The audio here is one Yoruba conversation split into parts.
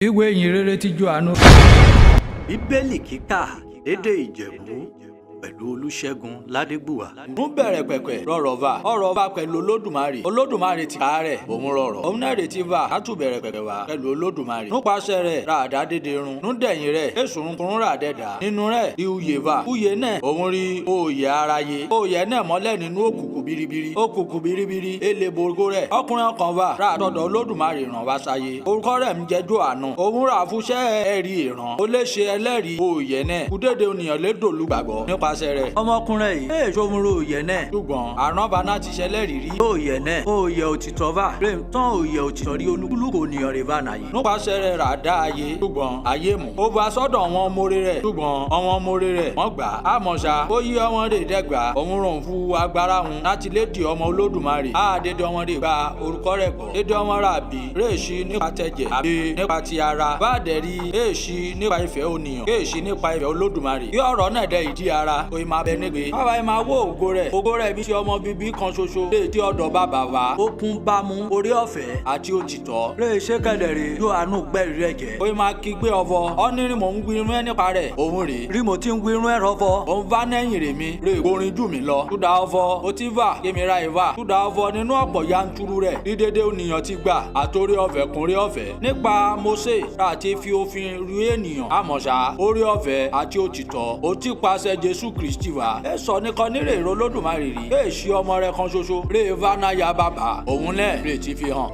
Ìwé ìyìnrere ti Jòhánù. Bíbélì kíkà lédè Ìjẹ̀bú pẹ̀lú Olúṣẹ́gun Ládégbùwà. Mú bẹ̀rẹ̀ pẹ̀pẹ̀ rọ̀rọ̀ va ọ̀rọ̀ va pẹ̀lú Olódùmarè. Olódùmarè ti kàárẹ̀ òun rọ̀rọ̀. Òun náà retí va látù bẹ̀rẹ̀ pẹ̀pẹ̀ wá pẹ̀lú Olódùmarè. Nípasẹ̀ rẹ̀ ra àdá dédé run. Núdẹ̀yìn rẹ̀ èsùrùnkùn rà dẹ̀dà. Nínú rẹ̀ ìhùyè va. Hùyè náà òun rí òòyè aráyé. Òòyè náà mọ́lẹ̀ nínú òkùnkùn biribiri. Òkùnkùn biribiri elébòrgó rẹ̀. Ọkùnrin ọkàn va ra àtọ̀dọ̀ Olódùmarè ràn wá sáyé. Orúkọ rẹ̀ ń jẹ́ Jòhánù. Òun rà fúnṣẹ́ ẹ̀rí ìran. Ó lè ṣe ẹlẹ́rìí òòyè náà. Kúdédé ènìyàn lè dòlú gbàgbọ́ nípasẹ̀ rẹ̀. Ọmọkùnrin yìí èè ṣòmùrò òòyè náà. Ṣùgbọ́n àránbaná ti ṣẹlẹ́rìí rí òòyè náà. Òòyè òtítọ́ va. Rèm tán òòyè òtítọ́ rí olúkúlùkù ènìyàn rẹ̀ va nàyè. Nípasẹ̀ rẹ̀ rà dá ayé. Ṣùgbọ́n ayé mú. Ó bá sọ́dọ̀ àwọn ọmọre rẹ̀. Ṣùgbọ́n àwọn ọmọre rẹ̀ wọ́n gbà á. Àmọ̀ṣá ó yí ọmọ rẹ̀ dẹ́gbà. Òun rò ń fún agbára hun láti lè di ọmọ Olódùmarè. Á dédé ọmọ rẹ̀ gba orúkọ rẹ̀ gbọ́. Dédé ọmọ rà bí réèṣì nípa tẹ̀jẹ̀ àbí nípa ti ara. Bá dẹ̀ rí èèṣì nípa ìfẹ́ ònìyàn. Kéèṣì nípa ìfẹ́ Olódùmarè. Yí ọ̀rọ̀ náà dẹ̀ ìdí ara. Ó máa bẹ nígbè. Bàbá yìí máa wó ògo rẹ̀. Ògo rẹ̀ bí ti ọmọ bíbí kan ṣoṣo. Lè tí ọ̀dọ̀ bàbá wa. Ó kún bámú orí ọ̀fẹ́ àti òtítọ́. Lè ṣe kẹlẹ̀rẹ̀ Jòhánù gbẹ̀rì rẹ̀ jẹ́. Ó máa kígbe ọ̀fọ̀. Ó ní rí mò ń gbirun ẹ nípa rẹ̀. Òun rè. Rí mo ti ń gbirun ẹ rọ̀fọ̀. Òun bá nẹ́yìn rè mi. Rè gorin jù mí lọ. Túdà ọ̀fọ̀. Ó ti va. Kémi ra ìva. Túdà ọ̀fọ̀ nínú ọ̀pọ̀ yanturu rẹ̀. Dídédé ènìyàn ti gbà. Àtórí ọ̀fẹ́ kúnrí ọ̀fẹ́. Nípa Mósè àti fi òfin ru ènìyàn. Àmọ̀ṣá orí ọ̀fẹ́ àti òtítọ́. Ó ti pàṣẹ Jésù Kristi wá. Ẹ sọ nìkan nírè ìró Olódùmarè rí. Ẹ ṣí ọmọ rẹ̀ kan ṣoṣo. Rè vanaya bàbá. Òun náà rè ti fi hàn.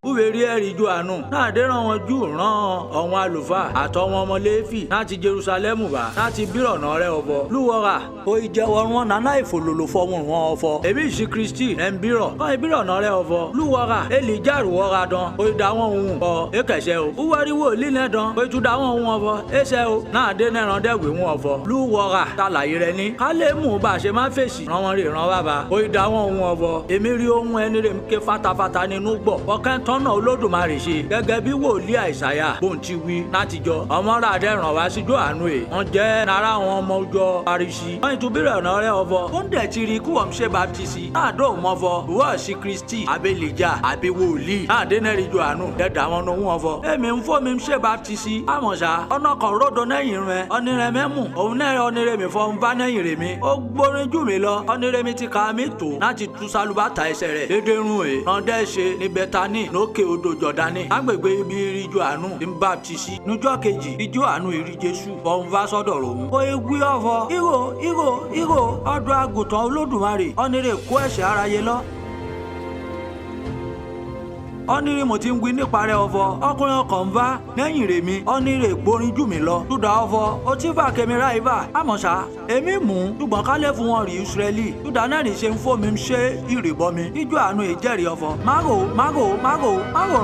Wúwèrí ẹ̀rí Jòhánù náà dẹ́ràn wọn jù rán àwọn àlùfáà àtọwọn ọmọ Léfì láti Jerúsálẹ́mù wá láti bírọ̀nà rẹ̀ ọ̀bọ. Lúwọ́ra ó ìjẹ́wọ́ wọn nánà ìfòlòlò fọmù wọn ọ̀fọ̀. Èmi ìṣí Kristi ẹ̀ ń bírọ̀ kọ́ ìbírọ̀nà rẹ̀ ọ̀fọ̀. Lúwọ́ra Èlíjà rúwọ́ra dán ó ìdá wọn òun ọ̀ ékẹ̀ṣẹ́ o. Wúwáríwò lílẹ̀ dán ó ìtúdá wọn òun ọ̀fọ̀. Éṣẹ́ o náà dé nẹ́ran dẹ́gbẹ̀ wọn ọ̀fọ̀. Lúwọ́ra tàlàyé rẹ̀ ní. Ká lè mú bá a ṣe máa fèsì rán wọn rè rán bàbá. Ó ìdá wọn òun ọ̀fọ̀. Èmi rí ohun ẹni rẹ̀ ń ké fatafata nínú gbọ̀. Ọ̀kẹ́ tọ́nà Olódùmarè ṣe gẹ́gẹ́ bí wòlíì Àìsáyà bóun ti wí látijọ́. Ọmọra dẹ́ràn wá sí Jòhánù ẹ̀. Wọ́n jẹ́ nara àwọn ọmọ ọjọ́ Paríṣi. Wọ́n ìtúbírẹ̀ ọ̀nà rẹ̀ ọ̀fọ̀. Ó ń dẹ̀ ti rí kú wọ́n ṣe baptisi. Náàdó mọ́fọ́ ìwọ́ sí Kristi abẹ́lẹ̀jà àbí wòlíì. Náàdé nẹ́rí Jòhánù dẹ́dà wọn lóhùn ọ̀fọ̀. Èmi ń fọ́ mi ń ṣe baptisi. Àmọ̀ṣá ọ̀nà kan ròdò nẹ́yìn rẹ̀ ọ̀nìrẹ̀ mẹ́mù. Òun náà ọ̀nìrẹ̀ mi fọ́ ń bá nẹ́yìn rẹ̀ mi. Ó gbórin jù mí lọ. Ọ̀nìrẹ̀ mi ti ka mi tó láti tú sálúbàtà ẹsẹ̀ rẹ̀. Dédé rún ẹ̀. Ràndẹ́ ṣe ní Bẹ́tánì lókè odò Jọ̀dánì. Agbègbè ibi rí Jòhánù ń baptisi. Níjọ́ kejì bí Jòhánù rí Jésù bọ́ ń bá sọ́dọ̀ ròun. Ó wí ọ̀fọ̀. Ìrò ọ̀dọ́ àgùntàn Olódùmarè. Ọ̀nìrẹ̀ kó ẹ̀ṣẹ̀ aráyé lọ. Ọ̀nìrè mo ti ń wí nípa rẹ̀ ọ̀fọ̀. Ọkùnrin ọkàn ń bá lẹ́yìn rè mi. Ọ̀nìrè gborin jù mí lọ. Túdà ọ̀fọ̀. Ó ti fà kémi ra ìbà. Àmọ̀ṣá èmi mú ṣùgbọ́n kálẹ̀ fún wọn rí Ísírẹ́lì. Túdà náà ní ṣe ń fò mí ṣe ìrìbọ mi. Ijó àánú ìjẹ́rìí ọ̀fọ̀. Mágò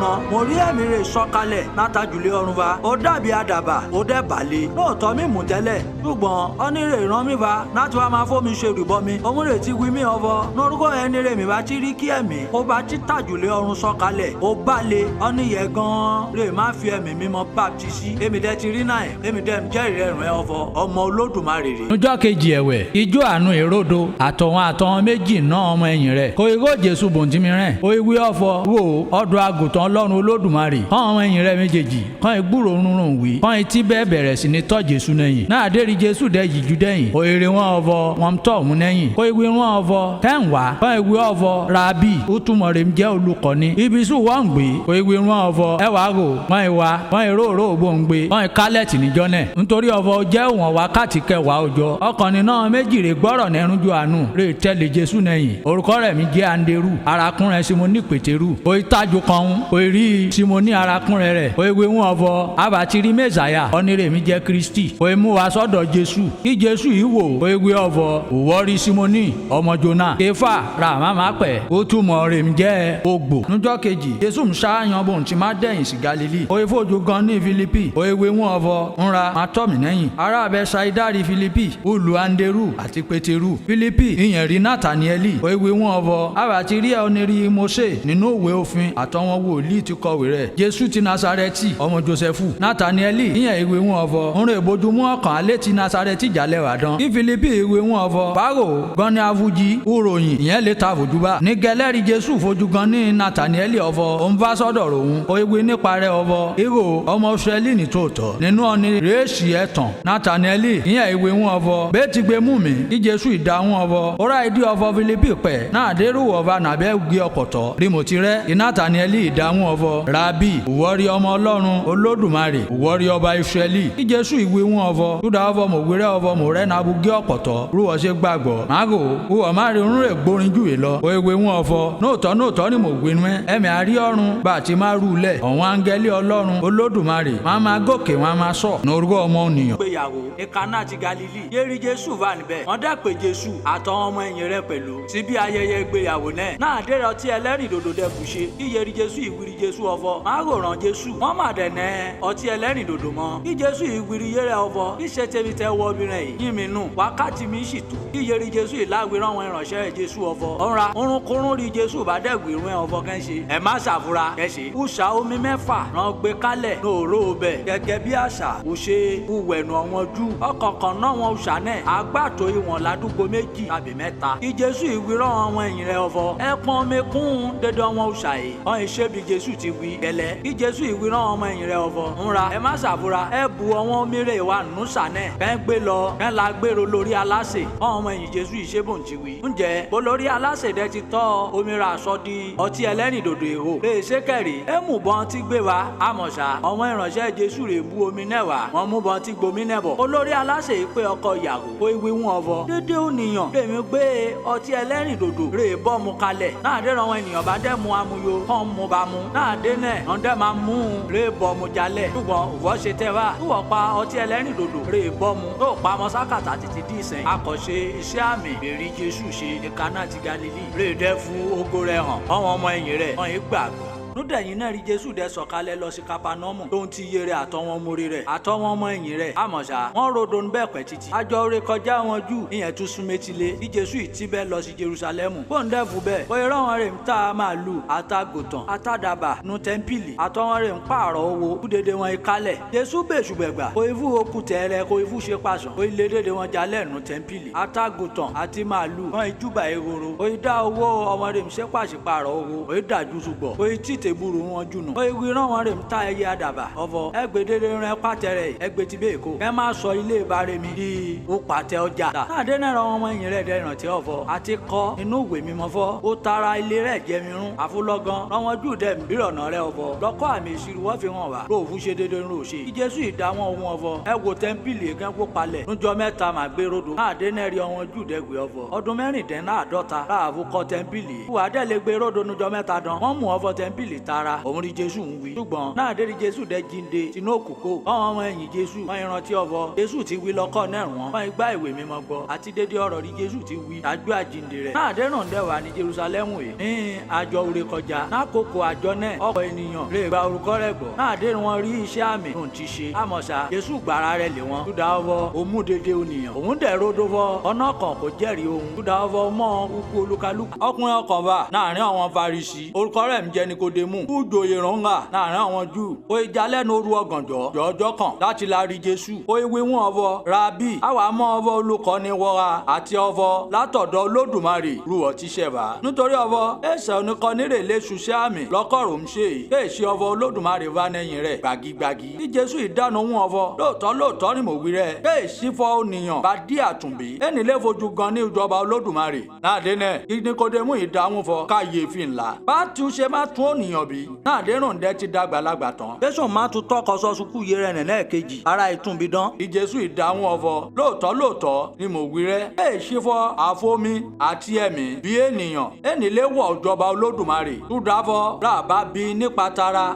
ràn. Mo rí ẹ̀mí rẹ̀ sọ̀kalẹ̀ látàjùlé ọ̀run va. Ó dàbí àdàbà. Ó dẹ̀ bàlẹ̀. Lóòótọ́ mi mú tẹ́lẹ̀. Ṣùgbọ́n ọ̀nìrè rán mi va láti wá máa fò mí ṣe ìrìbọ mi. Òun rè ti wí mí ọ̀fọ̀. Lórúkọ ẹni rè mi bá ti rí kí ẹ̀mí. Ó bá ti tàjùlé ọ̀run sọ̀kalẹ̀. Ó balẹ̀ ọ̀nìyẹ gan-an rè má fi ẹ̀mí mímọ́ baptisi. Èmi dẹ̀ ti rí náà èmi dẹ̀ ń jẹ́rìí ẹ̀rùn ẹ̀ ọ̀fọ̀ ọmọ Olódùmarè rè. Níjọ́ kejì ẹ̀wẹ̀ Jòhánù èròdo àtọ̀wọn méjì náà ọmọ ẹ̀yìn rẹ̀. Kò ìgò Jésù bòǹtìmí rẹ̀. Ó ìwé ọ̀fọ̀ wò ọ̀dọ̀ àgùntàn Ọlọ́run Olódùmarè. Kọ́ ọmọ ẹ̀yìn rẹ̀ méjèèjì kọ́ ìgbúrò rúnrún wí. Kọ́ ìtí bẹ́ẹ̀ bẹ̀rẹ̀ sí ní tọ́ Jésù nẹ́yìn. Náà dérí Jésù dẹ̀ yíjú dẹ́yìn. Ó èrè wọn ọ̀fọ̀ wọn tọ̀ òun nẹ́yìn. Kò ìwé wọn ọ̀fọ̀ kẹ́ǹwá. Kọ́ ìwé ọ̀fọ̀ Rábì ó túmọ̀ rẹ̀ ń jẹ́ olùkọ́ni. Ibi sùn wọ́n ń gbé. Kò ìwé wọn ọ̀fọ̀ ẹwà rò wọ́n ìwà wọ́n ìró ògbóǹgbé wọ́n ìkálẹ̀tì níjọ́ náà. Nítorí ọ̀fọ̀ jẹ́ òwọ̀n wákàtí kẹwàá ọjọ́. Ọkùnrin náà méjì rè gbọ́rọ̀ nẹ́rún Jòhánù rè tẹ̀lé Jésù nẹ́yìn. Orúkọ rẹ̀ mi jẹ́ Anderu arákùnrin Símónì Pétérù. Ó ìtajú kan ó rí Símónì arákùnrin rẹ̀. Ó ìwé wọn ọ̀fọ̀ abatiri Mẹ́sáyà ọ̀nìrè mi jẹ́ Kristi. Ó mú wa sọ́dọ̀ Jésù. Kí Jésù yìí wò ó ìwé ọ̀fọ̀ òwò rí Símónì ọmọ Jónà. Kéfà ra màmá pẹ̀ ó túmọ̀ rẹ̀ mi jẹ́ ogbò. Níjọ́ kejì Jésù ń ṣáàyàn bóun ti má dẹ̀yìn sí Galili. Oye fojú gan ní Fílípì. Oye wé wọn ọvọ ńra má tọ̀ mí lẹ́yìn. Ará abẹ ṣàìdárì Fílípì. Ulu Anderu àti Pétérù. Fílípì ìyẹn rí Nátàníẹ́lì. Oye wé wọn ọvọ. Àwa ti rí onírí Mósè nínú òwe òfin àtọwọn wòlíì ti kọ̀wé rẹ̀. Jésù ti Násárẹ́tì ọmọ Jósẹ́fù. Nátàníẹ́lì ìyẹn ìwé wọn ọvọ. Ń rè bójúmú ọkàn alẹ́ ti Násárẹ́tì jálẹ̀ wà dán. Kí Fílípì ìwé wọn ọvọ. Pàrọ̀ gan ni avují uròyìn ìyẹn lè ta fojúbà. Ní gẹlẹ́rì Jésù fojú gan ní Nátàníẹ́lì ọvọ. Ó ń bá sọ́dọ̀ ròhun. Ó ewé nípa rẹ̀ ọvọ. Irò ọmọ Ísírẹ́lì ní tòótọ́. Nínú ọ̀ni rèéṣì ẹ̀tàn. Nátàníẹ́lì ìyẹn ìwé wọn ọvọ. Bẹ́ẹ̀ ti gbé mú mi. Kí Jésù ìdáhùn ọvọ. Ó ra ìdí ọvọ Fílípì pẹ̀. Náà dérú ọva nàbẹ́ gbé ọkọ̀tọ̀. Rímòtì rẹ̀ Nátàníẹ́lì ìdáhùn ọvọ. Rábì ìwọ́rí ọmọ Ọlọ́run Olódùmarè ìwọ́rí ọba Ísírẹ́lì. Kí Jésù ìwé wọn ọvọ. Túdà ọvọ mòwérẹ́ ọvọ mòrẹ́ nàbú gé ọkọ̀tọ̀. Rúwọ́ ṣe gbàgbọ́. Mágò wúwọ́ má rí orún rẹ̀ gbórin júwe lọ. O ìwé wọn ọvọ. Nóòtọ́ ni mo gbé nu ẹ. Ẹ̀mí àrí ọ̀run bá ti máa rú lẹ̀. Ọ̀wọ́n áńgẹ́lì Ọlọ́run Olódùmarè máa gòkè wọn máa sọ̀. Norúkọ ọmọ ènìyàn. Gbéyàwó ní Kánà ti Galili. Yéri Jésù wà níbẹ̀. Wọ́n dẹ́ pé Jésù àtọwọn ọmọ ẹ̀yìn rẹ̀ pẹ̀lú. Síbi ayẹyẹ ìgbéyàwó náà. Náà dé ọtí ẹlẹ́rìndòdò dẹ́kun ṣe. Kí Yéri Jésù ìwírí Jésù ọvọ. Má ròràn Jésù. Wọ́n má dẹ̀nẹ́ ọtí ẹlẹ́rìndòdò mọ́. Kí Jésù ìwírí yẹrẹ ọvọ. Kí ṣe tẹ́mi tẹ́ wọ obìnrin yìí. Yín mi nù. Wákàtí mi sì tó. Kí Yéri Jésù ìláwìrán àwọn ìránṣẹ́ Jésù ọvọ. Ọ̀nra orunkunrun rí Jésù bá dẹ́gbẹ̀ irun ẹ̀ ọvọ kẹ́ńṣe. Ẹ má ṣàfura kẹ́ṣe. Kùsà omi mẹ́fà rán gbé kálẹ̀ lóòrò bẹ̀. Gẹ́gẹ́ bí àṣà kò ṣe uwẹ̀nù ọ̀wọ́n jù. Ọkọ̀ọ̀kan náà wọn ṣà náà. Àgbàtò ìwọ̀n ládùúgbò méjì tàbí mẹ́ta. Kí Jésù ìwírán àwọn ẹ̀yìn rẹ̀ ọvọ. Ẹ pọn mi kún dédé wọn ṣà yìí. Ọ̀n ìṣe bí Jésù ti wí gẹ́lẹ́. Kí Jésù ìwírán ọmọ ẹ̀yìn rẹ̀ ọvọ. Ńra ẹ má ṣàfura. Ẹ bu ọwọ́n mire ìwà nù sànẹ̀. Kẹ́ gbé lọ. Kẹ́ la gbèrò lórí aláṣẹ. Ọmọ ẹ̀yìn Jésù ìṣebùn ti wí. Ǹjẹ́ bolórí aláṣẹ dẹ ti tọ́ omira aṣọ di ọtí ẹlẹ́rìndòdò èrò. Lè ṣe kẹ̀rì. Ẹ mú bọ́n ti gbé wa. Àmọ̀ṣà ọmọ ìránṣẹ́ Jésù rè bu omi náà wá. Wọ́n mú bọ́n ti gbomi náà bọ̀. Olórí aláṣẹ pé ọkọ ìyàwó. Ó ìwé wọn ọvọ. Dédé ònìyàn. Lèmi gbé ọtí ẹlẹ́rìndòdò rè bọ́ mu kalẹ̀. Náà dé àwọn ènìyàn bá dẹ́ mu amuyo. Kàn mu bá mu. Náà dé náà. Wọ́n dẹ́ máa mú rè bọ́ mu jalẹ̀. Ṣùgbọ́n òwò ṣe tẹ́ wá. Túwọ̀ pa ọtí ẹlẹ́rìndòdò rè bọ́ mu. Tó pa ọmọ sákàtà títí dí ìsẹ̀yìn. Akọ̀ṣe iṣẹ́ àmì bèrí Jésù ṣe ní Kánà ti Galili. Rè dẹ́ fún ogo rẹ̀ hàn. Àwọn ọmọ ẹ̀yìn rẹ̀ wọ́n yìí gbàgbọ́. Núdẹ̀yìn náà rí Jésù dẹ sọ̀kalẹ̀ lọ sí Kápánọ́mù tó ń ti iye rẹ̀ àtọwọn mórí rẹ̀ àtọwọn ọmọ ẹ̀yìn rẹ̀ àmọ̀ṣá wọ́n rodo níbẹ̀ pẹ́ títí. Àjọ oore kọjá wọn jù ìyẹn tún sún métílé bí Jésù ìtí bẹ́ẹ̀ lọ sí Jerúsálẹ́mù. Bóńdẹ́fù bẹ́ẹ̀ bóyá ráwọn rẹ̀ ń ta màálù àtàgùtàn àtàdàbà nu tẹ́ḿpìlì àtọwọn rẹ̀ ń pààrọ̀ owó kúdédé wọn ìkálẹ̀. Jésù bèṣù gbẹ̀gbà kò ifú okùn tẹ́rẹ̀ kò ifú ṣe pàṣán kò ilé dédé wọn jalẹ̀ nu tẹ́ḿpìlì àtàgùtàn àti màálù wọn ìjúbà ehoro kò ìdá owó ọmọ rẹ̀ ń ṣe pàṣípààrọ̀ owó kò ìdájú ṣùgbọ́n kò ìtìtẹ̀bùrù wọn jù nù. Ìwé rán wọn rè ń ta ẹyẹ àdàbà ọvọ ẹgbẹdẹdẹ rẹ pàtẹrẹ ẹgbẹ ti bẹ́ẹ̀ kó. Ẹ má sọ ilé ìbáre mi di ó pàtẹ ọjà. Náàdé náà rán ọmọ ẹ̀yìn rẹ̀ dẹ ìrántí ọvọ àti kọ́ inú ìwé mímọ́ fọ́. Ó tara ilé rẹ̀ jẹ mi rún. Àfúlọ́gán rán wọn jù dẹ̀ mbírọ̀nà rẹ̀ ọvọ. Lọ́kọ́ àmì ìṣirò wọ́n fi hàn wá. Lóòfù ṣe dédé ń rò ṣe. Kí Jésù ìdáwọn ohun ọvọ. Ẹ wo tẹ́ḿpìlì ẹ̀gán kó palẹ̀. Nújọ mẹ́ta mà gbé rodo. Náàdé náà rí ọwọn jù dẹ́gbẹ̀ ọvọ. Ọdún mẹ́rìndínláàdọ́ta láàfù kọ́ tẹ́ḿpìlì. Wà á dẹ̀ lè gbé rodo nújọ mẹ́ta dán. Wọ́n mú ọvọ tẹ́ḿpìlì tara. Òun rí Jésù ń wí. Ṣùgbọ́n náà dé rí Jésù dẹ́ jíǹde tinú òkùnkò. Ọ̀hún ọmọ ẹ̀yìn Jésù wọ́n ìrántí ọvọ. Jésù ti wí lọ́kọ̀ náà wọ́n. Wọ́n igbá ìwé mímọ́ gbọ́. Àti dédé ọ̀rọ̀ rí Jésù ti wí. Àjọ àjíǹde rẹ̀. Náà dé ràn dẹ́wà ní Jerúsálẹ́mù yìí. Ní àjọ òre kọjá. Lákòókò àjọ náà ọ̀pọ̀ ènìyàn lè gba orúkọ rẹ̀ gbọ́. Náà dé wọn rí iṣẹ́ àmì tó ń ti ṣe. Àmọ̀ṣá Jésù gbàrà rẹ̀ lé wọn. Túdà ọvọ òmù dédé ònìyàn. Òun dẹ̀ rodo fọ. Ọ̀nà kan kò jẹ́rìí ohun. Túdà ọvọ mọ́ ukú olúkalúkù. Ọkùnrin ọkàn bá láàrin àwọn Farisí. Orúkọ rẹ̀ ń jẹ́ Nikodemu. Fújòyè rọ̀ǹgà láàrin àwọn Júù. Ó ìjálẹ́nu òru ọ̀gànjọ́ jọjọ́ kan láti la rí Jésù. Ó ìwé wọn ọvọ Rábì àwa mọ ọvọ olùkọ́ni wọra àti ọvọ látọ̀dọ̀ Olódùmarè rúwọ́ tíṣẹ̀ bá. Nítorí ọvọ ẹsẹ̀ oníkọ́ni rè lé ṣuṣẹ́ àmì lọ́kọ̀rọ̀ ń ṣe yìí. Èsì ọvọ Olódùmarè wá nẹ́yìn rẹ̀ gbàgígbàgí. Kí Jésù ìdáná wọn ọvọ lóòótọ́ ni mo wí rẹ̀. Èsì fọ ònìyàn bá dí àtúnbí. Ẹni lè fojú gan ní ìjọba Olódùmarè. Náàdé náà kí Nikodemu ìdáhùn fọ káyé fi ńlá. Bá ti ṣe má tún ònìyàn bí. Náàdé rùn dẹ́ ti dàgbàlagbà tán. Jésù má tún tọkọ sọsùkú yé rẹ̀ nẹ̀ kejì. Ara ìtúnbi dán. Kí Jésù ìdáhùn ọvọ lóòótọ́ ni mo wí rẹ̀. Èsì fọ àfomi àti ẹ̀mí bí ènìyàn. Ẹni lè wọ ìjọba Olódùmarè. Túdàfọ ràbá bí nípa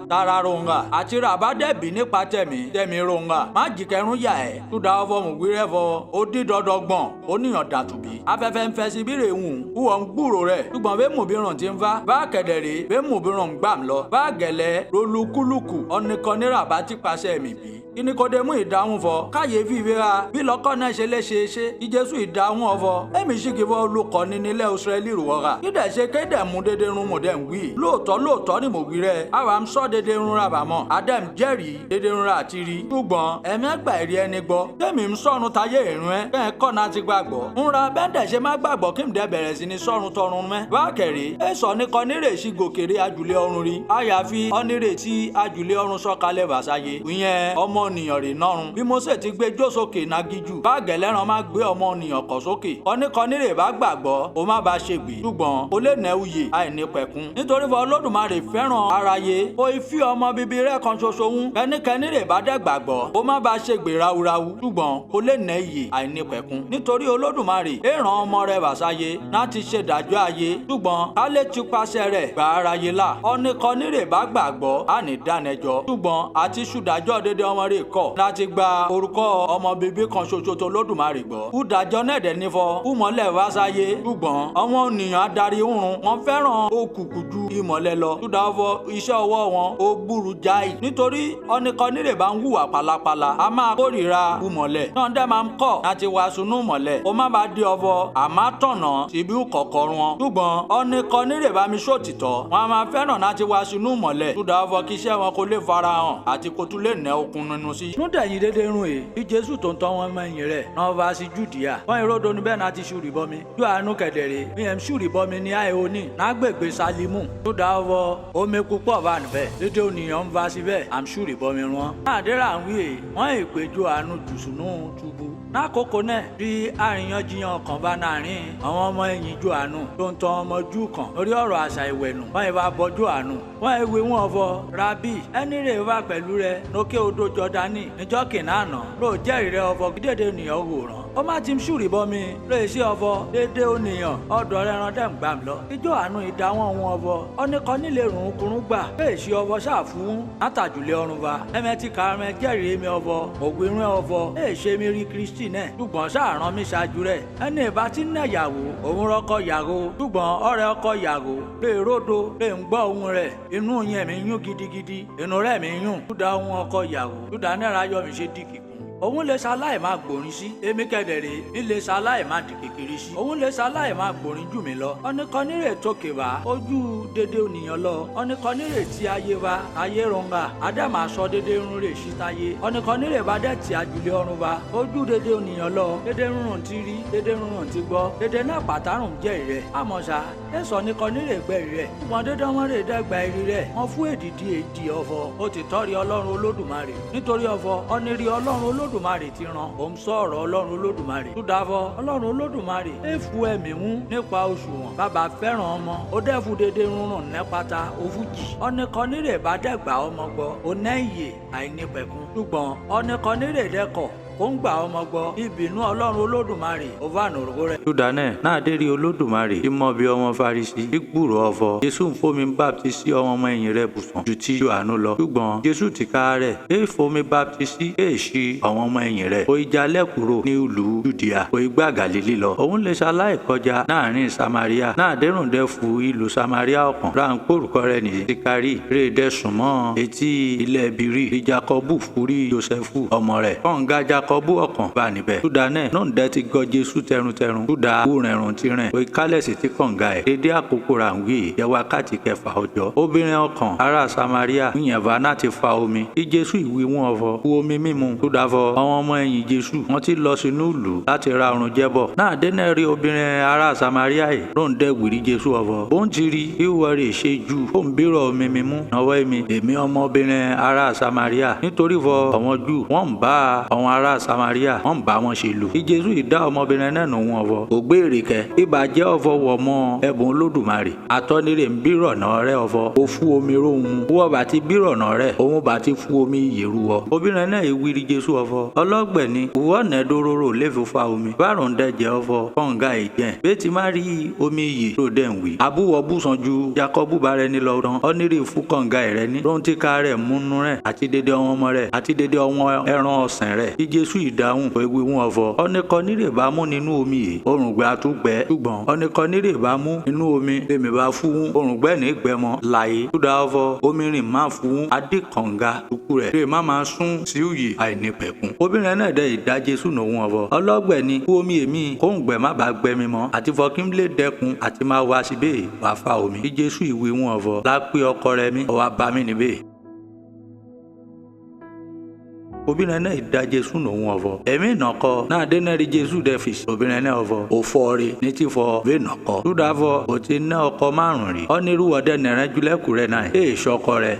tara ronga àti ràbá dẹ̀bi nípa tẹ̀mí ronga. Má jìkẹrún yà ẹ̀. Túdàfọ mo wí rẹ̀ fọ. Ó dí dọdọgbọ̀n. Ó níyàn dàtúbí. Afẹ́fẹ́ ń fẹ́ sí bí rè wùn. Wọ́n ń gbúrò rẹ̀. Ṣùgbọ́n bẹ́ẹ̀ mú bí ràn ti ń fa. Bá kẹ̀dẹ̀ rè bẹ́ẹ̀ mú bí ràn ń gbàm lọ bá gẹ̀lẹ́ rolukúlùkù ọ̀nìkanníra bá ti pàṣẹ mi bí kíni kò dé mú ìdáhùn fọ káyéfì ìwéra bí lọ́kọ́ náà ṣe léṣe ṣe ìjésù ìdáhùn ọ̀fọ̀ èmi sì kí fọ́ olùkọ́ni nílẹ̀ Ísírẹ́lì rúwọ́ra kídẹ̀ ṣe kéde mú dédé rún mú dẹ̀ ń wí lóòótọ́ ni mo wí rẹ̀ àwa ń sọ dédé rún ra bàmọ́ adẹ́m jẹ́rìí dédé rún ra àti rí ṣùgbọ́n ẹ̀mí ẹgbà ẹ̀rí ẹni gbọ́ tẹ́mi ń sọ̀run táyé ìrún ẹ kẹ́ ẹ kọ́ náà ti gbàgbọ́ ń ra bẹ́ńdẹ̀ ṣe má gbàgbọ́ kí n dẹ̀ bẹ̀rẹ̀ sí ní sọ̀run tọrun mẹ́ bákẹ́rẹ́ èso ní kan nírèsí gòkèrè ajùlé ọ̀run rí àyàfi ọ̀nìrètí ajùlé ọ̀run sọ̀kalẹ̀ bàṣáyé ìyẹn ọmọnìyàn rè nọ́run bí Mósè ti gbé jósòkè nagijù bágẹ̀lẹ́ràn má gbé ọmọnìyàn kọ̀ sókè ọ̀nìkanírè bá gbàgbọ́ ó má bá ṣègbè ṣùgbọ́n ó lè nẹ́ uyè àìnípẹ̀kun nítorí fún Olódùmarè fẹ́ràn aráyé ó fi ọmọ bíbí rẹ̀ kan ṣoṣo ń ẹnikẹ́nírè bá dẹ̀ gbàgbọ́ ó má bá ṣègbè ráúráú ṣùgbọ́n ó lè nẹ́ iyè àìnípẹ̀kun nítorí Olódùmarè èèràn ọmọ rẹ̀ wàṣáyé láti ṣèdájọ́ ayé ṣùgbọ́n ká lè ti pàṣẹ rẹ̀ gbà aráyé là ọ̀nìkanírè bá gbàgbọ́ á ní dánẹjọ́ ṣùgbọ́n àti ṣùdájọ́ dédé ọmọ rẹ̀ kọ̀ láti gba orúkọ ọmọ bíbí kan ṣoṣo tó Olódùmarè gbọ́ kúdájọ́ náà dẹ̀ nífọ̀ kúmọ̀lẹ̀ wá sáyé ṣùgbọ́n ọmọ ènìyàn adarí òrùn wọn fẹ́ràn òkùnkùn ju ìmọ̀lẹ̀ lọ ṣùdáwọ́ iṣẹ́ ọwọ́ wọn ó burú jáì nítorí ọ̀nìkanírè bá ń hùwà pálapàla a máa kórìíra ìmọ̀lẹ̀ náà dẹ̀ máa ń kọ̀ láti wá sunú mọ̀lẹ̀ ó má bàa di ọ̀fọ̀ àmá tọ̀nà síbi kọ̀kọ̀rọ̀ wọn ṣùgbọ́n ọ̀nìkanírè bá mi ṣòtítọ́ wọn a máa fẹ́ràn láti wá sunú mọ̀lẹ̀ ṣùdáwọ́ kí iṣẹ́ wọn kó lè farahàn àti kó tún lè nẹ́ okun nínú sí. núdẹ̀yìn dédé rún èyí bí Jésù tó ń tọ́ wọn mẹ́yìn rẹ̀ náà bá sí Jùdíà wọ́n ìròdò níbẹ̀ náà ti ṣùrì bọ́mi yóò àánú kẹ̀dẹ̀rẹ̀ bí ẹ̀ ń ṣùrì bọ́mi ní àìhóní nágbègbè Sálímù tó dá ọwọ́ omi púpọ̀ bá níbẹ̀ dédé ònìyàn ń bá síbẹ̀ à ń ṣùrì bọ́mi rún. àdéhà ń wí èyí wọ́n ìpéjọ àánú tùsùnú túbú lákòókò náà bí àríyànjiyàn kan bá náàrin àwọn ọmọ ẹ̀yìn jù àánú tó ń tan ọmọ jù kan lórí ọ̀rọ̀ àṣà ìwẹ̀nù wọ́n ìbá bọ́jú àánú wọ́n ìwé wọn fọ Rábì ẹni rè wá pẹ̀lú rẹ lókè odò Jọ́dánì níjọ́ kìnnàánà ló jẹ́rìí rẹ ọfọ dídèdè ènìyàn wòran ó má ti ń ṣùrì bọ́mi lè ṣe ọfọ dédé ònìyàn ọ̀dọ̀ rẹ ran dẹ́m gbàm lọ ijó àánú ìdáwọ̀n wọn ọfọ ọ̀nìkan nílé rùn kúrún gbà lè ṣe ọfọ ṣàfún látàjùlé ọrùn wa ẹmẹtí karùn-ún jẹ́rìí èmi ọfọ ògbìnrin ọfọ lè ṣe mi rí Kristi náà ṣùgbọ́n ṣàrán mi ṣáájú rẹ̀ ẹni ìbá tí ń nà yàwó òun rọ́kọ yàwó ṣùgbọ́n ọ̀rẹ́ ọkọ yàwó lè ródo lè ń gbọ́ ohun rẹ̀ inú yẹn mi yún gidigidi inú rẹ̀ mi yún ṣùdà ohun ọkọ yàwó ṣùdà náírà yọ mi ṣe dìkì òun lè ṣaláì máa gbòrin sí èmi kẹdẹrẹ ilé ṣaláì máa di kékeré sí òun lè ṣaláì máa gbòrin jù mí lọ ọ̀nìkanírè tókè wá ojú dédé ònìyàn lọ ọ̀nìkanírè tí ayé wa ayé ronga ádámà sọ dédé rún rè sí táyé ọ̀nìkanírè bá dẹ̀ tí ajùlé ọ̀run wa ojú dédé ònìyàn lọ dédé rúnrún ti rí dédé rúnrún ti gbọ́ dédé náà pàtàrùn jẹ́ ìrẹ́ àmọ́ṣá èso ọ̀nìkanírè gbẹ̀rì rẹ̀ ṣùgbọ́n dédé wọn rè dẹ́gba ìrì rẹ̀ wọ́n fún èdìdí èdì ọ̀fọ̀ ó ti tọ́rí Ọlọ́run Olódùmarè nítorí ọ̀fọ̀ ọ̀nìrí Ọlọ́run Olódùmarè ti ràn ó ń sọ̀rọ̀ Ọlọ́run Olódùmarè tó dáfọ́ Ọlọ́run Olódùmarè èèfù ẹ̀mí mú nípa òṣùwọ̀n bàbá fẹ́ràn ọmọ ó dẹ́fu dédé rúnrún nẹ́pàtà òfújì ọ̀nìkanírè bá dẹ́gbà ọmọ gbọ́ ó nẹ́yẹ àìnípẹ̀kun ṣùgbọ́n ọ̀nìkanírè dẹ́kọ̀ ó ń gbà ọmọ gbọ́ ìbínú Ọlọ́run Olódùmarè ó bá nùrùkú rẹ̀. Júdà náà dérí Olódùmarè tí mọ bí ọmọ Farisí ìgbùrọ̀ ọ̀fọ̀ Jésù ń fomi baptisi ọmọ ẹ̀yìn rẹ̀ bùsùn ju ti Jòhánù lọ ṣùgbọ́n Jésù ti ká rẹ̀ èè fomi baptisi èè ṣí àwọn ọmọ ẹ̀yìn rẹ̀ ó ìjàlẹ̀ kúrò ní ìlú Jùdíà ó ìgbà Gàlílì lọ òun lè ṣaláì kọjá láàrin Samaria náà dẹ́rùn dẹ́fu ìlú Samaria ọ̀kan ráńpórùkọ rẹ̀ ní Síkárì rè dẹ́sùnmọ́ etí ilẹ̀ Bírì ní Jákọ́bù fúrí Jósẹ́fù ọmọ rẹ̀ kọ̀ǹga Jákọ́bù ọ̀kan bá níbẹ̀ Júdà náà dẹ́ ti gọ Jésù tẹrùntẹrùn Júdà wúrẹ̀rùn ti rìn ó ìkálẹ̀sì ti kọ̀ǹga ẹ̀ dédé àkókò ràǹwì jẹ́ wákàtí 6 ọjọ́ obìnrin ọkàn ará Samaria yìnyẹ̀nba náà ti fa omi kí Jésù ìwí wọn ọ̀fọ̀ fu omi mímu Júdà fọ àwọn ọmọ ẹ̀yìn Jésù wọ́n ti lọ sínú ìlú láti ra ọrùn jẹ́bọ̀ náà dẹ́nà rí obìnrin ará Samaria yìí ló ń dẹ́ wìrí Jésù ọ̀fọ̀ ó ń ti rí ìwọ rẹ̀ ṣe jù ó ń bírọ̀ omi mímú náwó èmi ọmọbìnrin ará Samaria nítorí fọ àwọn Júù wọ́n ń bá àwọn ará Samaria wọ́n ń bá wọn ṣe lù kí Jésù ìdá ọmọbìnrin náà nù wọn ọ̀fọ̀ kò gbé èrèkẹ́ ìbàjẹ́ ọ̀fọ̀ wọ̀ mọ́ ẹ̀bùn Olódùmarè àtọ́nirè ń bírọ̀ náà rẹ̀ ọ̀fọ̀ ó fún omi róhun wọ́n bá ti bírọ̀ náà rẹ̀ òun bá ti fún omi ìyèrú wọ obìnrin náà ìwírí Jésù ọ̀fọ̀ ọlọ́gbẹ̀ ni wọ́n nẹ́ dóróró léfòfà omi bárùn dẹ́jẹ́ ọ̀fọ̀ kọ̀ǹga ìjẹ́ bẹ́ẹ̀ ti má rí omi iyè tó dẹ̀ ń wí abúwọ̀ bùsàn ju Jákọ́bù bá rẹ ní lọ́dún ọ́nírì fún kọ̀ǹga ẹ̀rẹ́ ní lóhun tí ká rẹ̀ múnú rẹ̀ àti dédé ọmọ rẹ̀ àti dédé ọmọ ẹran ọ̀sìn rẹ̀ tí Jésù ìdáhùn ìwé wọn ọ̀fọ̀ ọ̀nìkan nírè bá mú nínú omi yìí òrùngbẹ àtúgbẹ ṣùgbọ́n ọ̀nìkan nírè bá mú nínú omi lèmi bá fún òrùngbẹ ní gbẹmọ láyé túdà ọ̀fọ̀ omi rìn má fún adékànga tukú rẹ̀ lè má máa sún sí òye àìnípẹ̀kun. obìnrin náà dẹ̀ ìdá Jésù lòun ọ̀fọ̀ ọlọ́gbẹ̀ ni kú omi èmi kóńgbẹ má bàa gbẹmí mọ́ àti fọkínlé dẹkun àti máa wá síbẹ̀ wá fa omi kí Jésù ìwé wọn ọ̀fọ̀ lápé ọkọ rẹ̀ mi ọwọ́ bá mi níbẹ̀. obìnrin náà ìdá Jésù lòun ọ̀fọ̀ ẹ̀mí ìnàkọ náà dénẹ́rì Jésù dẹ̀ fèsì obìnrin náà ọ̀fọ̀ òfòrè ní ti fọ bẹ́ẹ̀ nàkọ túdàfọ̀ òtí ná ọkọ márùn rí ọ́nírúwọ̀dẹ nẹ̀rẹ́ julẹ̀kùrẹ́ náà èè sọkọ rẹ̀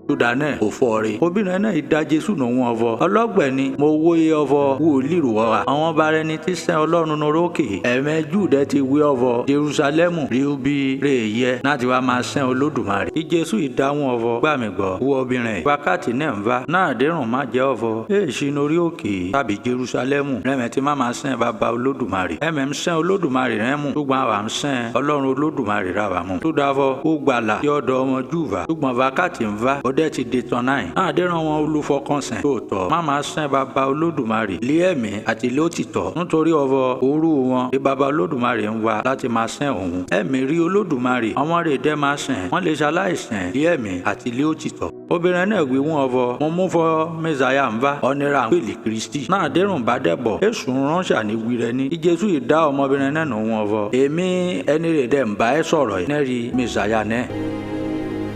túdà náà òfòrè obìnrin náà ìdá Jésù lòun ọ̀fọ̀ ọlọ́gbẹ̀ ni mo wóye ọ̀fọ̀ wòlíì rùwọ́ wa àwọn bá rẹni tí sẹ́ Ọlọ́run norókè ẹ̀mẹ́jù dẹ́ ti wí ọ̀fọ̀ Jerúsálẹ́mù rí bí rè yẹ láti wá máa sẹ́ Olódùmarè kí Jésù ìdáhùn ọ̀fọ̀ gbà mí gbọ́ wọ obìnrin wákàtí náà ń va náà dérùn má jẹ́ ọ̀fọ̀ èèṣì norí òkè tàbí Jerúsálẹ́mù rẹ̀mẹ̀ tí má máa sẹ́ bàbá Olódùmarè ẹ̀mẹ̀ ń sẹ́ Olódùmarè rẹ̀ mú ṣùgbọ́n àwa ń sẹ́ Ọlọ́run Olódùmarè rà wà mú tó dáfọ́ ó gbàlà tí ọ̀dọ̀ ọmọ Júùfà ṣùgbọ́n wákàtí ń va ọdẹ ti dé tán náà àdéhùn wọn olùfọkànsìn tóòtọ́ má máa sẹ́ bàbá Olódùmarè lé ẹ̀mí àti lé òtítọ́ nítorí ọ̀fọ̀ òru wọn tí bàbá Olódùmarè ń wá láti máa sẹ́ òun ẹ̀mí rí Olódùmarè ọmọ rẹ̀ dẹ́ máa sẹ́ wọ́n lè ṣaláìsẹ̀ lé ẹ̀mí àti lé òtítọ́. obìnrin náà wí wọn ọ̀fọ̀ mo mú fọ mẹsàáyà ń bá ọ̀nẹ́ra pèlè Kristi náà àdéhùn bá dẹ̀bọ̀ èṣù ránṣà ní wíwẹ̀ ní Jésù ìdá ọmọbìnrin náà nù wọn ọ̀fọ̀ èmi ẹni rẹ̀ dẹ̀ ń bá ẹ sọ̀rọ̀ ẹ̀ nẹ́rì mẹsàáyà náà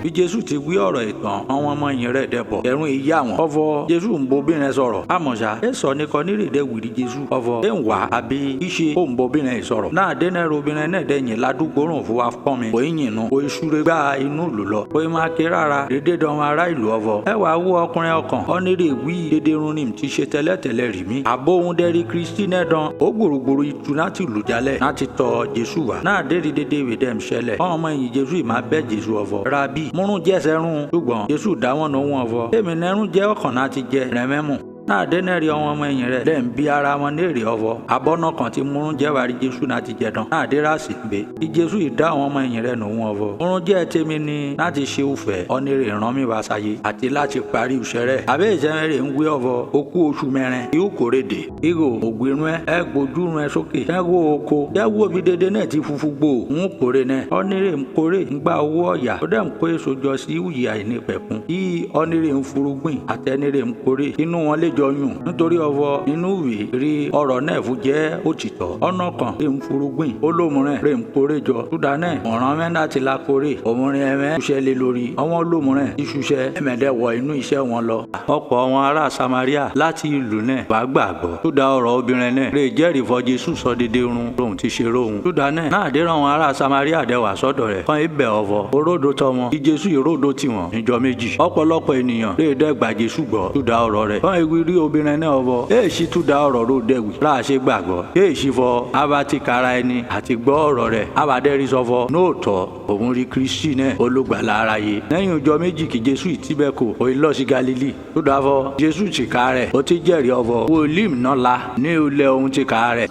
bí Jésù ti wí ọ̀rọ̀ ìtàn àwọn ọmọ yìí rẹ̀ dẹ̀bọ̀ ẹ̀rùn ìyá wọn ọ̀fọ̀ Jésù ń bo obìnrin sọ̀rọ̀ àmọ̀ṣá ẹ sọ nìkan nírè dẹ̀ wìrì Jésù ọ̀fọ̀ ẹ ń wá àbí iṣẹ́ ó ń bo obìnrin sọ̀rọ̀ náà dẹ́nẹ́rù obìnrin náà dẹ̀ yìn ládùúgbò rùn fún wa pọ́n mi kò í yìnbọn kò í súré gbá inú ìlú lọ kò í máa ké rárá dédé dán ará ìlú ọ̀fọ̀ ẹ wàá wú ọkùnrin ọkàn ọ̀nẹ́rẹ̀ wí dédé rún ní ti ṣe tẹ́lẹ̀tẹ́lẹ̀ rí mi àbóhun dẹ́rí Kristi náà dán ó gbòrògbòrò ìtú láti lù jalẹ̀ láti tọ̀ Jésù wá náà dérí dédé ìwé dẹ̀ ń ṣẹlẹ̀ ọmọ yìí Jésù ì máa bẹ́ Jésù ọ̀fọ̀ rábì múrún jẹ́sẹ̀ rún ṣùgbọ́n Jésù dáwọn ní òun ọ̀fọ̀ èmi nẹ́rún jẹ́ ọkàn láti jẹ rẹ̀mẹ́mù náà dénẹ́rì ọmọ ọmọ ẹ̀yìn rẹ̀ lẹ́yìn bí ara wọn ní èrè ọ̀fọ̀ abọ́nà kan tí múrún jẹ́ wàrí Jésù láti jẹ dán náà dé ráàsì gbé tí Jésù ìdá àwọn ọmọ ẹ̀yìn rẹ̀ ní òun ọ̀fọ̀ múrún jẹ́ tèmi ni láti ṣe òfẹ́ ọ̀nẹ́rẹ̀ ràn mí wá sáyé àti láti parí iṣẹ́ rẹ̀ àbẹ́ ìṣẹ́rẹ̀ ń gbé ọ̀fọ̀ okú oṣù mẹ́rin yóò kórè dé ihò ògbérun ẹ gbójúrun ẹ sókè ẹ wo oko ẹ wo bí dédé náà ti funfun gbò ń kórè náà ọ̀nẹ́rẹ̀ ń kórè ń gba owó ọ̀yà ó dẹ̀ ń kó èso jọ sí ìwúyà àìnípẹ̀kun tí ọ̀nẹ́rẹ̀ ń furugbìn àtẹnẹ́rẹ̀ ń kórè inú wọn lè jọ yùn nítorí ọ̀fọ̀ inú ìwé rí ọ̀rọ̀ náà fún jẹ́ òtítọ́ ọ̀nà kan lè ń furugbìn olómùrẹ̀ rẹ̀ ń kórè jọ túdà náà ọ̀ràn mẹ́ta ti la kórè òmùrin ẹ̀mẹ́ ṣiṣẹ́ lé lórí àwọn olómùrẹ̀ ti ṣiṣẹ́ ẹ̀mẹ́dẹ́ wọ inú iṣẹ́ wọn lọ. ọ̀pọ̀ àwọn ará Samaria láti ìlú náà bá gbàgbọ́ túdà ọ̀rọ̀ obìnrin náà rè jẹ́rìí fọ Jésù sọ dédé run lòun ti ṣe róhun túdà náà dé àwọn ará Samaria dẹ̀ wá sọ́dọ̀ rẹ̀ kan ibẹ̀ ọ̀fọ̀ oródo tọmọ kí Jésù ìródo tiwọn níjọ́ méjì ọ̀pọ̀lọpọ̀ ènìyàn rè dẹ́ gbà Jésù gbọ́ túdà ọ̀rọ̀ rẹ̀ kan ewì rí obìnrin náà ọ̀fọ̀ èèṣì túdà ọ̀rọ̀ ló dẹ̀wì láàṣẹ gbàgbọ́ èèṣì fọ abati kara ẹni àti gbọ́ ọ̀rọ̀ rẹ̀ abadẹ́rì sọfọ nóòtọ́ òun rí Kristi náà olùgbàlà aráyé lẹ́yìn ọjọ́ méjì kí Jésù ìtìbẹ́kọ̀ ó lọ sí Galili tó dáfọ́ Jésù tìka rẹ̀ ó ti jẹ́rìí ọ̀fọ̀ wòlíì náà la ní ilẹ̀ ohun tìka rẹ̀.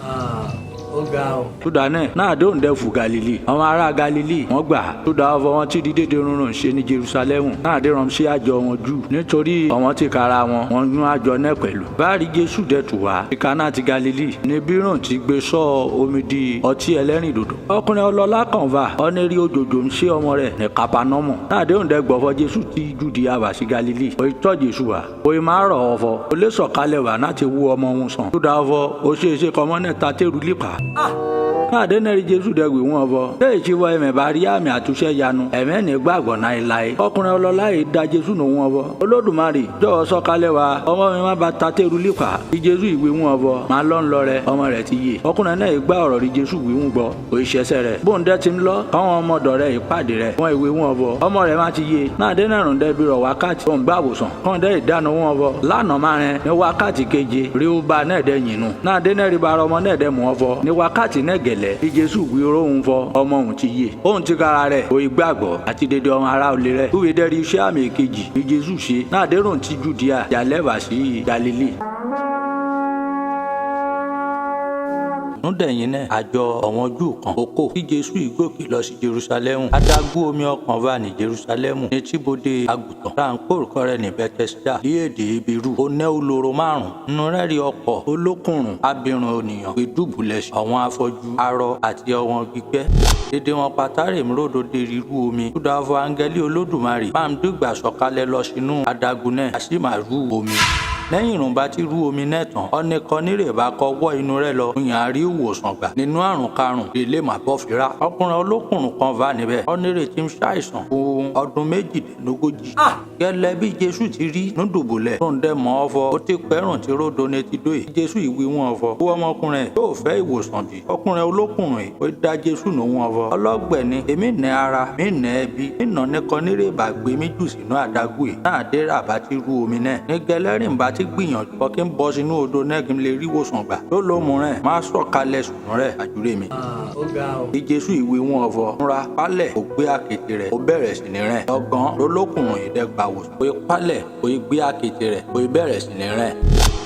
túdà náà dóun dẹ fún Galili àwọn ará Galili wọ́n gbà túdà ọ̀fọ̀ wọn ti dídé rúnrún ṣe ní Jerusalem náà dé rán sí àjọ wọn jù nítorí àwọn ti kara wọn nú àjọ náà pẹ̀lú báàrí Jésù dẹ̀ tù wá ìkànnà ti Galili ní bírùn ti gbé sọ omi di ọtí ẹlẹ́rìndòdò ọkùnrin ọlọ́lá kan wà ọ̀nẹ́rì òjòjò ń ṣe ọmọ rẹ̀ ní Kapanọ́mù náà dóun dẹ gbọ́fọ́ Jésù ti Júdíà wá sí Galili ó tọ́ Jésù wá ó máa rọ̀ ọ̀fọ̀ ó lè sọ̀kalẹ̀ wá láti wú ọmọ òun sàn túdà ọ̀fọ̀ ó ṣe kọ́mọ́ náà ta tẹ́rù lípa àdénẹ́rì Jésù dẹ̀gbì wọn ọ̀fọ̀ bẹ́ẹ̀ ṣe wọ ẹ̀mẹ̀ bá rí àmì àtúnṣe yanu ẹ̀mẹ́ ní gbàgbọ́ náà láyé ọkùnrin ọlọ́lá yìí da Jésù nù wọn ọ̀fọ̀ Olódùmarè jọ̀ọ́ sọ̀kalẹ̀ wá ọmọ mi má ba ta tẹ́rù lípa kí Jésù ìwé wọn ọ̀fọ̀ máa lọ́ ń lọ rẹ ọmọ rẹ̀ ti yè ọkùnrin náà gbá ọ̀rọ̀ rí Jésù wí wọn gbọ́ kò ìṣẹ́sẹ̀ rẹ̀ bóun dẹ́ ti ń lọ káwọn ọmọdọ̀ rẹ̀ ìpàdé rẹ̀ wọn ìwé wọn ọ̀fọ̀ ọmọ rẹ̀ má ti yè náà dénẹ́rùn dẹ́ bí rọ̀ wákàtí òun gbà àwòsàn kàn dẹ́ ìdáná wọn ọ̀fọ̀ lánàá máa rẹ ní wákàtí keje rí ó ba náà dẹ́ yìnú náà dénẹ́rì bá ọmọ náà dẹ́ mú ọ̀fọ̀ ní wákàtí náà gẹ̀lẹ́ bí Jésù wí róhun fọ ọmọ òun ti yè òun ti kára rẹ̀ òun gbàgbọ́ àti dédé ọmọ ará olè rẹ̀ ìwé dẹ́rì iṣẹ́ àmì èkejì bí Jésù ṣe náà dérùn ti Júdíà jàlẹ́bà sí Galili. núdẹ̀yìn náà àjọ àwọn Júù kan kókó kí Jésù ìgòkè lọ sí Jerúsálẹ́mù adágún omi ọkàn wà ní Jerúsálẹ́mù ní tíbodè àgùntàn tá à ń kórìkọ rẹ̀ ní Bẹ́tẹ́sídà ní èdè Hébérù ó ná olóró 5 nínú rẹ̀ rí ọkọ̀ olókùnrùn abirùn ènìyàn pé dùbúlẹ̀ àwọn afọ́jú arọ àti ọwọn gbígbẹ́ dédé wọn pátárè mródò dé rírú omi tó dáwọ́ áńgẹ́lì Olódùmarè máa ń dùgbà sọ̀kalẹ̀ lọ sínú adágún náà a sì máa rú omi lẹ́yìn ìrùn bá ti rú omi náà tán ọ̀nìkan nírè bá kọwọ́ inú rẹ̀ lọ ìyàn rí ìwòsàn gbà nínú àrùn karùn ilé mà bọ́ fira ọkùnrin olókùnrin kan wà níbẹ̀ ọ̀nìrè tí ń ṣàìsàn fún ọdún 42. gẹ́lẹ́ bí Jésù ti rí nídùbúlẹ̀ tó ń dẹ́ mọ́ ọ̀fọ̀ ó ti pẹ́rùn tí ródò ní ti dóye Jésù ìwé wọn ọ̀fọ̀ ó ọmọkùnrin yóò fẹ́ ìwòsàn dì ọkùnrin olókùnrin ó dá Jésù nù wọn ọ̀fọ̀ ọlọ́gbẹ̀ni èmi nẹ ara mi nẹ ẹbí nínà nìkan nírè bá gbé mi jù sínú àdágún yìí náà dé rà bá ti rú omi náà ní gẹlẹ́rìn bá ti gbìyànjú kọ́ kí n bọ́ sínú odò náà kí n lè rí ìwòsàn gbà tó ló mú rẹ̀ máa sọ̀kalẹ̀ sùn rẹ̀ àjúrè mi. bí Jésù ìwé wọn ọ̀fọ̀ múra pálẹ̀ kò gbé àkètè rẹ̀ ó bẹ̀rẹ̀ sí ní rẹ̀ lọ́gán lólókùnrin ìdẹ́gba wòsàn kò pálẹ̀ kò gbé àkètè rẹ̀ kò bẹ̀rẹ̀ sí ní rẹ̀.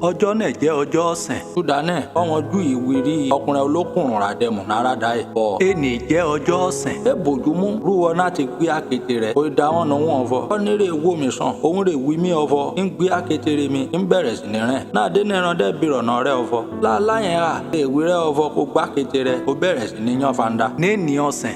ọjọ́ náà jẹ́ ọjọ́ ọ̀sìn ṣúdà náà ọmọ Júù ìwé rí ọkùnrin olókùnrin ràdẹ̀mù náírà ẹ̀ bọ̀. ẹnì jẹ́ ọjọ́ ọ̀sìn. ẹ bójúmú rúwọ láti gbé àkètè rẹ̀ kò dá wọn náà wọn ọ̀fọ̀ ọ̀nìrè wò mí sàn òun rè wí mí ọ̀fọ̀ ń gbé àkètè rẹ̀ mi ń bẹ̀rẹ̀ sí ní rẹ̀ náà dé nìran dẹ́ bí ọ̀nà rẹ̀ ọ̀fọ̀ láàláyẹn à èwe rẹ̀ ọ̀fọ̀ kò gbá àkètè rẹ̀ kò bẹ̀rẹ̀ sí ní yan fanda. ní ènìyàn ọ̀sìn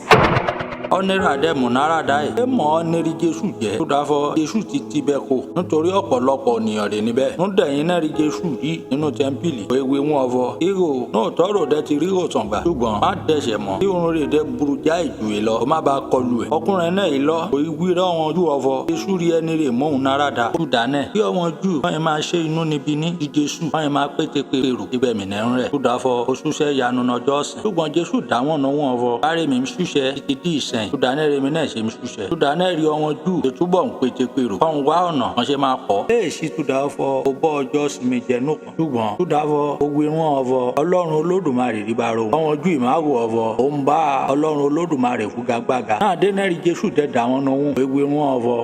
ọ̀nìrà dẹ́mu náírà ẹ̀ ẹ mọ̀ ọ́nìrì Jésù jẹ́ tó dáfọ́ Jésù ti ti bẹ́ẹ̀ kó nítorí ọ̀pọ̀lọpọ̀ ènìyàn rẹ̀ níbẹ̀ núdẹ̀yìn náà rí Jésù yìí nínú tẹ́ḿpìlì ewé wọn ọ̀fọ̀ ihò náà tọrọ dẹ́ ti rí ìwòsàn gbà ṣùgbọ́n má dẹ̀ṣẹ̀ mọ́ tí òun rè dẹ́ burú já ìjù yìí lọ kó má bàa kọlù ẹ̀ ọkùnrin náà yìí lọ kò wí rẹ́ wọn Júù ọ̀fọ̀ Jésù rí ẹni rè mọ́hùn náírà dá ṣùdà náà kí ọmọ Júù wọ́n yẹn máa ṣe inú níbi ní ti Jésù wọ́n yẹn máa pétépérò ibẹ̀ mìíràn rẹ̀ ṣùdà fọ oṣùṣẹ́ yanu ọjọ́ ọ̀sìn ṣùgbọ́n Jésù dá wọn náà wọn ọ̀fọ̀ kárí mi ṣùṣẹ́ títí dí ìsẹ̀yìn ṣùdà náà rèmi náà ṣe mi ṣùṣẹ́ ṣùdà náà rí ọmọ Júù ètúbọ̀ ń pétépérò kọ́n wá ọ̀nà wọn ṣe máa pọ̀ èèṣì ṣùdà fọ ó bọ́ ọjọ́ sinmi jẹnu kan ṣùgbọ́n ṣùdà fọ ogun irun ọ̀fọ̀ Ọlọ́run Olódùmarè rí bá ro ọmọ Júù ìmáwò ọ̀fọ̀ ó ń bá Ọlọ́run Olódùmarè fúgagbága náà dé náà rí Jésù dẹ́dà wọn náà wọn ewu irun ọ̀fọ̀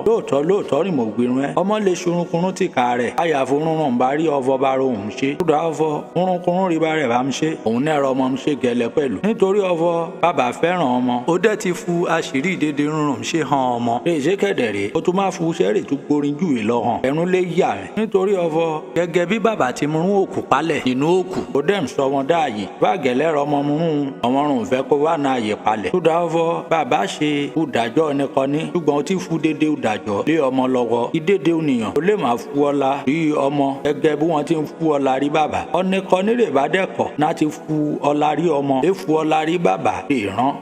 lóòótọ́ rí mo gbirun ẹ ọmọ lè ṣorunkunrun tì ká rẹ̀ àyàfo rúnrún bá rí ọ̀fọ̀ bá ro òun ṣe ṣùdà ọ̀fọ̀ rúnrunkunrun rí bá rẹ̀ bá ń ṣe òun náà rọ ọmọ ń ṣe gẹlẹ pẹ̀lú nítorí ọ̀fọ̀ bàbá fẹ́ràn ọmọ ó dẹ́ ti fu àṣírí ìdédé rúnrún ṣe hàn ọmọ èṣe kẹ̀dẹ̀rẹ̀ ó tún máa fu sẹ́rì tó gborin jù yìí lọ hàn ẹ̀rún lè yà rẹ̀ nítorí ọ̀fọ̀ gẹ́gẹ́ bí bàbá ti mú òkú palẹ̀ inú òkú ó dẹ̀ ń sọ wọn dáàyè bá gẹ̀lẹ́rọ ọmọ mú ọmọrùn fẹ́ kó wà náà yè palẹ̀ ṣùdà ọ̀fọ̀ bàbá ṣe ìdájọ́ nìkan ní ṣùgbọ́n ó ti fu dédé ìdájọ́ lé ọmọ lọ́wọ́ ìdédé ènìyàn ó lè máa fu ọlá rí ọmọ gẹ́gẹ́ bí wọ́n ti ń fu ọlá rí bàbá ọ̀nìkan nírè bá dẹ́kọ̀ náà ti fu ọlá rí ọmọ lè fu ọlá rí bàbá ìran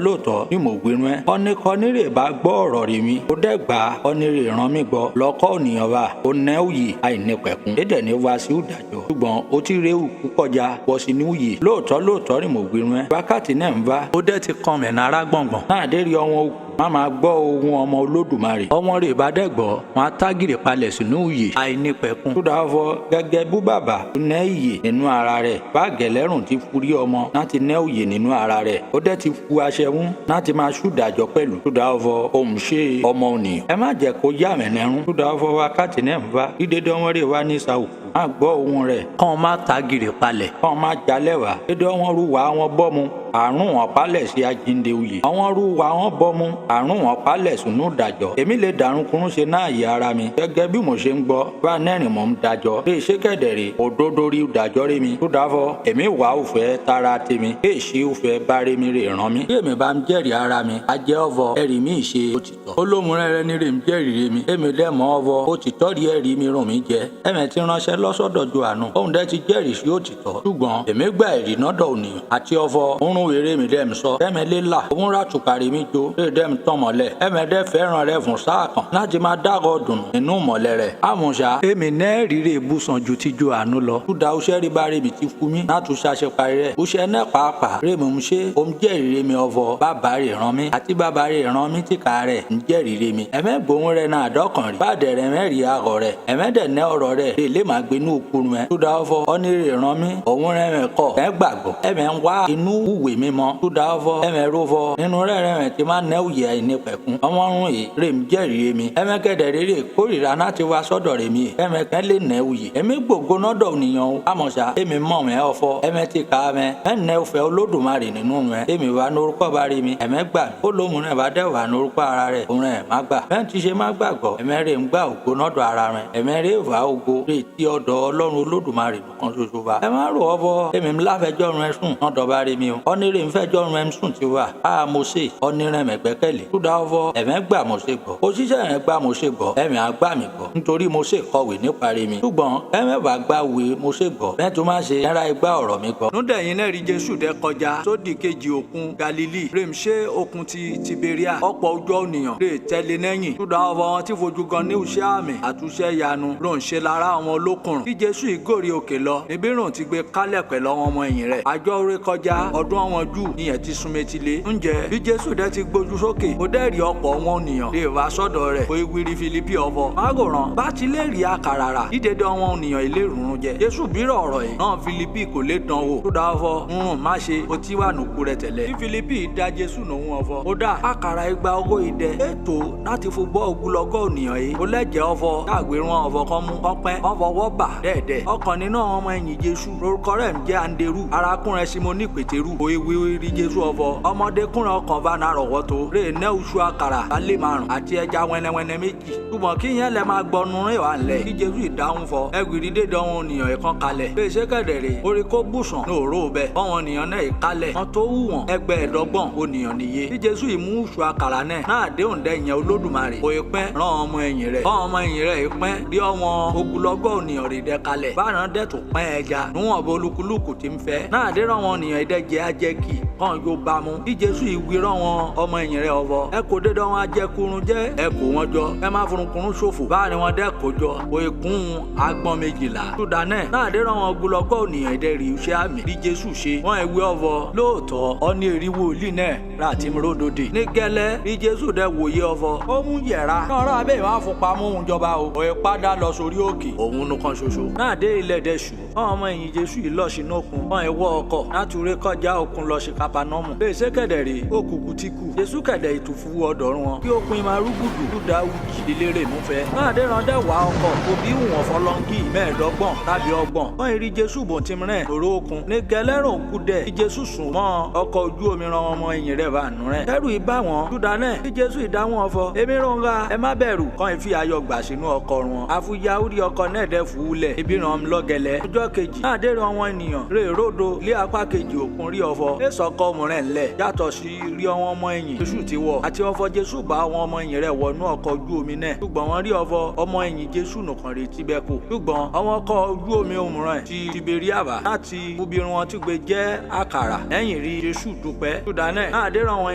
lóòótọ́ ní mo gbinú ẹ ọ̀nìkan nírè bá gbọ́ ọ̀rọ̀ rí mi ó dẹ́gbà ọ̀nìrè ràn mí gbọ́ lọ́kọ́ ènìyàn wa ó nẹ́ òye àìnípẹ̀kun dédé ní wá sí ìdájọ́ ṣùgbọ́n ó ti ré òkú kọjá bọ́ sí ní òye lóòótọ́ ní mo gbinú ẹ wákàtí náà ń bá ó dẹ́ ti kàn mẹ́nà ara gbọ̀ngbọ̀n náà dé rí ọmọ òkú má máa gbọ́ ohun ọmọ Olódùmarè ọmọ rẹ̀ bá dẹ́gbọ́ wọn á tágìrì palẹ̀ sínú òye àìnípẹ̀kun tó dáa fọ gẹ́gẹ́ bú bàbá tó nẹ́ ìyè nínú ara rẹ̀ bá gẹ̀lẹ́rùn ti furí ọmọ láti nẹ́ òye nínú ara rẹ̀ ó dẹ́ ti fu aṣẹ́wún láti máa ṣùdàjọ́ pẹ̀lú tó dáa fọ òun ṣe ọmọ ònìyàn ẹ má jẹ́ kó yà mẹ́nẹ́rún tó dáa fọ wákàtí náà ń bá dídé ọmọ rẹ̀ wá ní sàwù má gbọ́ ohun rẹ̀ kàn má tágìrì palẹ̀ kàn má jalẹ̀ wá dídé ọmọ rú wá wọn bọ́ mu àrùn wọn palẹ̀ sí ajínde òye àwọn rú wa wọn bọ́ mu àrùn wọn palẹ̀ sùnú dájọ́ èmi lè dàrún kúrún ṣe náà yẹ ara mi gẹ́gẹ́ bí mo ṣe ń gbọ́ bá nẹ́rìn mọ́ ń dájọ́ lè ṣe kẹ̀dẹ̀rẹ̀ òdodo rí dájọ́ rí mi tó dáfọ́ èmi wà ó fẹ́ tara tèmi lè ṣe ó fẹ́ bá rí mi rè ràn mí bí èmi bá ń jẹ́rìí ara mi a jẹ́ ọ̀fọ̀ ẹ̀rí mi ṣe òtítọ́ olómùrẹ́rẹ́ ní rè ń jẹ́rìí rí mi èmi dẹ́ mọ́ ọ̀fọ̀ òtítọ́ rí ẹ̀rí mi rùn mí jẹ́ ẹ̀mẹ̀ ti ránṣẹ́ lọ́sọ̀dọ̀ Jòhánù òun dẹ́ ti jẹ́rìí sí òtítọ́ ṣùgbọ́n èmi gbà ẹ̀rí nọ́dọ̀ ònìyàn àti ọ̀fọ̀ òórùn wèrè mi dẹ́m sọ ẹ̀mẹ̀ lé là òun rà tùkàrí mi jó lè dẹ́m tán mọ́lẹ̀ ẹ̀mẹ̀ dẹ́ fẹ́ràn rẹ̀ fún sáà kan láti máa dágọ̀ dùn nínú mọ́lẹ̀ rẹ̀ àmúṣá èmi náà ríre ìbùsàn ju ti Jòhánù lọ túdà ọṣẹ́ rí bá rèmi ti fún mi láti ṣàṣẹ parí rẹ̀ ọṣẹ́ náà pàápàá rèmi ń ṣe òun jẹ́rìí rèmi ọ̀fọ̀ bàbá rẹ̀ ràn mí àti bàbá rẹ̀ ràn mí tìka rẹ̀ ń jẹ́rìí rèmi ẹ̀mẹ̀ gbóhùn rẹ̀ náà dọ́kàn rí bàdẹ̀ rẹ̀ mẹ́rìí àgọ̀ rẹ̀ ẹ̀mẹ̀ dẹ̀ ná ọ̀rọ̀ rẹ̀ lè má gbénú òkúrun ẹ túdà ọfọ ọnìrè ràn mí òun rẹ mẹ kọ ẹ gbàgbọ́ ẹmẹ ń wá inú ìwé mímọ́ túdà ọfọ ẹmẹ rófọ nínú rẹ mẹ ti máa nẹwù yẹ ẹni pẹ̀kún ọmọrun yìí rèm jẹ́rìí mi ẹmẹ kẹdẹ rere kórìíra láti wá sọ́dọ̀ rẹ mi ẹmẹ kẹ lè nẹwù yìí èmi gbogbo nọdọ nìyàn o àmọṣà èmi mọ mẹ ọfọ ẹmẹ ti kà mẹ ẹ nẹ òfẹ olódùmarè nínú mẹ èmi wà lórúkọ bá rí mi ẹmẹ gbà mí ó lóhun rẹ bá dẹ wà lórúkọ ara rẹ òun rẹ má gbà bẹ́ẹ̀ ti ṣe má gbàgbọ́ ẹmẹ rè ń gbà ògo nọdọ ara rẹ ẹmẹ rè wà ògo rè ti ọ̀dọ̀ Ọlọ́run olódùmarè nìkan ṣoṣo bá ẹ má rò ọbọ èmi ńlá fẹjọ́run ẹ sùn nọdọ bá rí mi o ọnìrè ń fẹjọ́run ẹ sùn ti wà á mo ṣe ọnìrè mẹgbẹkẹlé túdà ọfọ ẹmẹ gbà mo ṣe gbọ́ òṣìṣẹ́ rẹ gbà mo ṣe gbọ́ ẹmẹ àgbà mi gbọ́ nítorí mo ṣe kọ̀wé nípa rí mi ṣùgbọ́n ẹmẹ bá gbà wé mo ṣe gbọ́ bẹ́ẹ̀ tó má ṣe ẹra igbá ọ̀rọ̀ mi gbọ́. núdẹ̀yìn náà rí Jésù dẹ kọjá sódì kejì òkun Galili rèm ṣe òkun ti Tiberia ọ̀pọ̀ ojú ènìyàn rè tẹ̀lé lẹ́yìn túdà ọfọ wọn tí fojú gan ní iṣẹ́ àmì àtúnṣe ìyanu ló ń ṣe lára àwọn olókùnrin kí Jésù ìgòrè òkè lọ níbí rùn ti gbé kálẹ̀ pẹ̀lú àwọn ọmọ ẹ̀yìn rẹ̀ àjọ orí kọjá ọdún àwọn Júù níyẹn ti súnmẹ́tìlé ǹjẹ́ bí Jésù dẹ ti gbójú sókè ó dẹ́ rí ọ̀pọ̀ wọn ènìyàn lè wá sọ́dọ̀ rẹ̀ kó ìwírí Fílípì ọ̀fọ̀ mágòrán bá ti lè rí àkàrà rà dídédé àwọn ènìyàn ilé ìrùn jẹ Jésù bírọ̀ ọ̀rọ̀ yìí náà Fílípì kò lè dán wò tó dá ọ̀fọ̀ má ṣe o ti wà nùkú rẹ tẹ́lẹ̀ bí Fílípì dá Jésù nòun ọ̀fọ̀ ó dá àkàrà igba ogó idẹ ètò láti fún bọ́ ogunlọ́gọ̀ ènìyàn yìí ó lẹ́jẹ̀ ọ̀fọ̀ káàgbé wọn ọ̀fọ̀ kan mú ọpẹ́ ọ̀fọwọ́ bà dẹ́ẹ̀dẹ́ ọkàn nínú àwọn ọmọ ẹ̀yìn Jésù lórúkọ rẹ̀ ń jẹ́ Anderu arákùnrin Símónì Pétérù ó ewé rí Jésù ọ̀fọ̀ ọmọdékùnrin ọkàn bá náà rọ̀wọ́ tó rè ní oṣù àkàrà balẹ̀ márùn àti ẹja wẹnẹwẹnẹ méjì ṣùgbọ́n kí yẹn lẹ máa gbọnu rìn wá lẹ̀ kí Jésù ìdáhùn fọ ẹgbìrì dédé àwọn ènìyàn ẹ̀kan kalẹ̀ pèsè kẹ̀dẹ̀rẹ̀ orí kó bùsàn ní òró bẹ ọwọn ènìyàn náà ìkalẹ̀ wọn tó wù wọn ẹgbẹ̀ẹ́dọ́gbọ̀n ènìyàn nìyẹ kí Jésù ìmú oṣù àkàrà náà déhùn dẹ́yìn Olódùmarè òye pẹ́ rán ọmọ ẹ̀yìn rẹ̀ ọmọ ẹ̀yìn rẹ̀ ìpẹ́ rí ọmọ ogunlọ́gọ̀ ènìyàn rè dẹ kalẹ̀ báwọn dẹ̀ tó pẹ́ ẹja níwọ̀n bó olúkúlùkù ti ń fẹ́ náà dé rán wọn ènìyàn ìdẹ́jẹ́ ajẹ́kì kan yóò bá mu kí Jésù ìwé rán wọn ọmọ ẹ̀yìn rẹ̀ ọ̀fọ̀ ẹ kò dédé wọn ajẹkurun jẹ́ ẹ kó wọn jọ ẹ má furunkurun ṣòfò báwọn wọn dẹ́ kó jọ òye kún agbọ́n méjìlá Súdánẹ̀ náà dé rán wọn ogunlọ́gọ̀ ènìyàn ìdẹ́rì iṣẹ́ àmì bí Jésù ṣe wọn ìwé ọ̀fọ̀ lóòótọ́ ọní eriwo òlì náà láti múròdòdì ní gẹ́lẹ́ bí Jésù dẹ wòye ọ̀fọ̀ ó mú yẹ̀ra náà abẹ́ ìwà àfọ̀pamọ́ òun jọba o òye padà lọ sórí òkè òun nìkan ṣoṣo náà dé ilẹ̀ dẹ̀ṣù ọmọ ẹ̀yìn Jésù yìí lọ sínú òkun wọn ìwọ ọkọ̀ látúrẹ́ kọjá òkun lọ sí Kápánọ́mù lèṣe kẹ̀dẹ̀rẹ̀ òkùnkùn ti kù Jésù kẹ̀dẹ̀ ìtùfú ọ̀dọ̀rún wọn kí ó pin marúgùdù Júdà wùjì lélẹ́rẹ̀ múfẹ́ náà dé rán dẹ́wà ọkọ̀ òbí wọn fọlọ́ngì mẹ́ẹ̀ẹ́dọ́gbọ̀n tàbí ọgbọ̀n wọn ìrí Jésù bò ti mìíràn lóró òkun ní gẹlẹ́rùn òkú dẹ̀ kí Jésù sùn mọ́ ọkọ̀ ojú omi ran ọmọ ẹ̀yìn rẹ̀ bá nù rẹ̀ kẹ́rù ìbá wọn Súdánẹ̀ kí Jésù ìdáhùn ọ̀fọ̀ èmi ròǹga ẹ má bẹ̀rù kan ìfi ayọ̀ gbà sínú ọkọ̀ wọn àfúyà orí ọkọ̀ náà dẹ̀ fúulẹ̀ ibi ràn lọ́gẹ̀lẹ̀ ọjọ́ kejì náà dé ran wọn ènìyàn rè ròdo lé apá kejì òkun rí ọ̀fọ̀ èso ọkọ̀ ọmọrẹ̀ ńlẹ̀ yàtọ̀ sí rí ọmọ ọmọ ẹ̀yìn Jésù ti wọ̀ àti ọ̀fọ̀ Jésù bá àwọn ọmọ ẹ̀yìn rẹ̀ wọnú ọkọ̀ ojú omi náà ṣùgbọ́n wọ́n rí ọ̀fọ̀ ọmọ ẹ̀yìn Jésù nìkan rè tibẹ̀ kù ṣùgbọ́n àwọn ọkọ̀ ojú omi òmùràn ti Tiberia bá láti obìnrin wọn tí gbé jẹ́ àkàrà ẹ̀yìn rí Jésù dúpẹ́ Súdánẹ̀ náà dé ran àwọn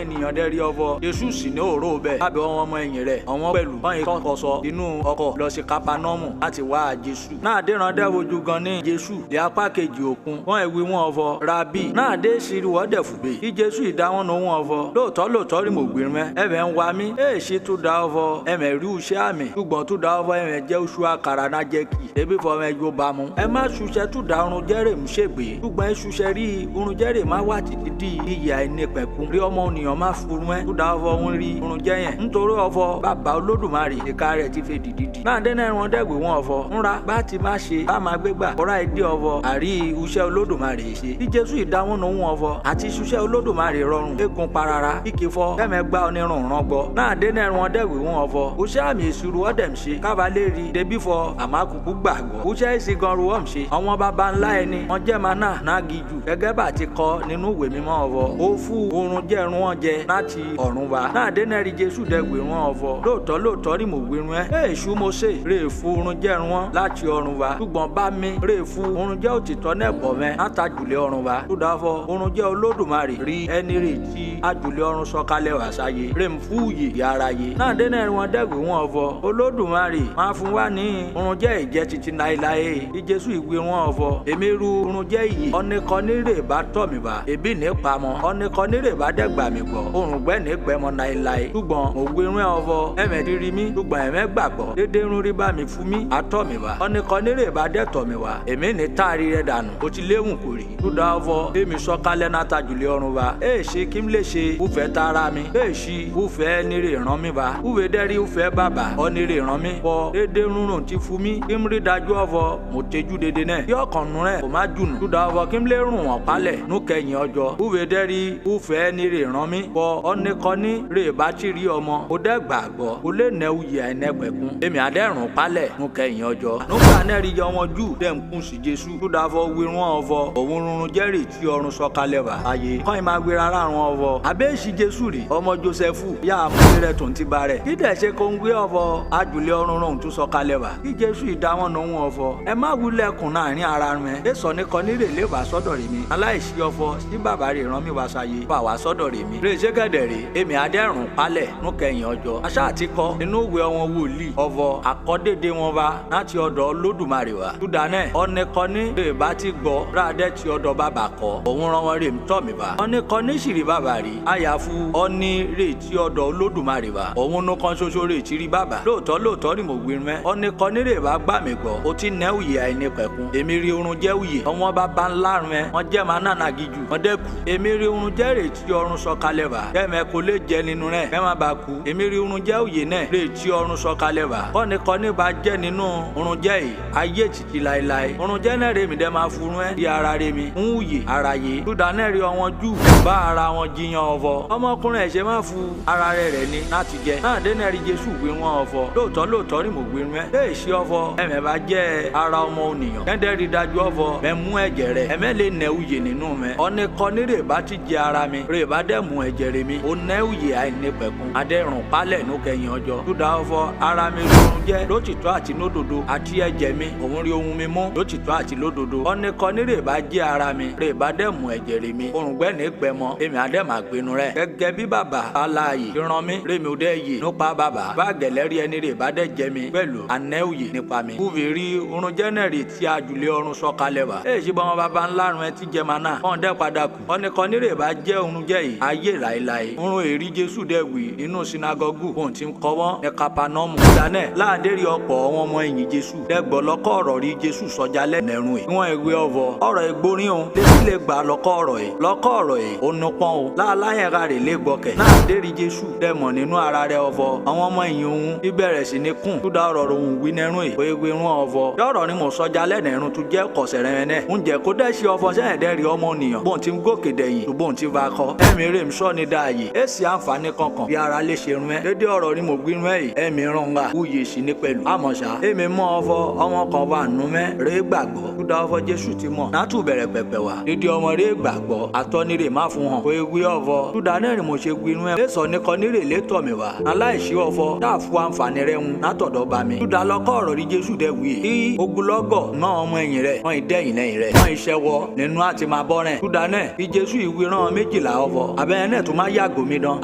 ènìyàn dẹ̀ rí ọ̀fọ̀ Jésù sì ní òró bẹ́ẹ̀ lábẹ́ ọmọ ẹ̀yìn rẹ̀ àwọn pẹ̀lú wọn ìkọ̀kọ̀sọ inú ọkọ̀ lọ sí Kápánọ́mù láti wá Jésù náà dé ran dẹ́ wojú gan ní Jésù lé apá kejì òkun wọn ìwé wọn ọ̀fọ̀ Rábì náà dé sírí wọ́dẹ̀ fùgbé kí Jésù ìdáwọn òun ọ̀fọ̀ lóòótọ́ rí mo gbìrín mẹ́ ẹ̀mẹ̀ ń wa mí èè ṣe tó dá ọ̀fọ̀ ẹ̀mẹ̀ rí iṣẹ́ àmì ṣùgbọ́n tó dá ọ̀fọ̀ ẹ̀mẹ̀ jẹ́ oṣù àkàrà náà jẹ́ kì ebi fọ ẹ̀mẹ̀ yóò bá mu ẹ má ṣuṣẹ́ tó dá orun jẹ́rè mú ṣègbè ṣùgbọ́n ẹ ṣuṣẹ́ rí orun jẹ́rè má wà títí di ìyà ẹni pẹ̀kun rí ọmọ ènìyàn má furun ẹ tó dá ọ̀fọ̀ ń rí orun jẹ́ yẹn nítorí ọ̀fọ̀ bàbá Olódùmarè ìka rẹ̀ ti fẹ́ dìdìdì náà dẹ́nà ẹ̀rùn dẹ́gbẹ̀ wọn ọ̀fọ̀ ńra bá ti má ṣe bá máa gbégbà ọ̀rá ìdí ọ̀fọ̀ àrí iṣẹ́ Olódùmarè ṣe bí Jésù ìdáhùn òun ọ̀fọ̀ àti ṣuṣẹ́ Olódùmarè rọrùn eégún parara kíkì fọ kẹ́mẹ́ gbá onírun ràn gbọ́ náà dẹ́nà ẹ̀rùn dẹ́gbẹ̀ wọn ọ̀fọ̀ òṣẹ́ àmì ìṣirò ọ̀dẹ̀m ṣe kábàlérì débí fọ àmàkùkù gbàgbọ́ òṣẹ́ ìsìngàn ruwọ́m ṣe àwọn baba ńlá ẹni wọn jẹ́ maná náà gíjù gẹ́gẹ́ bá ti kọ nínú ìwé mímọ́ ọ̀fọ̀ ó fún oorun jẹ́rùn wọn jẹ láti ọ̀run wá náà dẹ́nà rí Jésù dẹ́gbẹ̀ wọn ọ̀fọ̀ lóòótọ́ rí mo gbẹrun ẹ èṣù mo ṣe rè fún oorun jẹ́rùn wọn láti ọ̀run wá ṣùgbọ́n bá mi rè fún oorun jẹ́ òtítọ́ náà bọ̀ mẹ́ látàjùlẹ̀ ọ̀run wá tó dáfọ́ oorun jẹ́ Olódùmarè rí ẹni rè tí àjùlẹ̀ ọ̀run sọ̀kalẹ̀ wá sáyé rè ń fúyè yàrá yé náà dẹ́nà wọn dẹ́gbẹ̀ wọn ọ̀fọ̀ Olódùmarè máa fún wa ní oorun jẹ́ ìjẹ́ títí láéláé bí Jésù ìwé wọn ọ̀fọ̀ èmi ru oorun jẹ́ ìyè ọ̀nìkanírè bá tọ̀ mí bá ebi ní pamọ́ ọ̀nìkanírè bá dẹ́gbà mí gbọ́ oorun gbẹ́ ní pẹ́mọ́ láéláé ṣùgbọ́n mo gbé rún ọ̀fọ̀ ẹ̀mẹ̀ rírí mi ṣùgbọ́n ẹ̀mẹ́ gbàgbọ́ dédé rún rí bá mi fún mi àtọ̀ mi bá ọ̀nìkan ọ̀nìkanírè bá dẹ̀tọ̀ mi wá èmi ní táàrí rẹ̀ dànù ó ti léwùn kò rí túdà ọ̀fọ̀ èmi sọ̀kalẹ̀ náà tajùlé ọ̀run wa ṣe kí n lè ṣe ufẹ́ tara mi ṣí ufẹ́ nírè ràn mí wa uwe dẹ́rí ufẹ́ bàbá ọ̀nìrè ràn mí bọ́ dédé rúnrún ti fún mi kí n rí dájú ọ̀fọ̀ mo tẹ́jú dédé náà bí ọkàn nù rẹ̀ kò má jùnù túdà ọ̀fọ̀ kí n lè rùn wọ́n palẹ̀ nù kẹyìn ọjọ́ uwe dẹ́rí ufẹ́ nírè ràn mí bọ́ ọ̀nìkanírè bá ti rí ọmọ ó dẹ́ gbàgbọ́ ó lè nẹ́ uyè ẹ̀nẹ́gbẹ̀kún èmi àdẹ́rùn palẹ̀ nù kẹyìn ọjọ́ nígbà náà rí yọ wọn jù dẹ́ ń kún sí Jésù túdà ọ̀fọ̀ wíwọ́n ọ̀fọ̀ òun rúnrún jẹ́rìí tí ọ̀run sọ̀kalẹ̀ wá ayé kọ́ ìmá gbéra rárun ọ̀fọ̀ abéèṣì Jésù rí ọmọ Jósẹ́fù yá àmúlé rẹ̀ tó ń ti ba rẹ̀ kí dẹ̀ ṣe kó ń gbé ọ̀fọ̀ ajùlé ọ̀run rún tún sọ̀kalẹ̀ wá kí Jésù ìdáwọn nù wọn ọ̀fọ̀ ẹ má wulẹ̀ kùn láàrin ara rẹ̀ ẹ sọ ní kọ́nírè lè wá sọ́dọ̀ rẹ̀ mi aláìsí ọ̀fọ̀ sí bàbá rẹ̀ rán mi wá sáyé bá wá sọ́dọ̀ rẹ̀ mi rè ṣé gẹ̀dẹ̀ rè èmi adẹ́rùn palẹ̀ nù kẹyìn ọjọ́ aṣá àti kọ́ inú ìwé wọn wòlíì ọ̀fọ̀ àkọ́dédé wọn bá láti ọ̀dọ̀ Olódùmarè wá túdánẹ̀ ọ̀nìkanní rè bá ti gbọ́ ráadẹ́ ti ọ̀dọ̀ bàbá kọ́ òun rán wọn rè ń tọ̀ mí bá ọ̀nìkanní sì rí bàbá rí àyàfu ọ̀nì rè ti ọ̀dọ̀ Olódùmarè wá òun nù kan ṣoṣo rè ti rí bàbá lóòótọ́ rí mo wí mẹ́ ọ̀nìkanní rè bá gbà mí gbọ́ ó ti nẹ́ òye àìní pẹ̀kun èmi rí orun jẹ́ òye ọmọ bàbá ńlá rẹ wọn jẹ́ máa nànà gíjù wọn dẹ́kù èmi rí orun jẹ́ rè ti ọ̀run sọ̀kalẹ̀ wá kẹ́mẹ́ kò lè jẹ nínú rẹ̀ kẹ́ má ba kú èmi rí orun jẹ́ òye náà rè ti ọ̀run sọ̀kalẹ̀ wá ọ̀nìkanní bá jẹ́ nínú orun jẹ́ yìí ayé títí láéláé orun jẹ́ náà rè mí dẹ́ máa furun ẹ́ di ara rè mi ń wùyè ara yé túdà náà rí ọwọn jù bá ara wọn jiyàn ọ̀fọ̀ ọmọkùnrin ẹ̀ṣẹ̀ máa fu ara rẹ̀ ní láti jẹ náà dé náà rí Jésù gbé wọn ọ̀fọ̀ lóòótọ́ rí mo gbé mẹ́ lè ṣe ọ̀fọ̀ ẹ̀mẹ́ bá jẹ́ ara ọmọ ònìyàn kẹ́ndẹ́ rí dájú ọ̀fọ̀ mẹ́ mú ẹ̀jẹ̀ rẹ̀ ẹ̀mẹ́ lè nẹ́ òye nínú mẹ́ ọ̀nìkanní rè bá ti jẹ ara mi rè bá dẹ̀ mú ẹ̀jẹ̀ rẹ̀ mi ó nẹ́ òye àìní pẹ̀kun adẹ́rùn palẹ̀ nù kẹyìn ọjọ́ túdà ọ̀fọ̀ ara mi lórun jẹ́ lótìtọ́ àti lódodo àti ẹ̀jẹ̀ mi òun rí ohun mi mú lótìtọ́ àti lódodo ọ̀nìkanní rè bá jẹ́ ara mi rè bá dẹ̀ mú ẹ̀jẹ̀ rẹ̀ mi òrùngbẹ́ ní gbẹmọ èmi àdẹ́mà gbénu rẹ̀ gẹ́gẹ́ bí bàbá aláàyè ìran mi rèmi ò dẹ́ yè nípa bàbá bá gẹ̀lẹ́rí ẹni rè bá dẹ̀ jẹ mi pẹ̀lú anẹ́ òye nípa mi kúvi rí orun jẹ́nẹ̀rì tí ajùlé ọ̀run sọ̀kalẹ̀ wá èyí ṣe bọ́n bàbá ńlá rẹ̀ ti jẹ màná wọn dẹ́ padà kù ọ̀nìkanní rè bá jẹ́ orun jẹ́ yìí ayé láéláé orun èrí Jésù dẹ̀ wì inú sinagogu òun ti ń kọ́ wọ́n ní Kapanọ́ọ̀mù ìdánẹ́ láàdérí ọ̀pọ̀ àwọn ọmọ ẹ̀yìn Jésù dẹ́gbọ́ lọ́kọ́ ọ̀rọ̀ rí Jésù sọjá lẹ́nẹ̀rún ẹ̀ níwọ̀n ìwé ọ̀fọ̀ ọ̀rọ̀ ìgbórin òun lẹ́sí lè gbà lọ́kọ́ ọ̀rọ̀ ẹ̀ ó nupọ́n o láàláyẹ̀ ra rè lé gbọ́kẹ̀ náà dérí Jésù dẹ̀mọ̀ nínú ara rẹ̀ ọ̀fọ̀ àwọn ọmọ ẹ̀yìn òun ìbẹ̀rẹ̀ sí ní kùn túdà ọ̀rọ̀ òun wí nẹ́rún ẹ̀ pé rún ọ̀fọ̀ yọ̀rọ̀ ni mo sọjá lẹ́nẹ̀rún tó jẹ́ kọ̀sẹ̀ rẹ̀ nẹ́ oúnjẹ kó dẹ́ ṣe ọ̀fọ̀ sẹ́yìn dẹ́rì ọmọ nìyàn bóun ti ń gòkè dẹ̀yìn tó bóun ti va kọ́ ẹ̀mí rè ń sọ ní dáàyè èsì àǹfààní kankan bí ara lè ṣe rún ẹ́ dédé ọ̀rọ̀ ni mo gbí rún ẹ̀ ẹ̀mí rún wa wúyè sí ní pẹ̀lú àmọ̀ṣá èmi mọ ọ̀fọ̀ ọmọ kan wà nù mẹ́ rè gbàgbọ́ túdà ọ̀fọ̀ Jésù ti mọ̀ látù bẹ̀rẹ̀ pẹ̀pẹ̀ wá dédé ọmọ rè gbàgbọ́ àtọ́nirè má fún hàn pé wí ọ̀fọ̀ túdà náà ni mo ṣe gbí rún ẹ̀ lẹ́sọ̀ ní kọ́nirè létọ̀ mi wá aláìsí ọ̀fọ̀ dáà fún àǹfààní rẹ̀ ń látọ̀dọ̀ bá mi túdà lọ́kọ́ ọ̀rọ̀ rí Jésù dẹ̀ wí kí ogunlọ́gọ̀ náà ọmọ ẹ̀yìn rẹ̀ wọ́n ìdẹ́yìn lẹ́yìn rẹ̀ wọ́n iṣẹ́ wọ nínú àti máa bọ́ rẹ̀ túdà náà kí Jésù ìwé rán méjìlá ọ̀fọ̀ abẹ́rẹ́ náà tún máa yàgò mi dán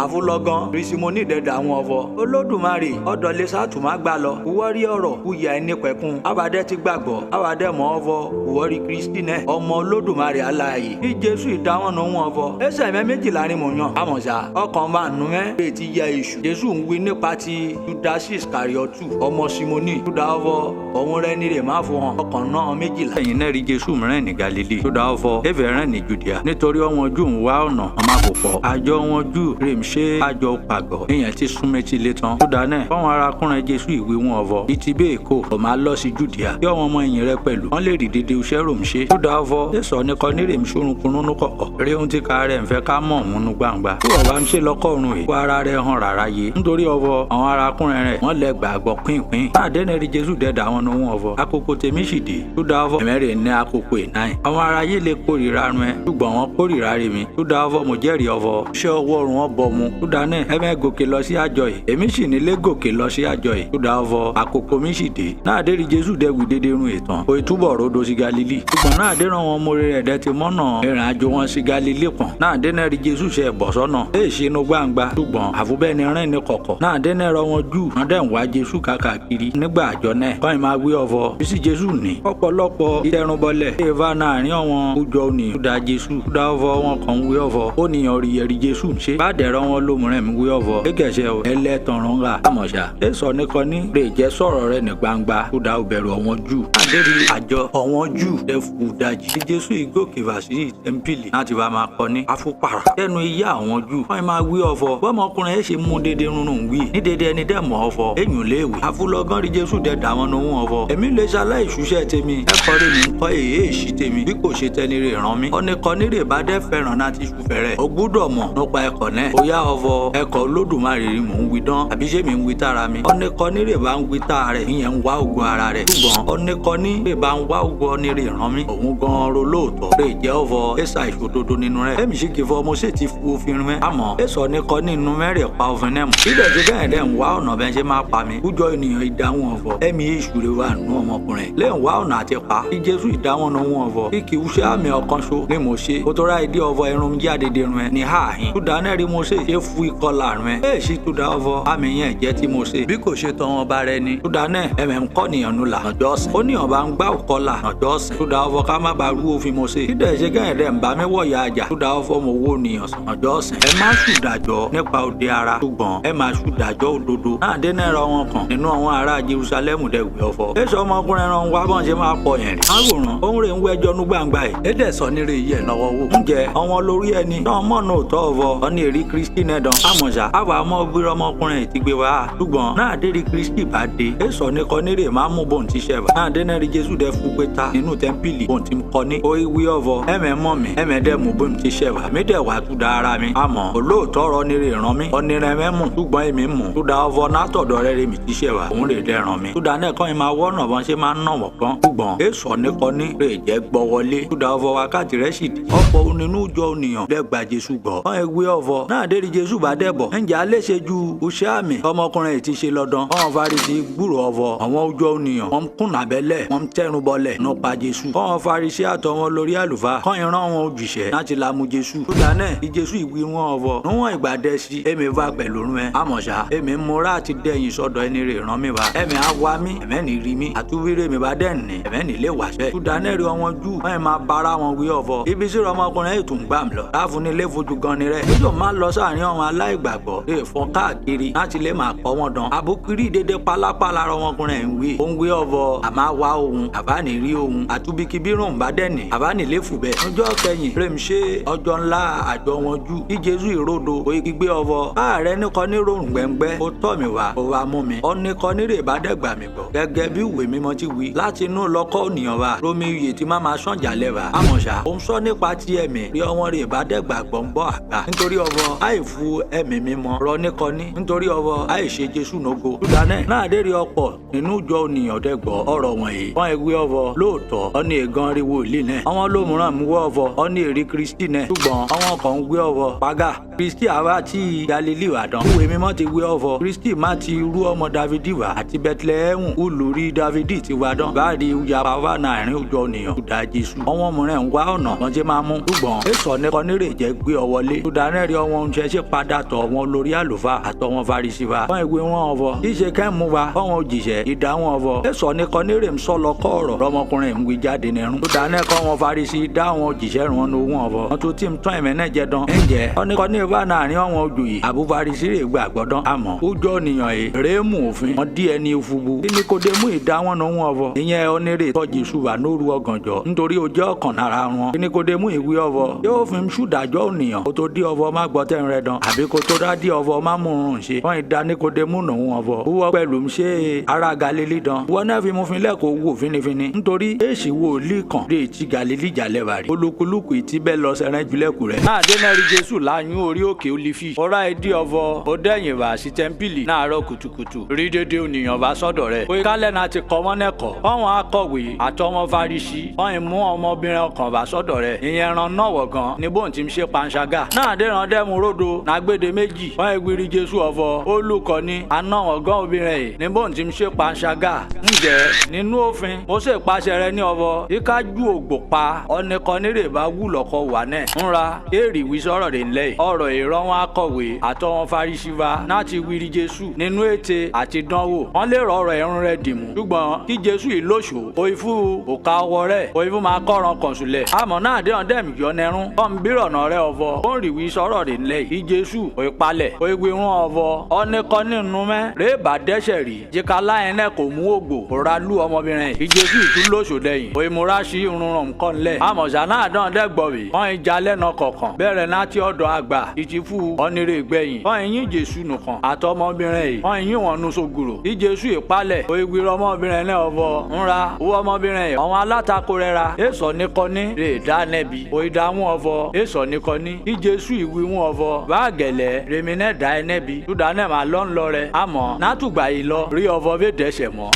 àfúlọ́gán rìsímọ́nì ìdẹ́dà àwọn ọ̀fọ̀ Olódùmarè ọ̀dọ̀ lè sátùmá gbà lọ wúwọ́rí ọ̀rọ̀ wúyà ẹni pẹ̀kun abadẹ́ ti gbàgbọ́ abadẹ́ mọ́ ọ̀fọ̀ wúwọ́rí Kristi náà ọmọ Olódùmarè aláàyè kí Jésù ìdáwọn nù wọn ọ̀fọ̀ ẹsẹ̀ mẹ́ méjìlá ni mò ń yàn àmọ̀ṣá ọkàn bá nù mẹ́ bẹ́ẹ̀ ti yẹ èṣù Jésù ń wí nípa ti Júdásì Ìsíkáríọ́tù ọmọ Símónì túdà ọ̀fọ̀ òun rẹ̀ ní rè má fò hàn ọkàn náà méjìlá. ẹ̀yin náà rí Jésù mìíràn ní Galili túdà ọ̀fọ̀ ẹ̀fẹ̀ rẹ̀ ní Jùdíà nítorí ọmọ Júù ń wá ọ̀nà ọmọ àkópọ̀ àjọ wọn Júù rè ń ṣe àjọ pàgọ́ èèyàn ti sún méjì lé tán túdà náà fáwọn arákùnrin Jésù ìwé wọn ọ̀fọ̀ ìtì bẹ́ẹ̀ kò ọmọ alọ́ sí Jùdíà kí ọmọ ọmọ ẹ̀yìn rẹ̀ pẹ̀lú wọ́n lè rí dédé iṣẹ́ rò ń ṣe túdà ọ̀fọ̀ èso ní kọ́ ní rè ń ṣorúnkún nú kọ̀kọ̀ rí ohun tí ká rẹ̀ ń fẹ́ ká mọ̀ òun nú gbangba tí ọba ń ṣe lọ́kọ̀ọ̀run yìí kó ara rẹ̀ hàn rárá yé nítorí ọ̀fọ̀ àwọn arákùnrin rẹ̀ wọ́n lẹ gbàgbọ́ pínpín láàdẹ́nà rí Jésù dẹ́dà wọn nù wọn ọ̀fọ̀ àkókò tèmi sì dé túdà ọ̀fọ̀ ẹ̀mẹ́rẹ̀ ní àkókò ìnáyìn àwọn aráyé lè kórìíra rún ẹ ṣùgbọ́n wọn kórìíra rè mi túdà ọ̀fọ̀ mo jẹ́rìí ọ̀fọ̀ iṣẹ́ ọwọ́ ọ̀run wọn bọ̀ mu túdà náà ẹ̀mẹ́ gòkè lọ sí àjọ yìí èmi sì nílé gòkè lọ sí àjọ yìí túdà ọ̀fọ̀ àkókò mi sì dé náà dé rí Jésù dẹ́gùn dédé rún ìtàn kò ìtúbọ̀ rodo sí Galili ṣùgbọ́n náà dé ràn wọn mórí rẹ̀ dẹ́ ti mọ́nà ìrìn àjò wọn sí Galili pọ̀n náà dé náà rí Jésù ṣe bọ̀ sọ́nà èè ṣe inú gbangba ṣùgbọ́n àfúbẹ́ni rìn ní kọ̀kọ̀ náà dé náà rọ wọn jù wọn dẹ̀ ń wá Jésù káàkiri nígbà àjọ náà kọ́ ìmọ̀ wí ọ̀fọ̀ bísí Jésù ní ọ̀pọ̀lọpọ̀ ìtẹrunbọlẹ̀ èèfà náàrin àwọn ọjọ́ òní túdà Jésù túdà ọ̀fọ̀ wọn kàn ń wí ọ̀fọ̀ ó níyàn rí ẹ̀rí Jésù ń ṣe bá dẹ̀rọ wọn lómùrẹ̀ mi wí ọ̀fọ̀ gẹ́gẹ́sẹ̀ ẹlẹ́tọ̀run rà àmọ̀ṣà èso nìkan ní rè jẹ́ sọ̀rọ̀ rẹ̀ ní gbangba túdà òbí bẹ̀rù ọ̀wọ́n jù àdérí àjọ ọ̀wọ́n jù dẹ́fu dájì tí jésù ìgòkè wá sí tẹ́ḿpìlì láti bá máa kọ ní afúpàrà tẹnu iye àwọn jù wọ́n máa wí ọ̀fọ̀ bọ́mọkùnrin ẹ̀ ṣe mú dédé rúnrún wí ní dédé ẹni dẹ́ mọ̀ ọ̀fọ̀ èyàn léèwé afúlọ́gán rí jésù dẹ̀ dà wọn lóhùn ọ̀fọ̀ èmi lè ṣaláì ṣuṣẹ́ tèmi ẹ̀kọ́ rẹ̀ mi ń kọ́ èyí èṣì tèmi bí kò ṣe tẹni rè ràn mí ọ̀nìkan nírè bá dẹ́ fẹ́ràn láti ṣùfẹ́rẹ́ o gbúdọ̀ mọ̀ nípa ẹ̀kọ́ náà ó yá ọ̀fọ̀ ẹ̀kọ́ Olódùmarè rí mò ń wí dán àbí ṣé mi ń wí tára mi ọ̀nìkan nírè bá ń wí tá rẹ̀ ìyẹn ń wá ògo ara rẹ̀ ṣùgbọ́n ọ̀nìkan nírè bá ń wá ògo nírè ràn mí òun gan ro lóòótọ́ rè jẹ́ ọ̀fọ̀ ẹ̀sà ìṣòdodo nínú rẹ̀ èmi sì kì í fọ mo sì ti fu òfin rẹ̀ àmọ́ èso ọ̀nìkan nínú mẹ́rẹ̀ pa òfin náà mọ̀ ilẹ̀ tí bẹ́ẹ̀ dẹ̀ ń wá ọ̀nà bẹ́ẹ̀ ṣe máa pa mi kújọ ènìyàn ìdáhùn ọ̀fọ̀ ẹ̀mí èṣù rẹ̀ wà nù ọmọkùnrin lẹ́yìn wá ọ̀nà àti pa kí Jésù ìdáhùn ohun ọ̀fọ̀ kí kì í ṣe àmì ọ̀kan ṣo ni mo ṣe kó tó ra ìdí ọ̀fọ̀ irun jáde dèrún ẹ ní ààhín túdà náà rí mo ṣe ṣe fu ikọ́ làrùn ẹ bẹ́ẹ̀ sì túdà ọ̀fọ̀ àmì yẹn jẹ́ tí mo ṣe bí kò ṣe tọ́ wọn bá rẹ ni túdà náà ẹ̀mẹ̀ ń kọ́ nìyàn nù là nàjọ́ ọ̀sìn ó níyàn bá ń gbá òkọ́ là nàjọ́ ọ̀sìn túdà ọ̀fọ̀ ká má ba rú òfin mo ṣe kí dẹ̀ ṣe gẹ́yìn dẹ̀ ń bá mi wọ̀yà àjà túdà ọ̀fọ̀ mo wó nìyàn sàn nàjọ́ ọ̀sìn ẹ má ṣùdàjọ́ nípa òde ara ṣùgbọ́n ẹ má ṣùdàjọ́ òdodo náà dé náà rọ wọn kàn nínú àwọn ará Jerúsálẹ́mù dẹ̀ gbé ọ̀fọ̀ èso ọmọkùnrin ẹran wá bọ́n ṣe máa pọ̀ yẹn rí àwòrán òun rè ń wẹ́jọ́ nú gbàǹgbà ẹ̀ èdè sọ ní rè yẹ náwó wò ǹjẹ́ àwọn lórí ẹni náà mọ̀nà òótọ́ ọ̀fọ̀ ọ̀ní èrí Kristi náà dán àmọ̀ṣà àwa ọmọ bí ọmọkùnrin ti gbé wá ṣùgbọ́n náà dé rí Kristi bá dé èso ní kọ́ ní rè máa mú bóun ti ṣẹ̀ bá náà dé náà rí Jésù dẹ́ fún pé ta nínú tẹ́ḿpìlì bóun ti kọ́ ní ó wí ọ̀fọ̀ ẹ̀mẹ̀ mọ̀ mi ẹ̀mẹ̀ dẹ́ mú bóun ti ṣẹ̀ bá mi dẹ̀ wá túdà ara mi àmọ́ olóòótọ́ rọ ní rè ràn mí ọ̀ní rẹ̀ mẹ́mú ṣùgbọ́n èmi mú túdà ọ̀fọ̀ látọ̀dọ̀ rẹ̀ rè mi ti ṣẹ̀ bá òun rè dẹ́ ràn mí túdà náà kọ́ ẹ máa wọ́nà bọ́n ṣe máa ń nà wọ̀ kan ṣùgbọ́n èso ní kọ́ ní rè jẹ́ gbọ́ wọlé túdà ọ̀fọ̀ wákàtí rẹ̀ sì dé ọ̀pọ̀ nínú ìjọ ènìyàn dẹ́gba Jésù gbọ́ wọ́n ewé ọ̀fọ̀ náà dé rí Jésù bá dẹ̀bọ̀ ǹjẹ́ alẹ́ ṣe ju iṣẹ́ àmì ọmọkùnrin ti ṣe lọ́dán wọ́n Farisí gbúrò ọ̀fọ̀ àwọn ìjọ ènìyàn wọ́n kùnà bẹ́lẹ̀ wọ́n tẹrun bọlẹ̀ nípa Jésù wọ́n Farisí àtọwọn lórí àlùfáà kọ́ ìran wọn òjìṣẹ́ láti lámú Jésù túdà náà kí Jésù ìwí wọn ọ̀fọ̀ níwọ̀n ìgbà dẹ́ sí èmi va pẹ̀lú rún ẹ àmọ̀ṣá èmi múra àti dẹ́yìn sọ́dọ̀ ẹni rè ràn mí wá ẹ̀mí á wá mí ẹ̀mẹ́ni rí mi àtúwírè mi bá dẹ̀ ní ẹ̀mẹ́ni lè wàṣẹ́ túdà náà rí ọmọ jù wọ́n máa bára wọn wí ọ̀fọ̀ ibi sí ọmọkùnrin ètò ń gbàm lọ láàfin ilé fojú gan ni rẹ̀ níjọ́ máa lọ sáàrin àwọn aláìgbàgbọ́ lè fọ́n káàkiri láti lè máa kọ́ wọn dán àbúkiri dédé pálápàlà ọmọkùnrin ń wí ó ń wí ọ̀fọ̀ àmà wá ohun àbáni rí ohun àtúbikibírùn bá dẹ̀nì àbáni lè fù bẹ́ẹ̀ ọjọ́ kẹyìn rèm ṣe ọjọ́ ńlá àjọ wọn jù kí Jésù ìrodo òyìnbí gbé ọ̀fọ̀ ààrẹ nìkan ní ròrùn gbẹ̀ngbẹ́ ó tọ̀ mí wá ó wá mú mi ọ̀nìkan nírè bá dẹ̀gbà mí gbọ́ gẹ́gẹ́ bí ìwé mímọ́ ti wí láti inú lọ́kọ́ ònìyàn wa romi iye tí má máa sànjà lẹ́wà àmọ̀ṣà ó ń sọ nípa ti ẹ̀mí rí ọmọ rè bá dẹ̀gbà gbọ́ ń bọ́ àgbà nítorí ọ̀fọ̀ àìfu ẹ̀mí mímọ́ rọ nìkọ́ni nítorí ọ̀fọ̀ àìṣe Jésù nógo túdánẹ̀ náà dé rí ọ̀pọ̀ nínú ìjọ ònìyàn dẹ́gbọ́ ọ̀rọ̀ wọ̀nyí wọ́n ewé ọ̀fọ̀ lóòótọ́ ọ̀ní ègan rí wòlíì náà àwọn lómùràn mú ọ̀fọ̀ ọ̀ní èrí Kristi náà ṣùgbọ́n àwọn kan ń gbé ọ̀fọ̀ pagá Kristi àwa tí Galili wà dán ìwé mímọ́ ti gbé ọ̀fọ̀ Kristi má ti rú ọmọ Dávidi wá àti Bẹtlẹ́hẹ́mù olórí Dávidi ti wá dán báàrí yapa wà náàrin ìjọ ònìyàn túdà Jésù àwọn ọmọrin ń wá ọ̀nà wọn jẹ́ máa mú ṣùgbọ́n èso nìkan nírè jẹ́ gbé ọ wọlé túdánẹ̀ rí ọmọ oúnjẹ ṣe padà tọ̀ wọn lórí àlùfáà àtọwọn Farisí wa wọ́n ìwé wọn ọ̀fọ̀ ìṣe kẹ́mú wa ọ̀wọn òjìṣẹ́ ìdáhùn ọ̀fọ̀ èso nìkan nírè ń sọ lọ́kọ́ ọ̀rọ̀ lọ́mọkùnrin ń wí jáde nírun túdánẹ̀ kọ́ wọn Farisí dáhùn òjìṣẹ́ rún wọn owó ọ̀fọ̀ wọn tó tí ń tán ẹ̀mẹ́ náà jẹ́ dán ǹjẹ́ ọ̀nìkan ní ìbá náàrin ọ̀wọn òjòyè àbú Farisí rè gbà gbọ́dán àmọ́ ọjọ́ nìyàn yìí rèémù òfin wọn dí ẹni fubu tí Níkódémù ìdáwọn ohun ọ̀fọ̀ ìyẹn onírè tọ́ Jésù wà lóru ọ̀gànjọ́ nítorí ó jẹ́ ọ̀kan lára wọn tí Níkódémù ìwé ọ̀fọ̀ yóò fi ṣùdájọ́ ònìyàn kó tó dí ọ̀fọ̀ má gbọ́ tẹ́ ń rẹ dán àbí kó tó dá dí ọ̀fọ̀ má mú un ṣe wọ́n ìdá Níkódémù òun ọ̀fọ̀ wúwọ́ pẹ̀lú ṣe ará Galili dán wọ́n náà fi mú fin lẹ́kọ̀ọ́ wò finifini nítorí èsì wo lì kàn dé ti Galili jalè bàrí olúkúlùkù ìtì bẹ́ẹ̀ lọ sẹ́rẹ́ julẹ̀kù rẹ̀. náà dé náà rí Jésù láyún orí òkè Olífì ọ̀rá ìdí ọ̀fọ̀ ó dẹ̀yìn wá sí tẹ́ḿpìlì náàárọ̀ kùtùkùtù rí dédé ònìyàn bá sọ́dọ̀ rẹ̀ pé kálẹ̀ náà ti kọ́ wọn nẹ́kọ̀ọ́ ọ̀wọ́n akọ̀wé àtọwọn Farisí wọ́n mú ọmọbìnrin ọkàn bá sọ́dọ̀ rẹ̀ ìyẹn ran náà wọ̀ gan ni bóun ti ń ṣe panṣágà náà dé ran dẹ́mu ródo nàgbèdè méjì wọ́n gbìrì Jésù ọ̀fọ̀ olùkọ́ni anáwọ̀ gan obìnrin yìí ni bóun ti ń ṣe panṣágà ǹjẹ́ nínú òfin Mósè pàṣẹ rẹ̀ ní ọ̀fọ̀ ìkájú ògbò pa ọ̀nìkan nírè bá wù lọ́kọ̀ wà náà ńra èrì wí sọ̀rọ̀ rẹ̀ ńlẹ̀ ọ̀rọ̀ ìrọ̀ wọn akọ̀wé àtọwọn Farisí wa láti wíri Jésù nínú ète àti dánwò wọ́n lè rọ̀rọ̀ ẹ̀rùn rẹ̀ dìmú ṣùgbọ́n kí Jésù ìlóṣò òyìnfù òkà ọwọ́ rẹ̀ òyìnfù máa kọ́ran kọ̀ǹsùlẹ̀ àmọ́ náà dé ọ̀dẹ́m yọnẹrún kọ́m bírọ̀nà rẹ̀ ọ̀fọ̀ ó ń rìwí sọ̀rọ̀ rẹ̀ ńlẹ̀ yìí Jésù òyìnpalẹ̀ òyìnbí wọn ọ̀fọ̀ ọ̀nìkan nínú mẹ́ rèébà dẹ́sẹ̀ rí jìkà láyẹn náà kò mú ògbò òra lù ọmọbìnrin yìí Jésù ìtú lóṣù dẹ̀yìn òye múra sí irun ràn nǹkan lẹ̀ àmọ̀ṣà náà dán dẹ́gbọ̀wé wọ́n ìjà lẹ́nà kọ̀ọ̀kan bẹ̀rẹ̀ náà tí ọ̀dọ̀ àgbà ìtìfú ọ̀nìrè gbẹ̀yìn wọ́n ìyìn Jésù nìkan àtọmọbìnrin yìí wọ́n ìyìn wọn nu sogoro kí Jésù ìpalẹ̀ òye gbìrì ọmọbìnrin náà ọ̀fọ̀ ńra owó ọmọbìnrin yìí àwọn alátakò rẹ̀ ra èso nìkọ́ni rè dá nẹ́bi òye dáhùn ọ̀fọ̀ èso nìkọ́ni kí Jésù ìwí wọn ọ̀fọ̀ bá gẹ̀lẹ́ rèmínẹ́ dá ẹ nẹ́bi túdà náà máa lọ́n lọ rẹ̀ àmọ́ nátùgbà yìí lọ rí ọ̀fọ̀ bẹ́ẹ̀ dẹ́sẹ̀ mọ́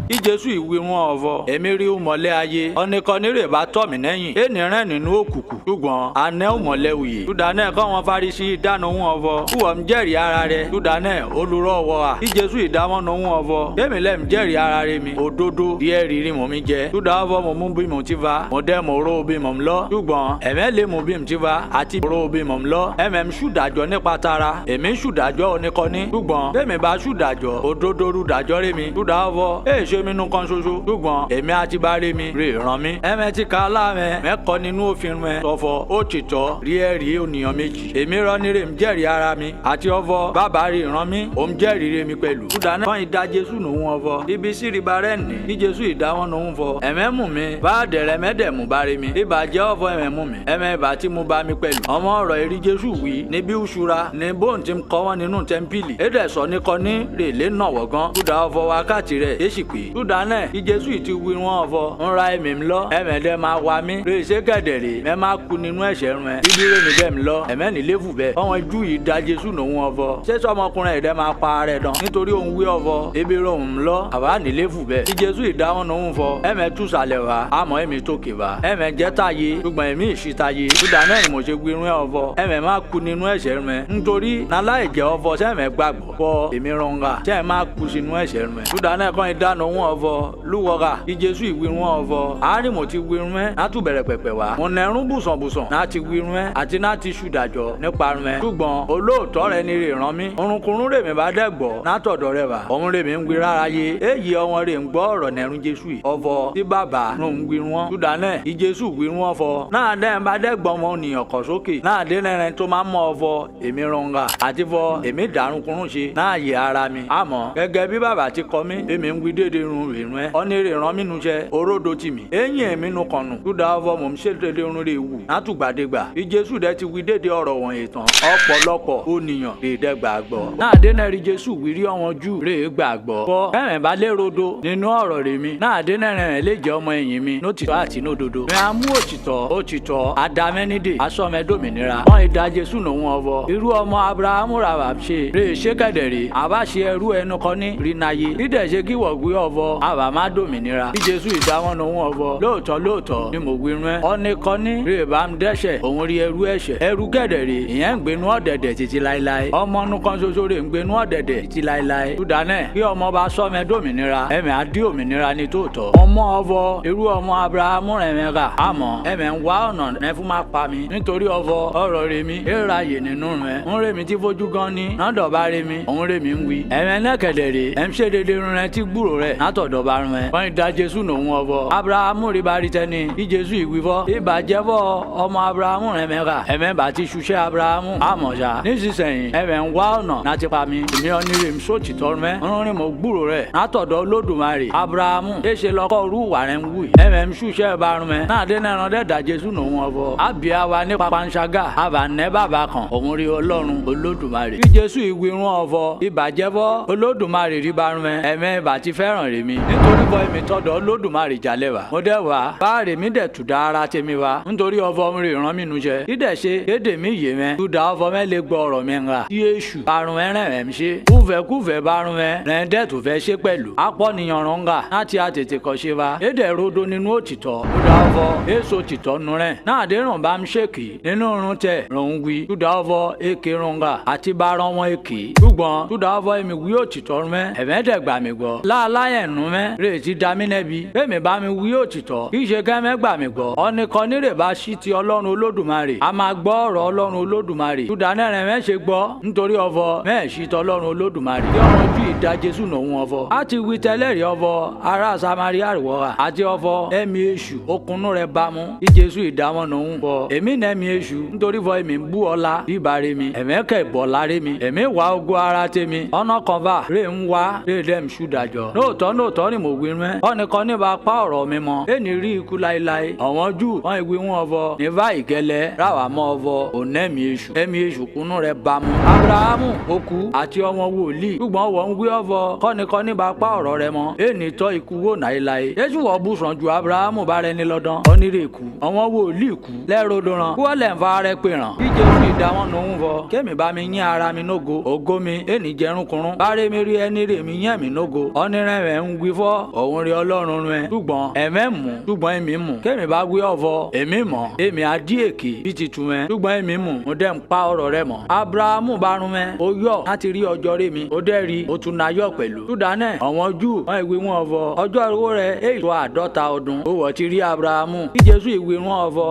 kí Jésù ìwé wọn ọ̀fọ̀ èmi rí mọ̀lẹ́ ayé ọ̀nìkanní rè bá tọ̀ mí lẹ́yìn ènìrán nínú òkùnkùn ṣùgbọ́n àná mọ̀lẹ́ òye túdánẹ́ kọ́ wọn Farisí dáná wọn ọ̀fọ̀ kúwọ̀ ń jẹ́rìí ara rẹ̀ túdánẹ́ olùrọ̀ ọ̀wọ́ à kí Jésù ìdámọ́nà wọn ọ̀fọ̀ kémi lẹ́m jẹ́rìí ara rẹ̀ mi òdodo díẹ̀ rírí mọ̀ mi jẹ́ túdá ọ̀fọ̀ mo mú bí mo ti fa mo dẹ́ mo ró bí mo ń lọ ṣùgbọ́n ẹ̀mẹ́ lé mo bí mo ti fa àti ró bí mo ń lọ ẹ̀mẹ́ ń ṣùdájọ́ nípa tara èmi ń ṣùdájọ́ ọ̀nìkanní ṣùgbọ́n kémi bá ṣùdájọ́ òdodo rúdájọ́ rẹ̀ mi túdá ọ̀fọ̀ ṣe mi nu kan ṣoṣo ṣùgbọ́n èmi àti bàrẹ̀ mi rè ràn mí ẹ̀mẹ́ ti ka láàmẹ́ mẹ́kọ́ nínú òfin rẹ̀ tọ̀fọ̀ ó ti tọ́ rí ẹ̀rí ònìyàn méjì èmi rán ní rè ń jẹ́rìí ara mi àti ọ̀fọ̀ bàbá rè ràn mí òun jẹ́rìí rè mi pẹ̀lú ṣùdánẹ́ kọ́ ìdá Jésù nòun ọ̀fọ̀ ibi sí riba rẹ̀ nì kí Jésù ìdáwọ́n nòun fọ ẹ̀mẹ́ mú mi bá dẹ̀rẹ̀ mẹ́dẹ̀ mú bàrẹ̀ mi ibà jẹ́ ọ̀fọ̀ ẹ̀mẹ́ mú mi ẹ̀mẹ́ ibà tí mo bá mi pẹ̀lú ọmọ ọ̀rọ̀ èrí Jésù wí níbi òṣùra ní bóun ti kọ́ wọn nínú tẹ́ḿpìlì èdè sọ ní kọ́ ní rè lé nàwọ̀ gan ṣùdà ọ̀fọ̀ wákàtí rẹ̀ èsì pé ṣùdánẹ́ kí Jésù ìtì wí wọn ọ̀fọ̀ ń ra ẹ̀mí mi lọ ẹ̀mẹ́dẹ́ máa wá mi rè ṣé gẹ̀dẹ̀rẹ̀ mẹ́ máa kú nínú ẹ̀ṣẹ̀ rẹ̀ ibi rẹ̀ mi dẹ̀ mi lọ ẹ̀mẹ́ nílé fù bẹ́ẹ̀ ọ̀wọ́n Júù yìí da Jésù nòun ọ̀fọ̀ ṣé sọmọkùnrin ẹ̀dẹ́ máa pa rẹ̀ dán nítorí òun wí ọ̀fọ̀ ebi rẹ̀ òun lọ àbá nílé fù bẹ́ẹ̀ kí Jésù ìdáhùn nòun fọ ẹ̀mẹ́ túsàlẹ̀ wá àmọ́ ẹ̀mí tókè wá ẹ̀mẹ́ jẹ́ táyé ṣùgbọ́n ẹ̀mí ìṣítáyé ṣùdà náà ni mo ṣe gbirun ẹ̀ ọ̀fọ̀ ẹ̀mẹ́ máa kú nínú ẹ̀ṣẹ̀ rẹ̀ nítorí náláìjẹ́ ọ̀fọ̀ sẹ́mẹ̀ gbàgbọ́ fọ èmi rọ̀ǹgà sẹ́ẹ̀ máa kú sínú ẹ̀ṣẹ̀ rẹ̀ ṣùdà náà kọ́ ìdáná òun ọ̀fọ̀ lúwọ́gà kí Jésù ìwirun ọ̀fọ̀ àárín mo ti gbirun ẹ̀ látù bẹ̀rẹ̀ pẹ̀pẹ̀ wá mo nẹ̀rún bùsànbùsàn láti gbirun ẹ̀ àti láti ṣùdàjọ́ nípa rẹ̀ ṣùgbọ́n olóòótọ́ rẹ̀ ni rè rán mi orunkunrun rè mi bá dẹ́gbọ́ látọ̀dọ̀ rẹ̀ wá òun rè mi ń gbé rárá yé èyí ọwọ́n rè ń gbọ́ ọ̀rọ̀ nẹ̀rún Jésù ọ̀fọ̀ tí bàbá ló ń gbirun wọn ṣùdà náà kí Jésù gbirun ọ̀fọ̀ náà dẹ́ ń bá dẹ́gbọ́ ọmọ ènìyàn kọ̀ sókè náà dé nẹ́rẹ́ tó máa ń mọ ọ̀fọ̀ èmi rọ̀ǹgà àti fọ èmi dàrúnkunrún ṣe náà yẹ ara mi àmọ́ gẹ́gẹ́ bí bàbá ti kọ́ mi èmi ń gbé dédé run rè rún ẹ ọ́nì rè rán mi nu jẹ oródo tì mí eyín èmi nu kànnù ṣùdà ọ̀fọ̀ mò ń ṣe dédé run rè wù látùgbàdégbà bí Jésù dẹ́ ti wí dédé ọ̀rọ̀ wọ̀nyí tán ọ̀pọ̀lọpọ̀ ònìyàn rè dẹ́ gbàgbọ́ náà dé náà rí Jésù wírí ọ̀wọ́n Júù rè gbàgbọ́ fọ ẹ̀rìn bá lé rodo nínú ọ̀rọ̀ rè mi náà dé náà rẹ̀ lè jẹ́ ọmọ ẹ̀yìn mi lótìtọ́ àti nódodo mi á mú òtítọ́ àdámẹ́nídè asọ́mẹdòmìnira wọ́n ìdá Jésù nòun ọ̀fọ̀ irú ọmọ Abrahamu rà ṣe rè ṣe kẹ̀dẹ̀rẹ̀ àbá ṣe ẹrú ẹnu kan ní rinaye dídẹ̀ ṣe kí wọ́n gbé ọ̀fọ̀ àbá má dòmìnira bí Jésù ìdáwọn nòun ọ̀fọ̀ lóòótọ́ ni mo gbinú ẹ ọ́nì kan ní rè bá ń dẹ́ṣẹ̀ òun rí ẹrú ẹ̀ṣẹ̀ ẹrú kẹ̀dẹ̀rẹ̀ ìyẹn ń gbénú ọ̀dẹ̀dẹ̀ títí láéláé ọmọ ọ̀nù kan ṣoṣo rè ń gbénú ọ̀dẹ̀dẹ̀ títí láéláé ṣùdánẹ̀ kí ọmọ bá sọ́mẹ dòmìnira ẹ̀mí á dí òmìnira ní tòótọ́ ọmọ ọ̀fọ̀ irú ọmọ Abrahamu rẹ̀ mẹ́ka àmọ́ ẹ̀mẹ̀ ń wá ọ̀nà nẹ́fún má pa mi nítorí ọ̀fọ̀ ọ̀rọ̀ rẹ̀ mi èèrà yè nínú rẹ̀ ń rẹ̀ mi tí fojú gan ni nádọ̀ bá rẹ̀ mi òun rẹ̀ mi ń wí ẹ̀mẹ̀ nẹ́kẹ̀dẹ̀ rẹ̀ ẹ̀m ṣe dédé rún rẹ̀ tí gbúrò rẹ̀ látọ̀dọ̀ bá rún rẹ̀ wọ́n ìdá Jésù nòun ọ̀fọ̀ Abrahamu rí bá rí tẹ́ni kí Jésù ìwí fọ́ ìbàjẹ́fọ́ ọmọ Abrahamu rẹ̀ mẹ́ka ẹ̀mẹ̀ bá ti ṣuṣẹ́ Abrahamu àmọ̀ṣá nísinsìnyí ẹ̀mẹ̀ ń wá ọ̀nà láti pa mi èmi ọ̀nì rẹ̀ sóòtítọ́ rẹ̀ ń rìn mo gbúrò rẹ̀ látọ̀dọ̀ Olódùmarè Abrahamu èṣe lọ́kọ́ rú wà rẹ̀ ń wù ẹ̀mẹ̀ ń ṣuṣẹ́ bá rún rẹ̀ náà dé náà dẹ́dà Jésù nòun ọ̀fọ̀ àbíyá wa nípa panṣágà àbànẹ́ bàbá kan òun rí Ọlọ́run Olódùmarè kí Jésù ìwirun ọ̀fọ̀ ìbàjẹ́fọ́ Olódùmarè rí bá rún rẹ̀ ẹ̀mẹ̀ ìbà ti fẹ́ràn rẹ̀ mi nítorí bọ́ èmi tọ́dọ̀ Olódùmarè jalè wa mo dẹ́ wá báàrè mi dẹ̀ tùdá ara tèmi wa nítorí ọ̀fọ̀ mi rè rán mi nu jẹ dídẹ̀ ṣe kéde mi yé mẹ́ tùdá ọ̀fọ̀ mẹ́ lè gbọ́ ọ̀rọ̀ mi ńlá tí èṣù parun ẹ̀rẹ̀ rẹ̀ ń ṣe kúfẹ̀kúfẹ̀ bá rún mẹ́ rẹ̀ dẹ̀ tó fẹ́ ṣe pẹ̀lú apọ́niyàn rọ̀ǹgà láti àtètè kọ́ ṣe wa èdè rodo nínú òtítọ́ tùdá ọ̀fọ̀ èso tìtọ́ nu rẹ̀ náà dé rùn bá ń ṣèkì nínú irun tẹ̀ rùn wí tùdá ọ̀fọ̀ èké rọ̀ǹgà àti bá rán wọn èké ṣùgbọ́n tùdá ọ̀fọ̀ èmi wí òtítọ́ mẹ́ ẹ̀mẹ́dẹ̀gbà mi gbọ́ láàláyẹ̀ ẹ̀nu mẹ́ rè ti da mí nẹ́bi bẹ́ẹ̀mi bá mi wí òtítọ́ kì í ṣe kẹ́mẹ́ gbà mí gbọ́ ọ̀nìkan nírè bá ṣí ti ọlọ́run olódùmarè a máa gbọ́ ọ̀rọ̀ ọlọ́run olódùmarè túdánẹ́rẹ̀ mẹ́ ṣe gbọ́ nítorí ọfọ mẹ́ẹ̀ ṣí tọlọ́run olódùmarè kí ọmọ ju ìdá jésù nòun ọfọ a ti wí tẹ́lẹ̀rí ọfọ ará samaria rìwọ́ra àti ọfọ ẹ̀mí èṣù okùnú rẹ̀ bámu kí jésù ìdáwọn nòun fọ èmi nẹ́mi èṣù nítorí fọ èmi ń bú ọlá bíbáre mi ẹ̀mẹ́kẹ̀ bọ̀ láre mi èmi wá ogun ara tèmi ọ̀nà kan bá rè ń wá rè dẹ́m ṣùdàjọ lóòótọ́ ni mo wí mẹ́ ọ̀nìkan ní bá pa ọ̀rọ̀ mi mọ́ ẹni rí ikú láéláé ọ̀wọ́n jù wọ́n ìwé wọn ọfọ nífà ìkẹlẹ́ ráwà mọ́ ọfọ ònẹ́mi èṣù ẹ̀mí èṣù kùnú rẹ̀ bámu abrahamu okú àti ọmọ wòlíì ṣùgbọ́n wọ́n ń wí ọfọ kọ́nìkan ní bá pa ọ̀rọ̀ rẹ̀ mọ́ ẹni tọ́ ikú wò láéláé jésù wọ́n bù sàn ju abrahamu bá rẹ ní lọ́dán ọ̀nìrè kú ọmọ wòlíì kú lẹ́rọ̀dọ̀ràn kú ọ̀lẹ̀ ń fa rẹ pè ràn kí jésù ìdáwọn nòun fọ kémi bá mi yín ara mi nógo ògo mi ẹni jẹrunkunrun bárẹ̀ mi rí ẹni rè mi yẹn mi nógo ọ̀nìrẹ̀wẹ̀ ń wí fọ́ òun rí ọlọ́run rẹ̀ ṣùgbọ́n ẹ̀mẹ́ mú ṣùgbọ́n èmi mú kémi bá wí ọ̀fọ̀ èmi mọ̀ èmi adí èké bí ti tu mẹ́ ṣùgbọ́n èmi mú mo dẹ́ ń pa ọ̀rọ̀ rẹ̀ mọ́ abrahamu bá rún mẹ́ ó yọ̀ láti rí ọjọ́ rẹ̀ mi ó dẹ́ rí ó tún náyọ̀ pẹ̀lú ṣùdánẹ̀ ọ̀wọ́n jù wọ́n ìwé wọn ọ̀fọ̀ ọjọ́ owó rẹ̀ èyí tó 50 ọdún ó wọ̀ ti rí abrahamu kí jésù ìwé wọn ọ̀fọ̀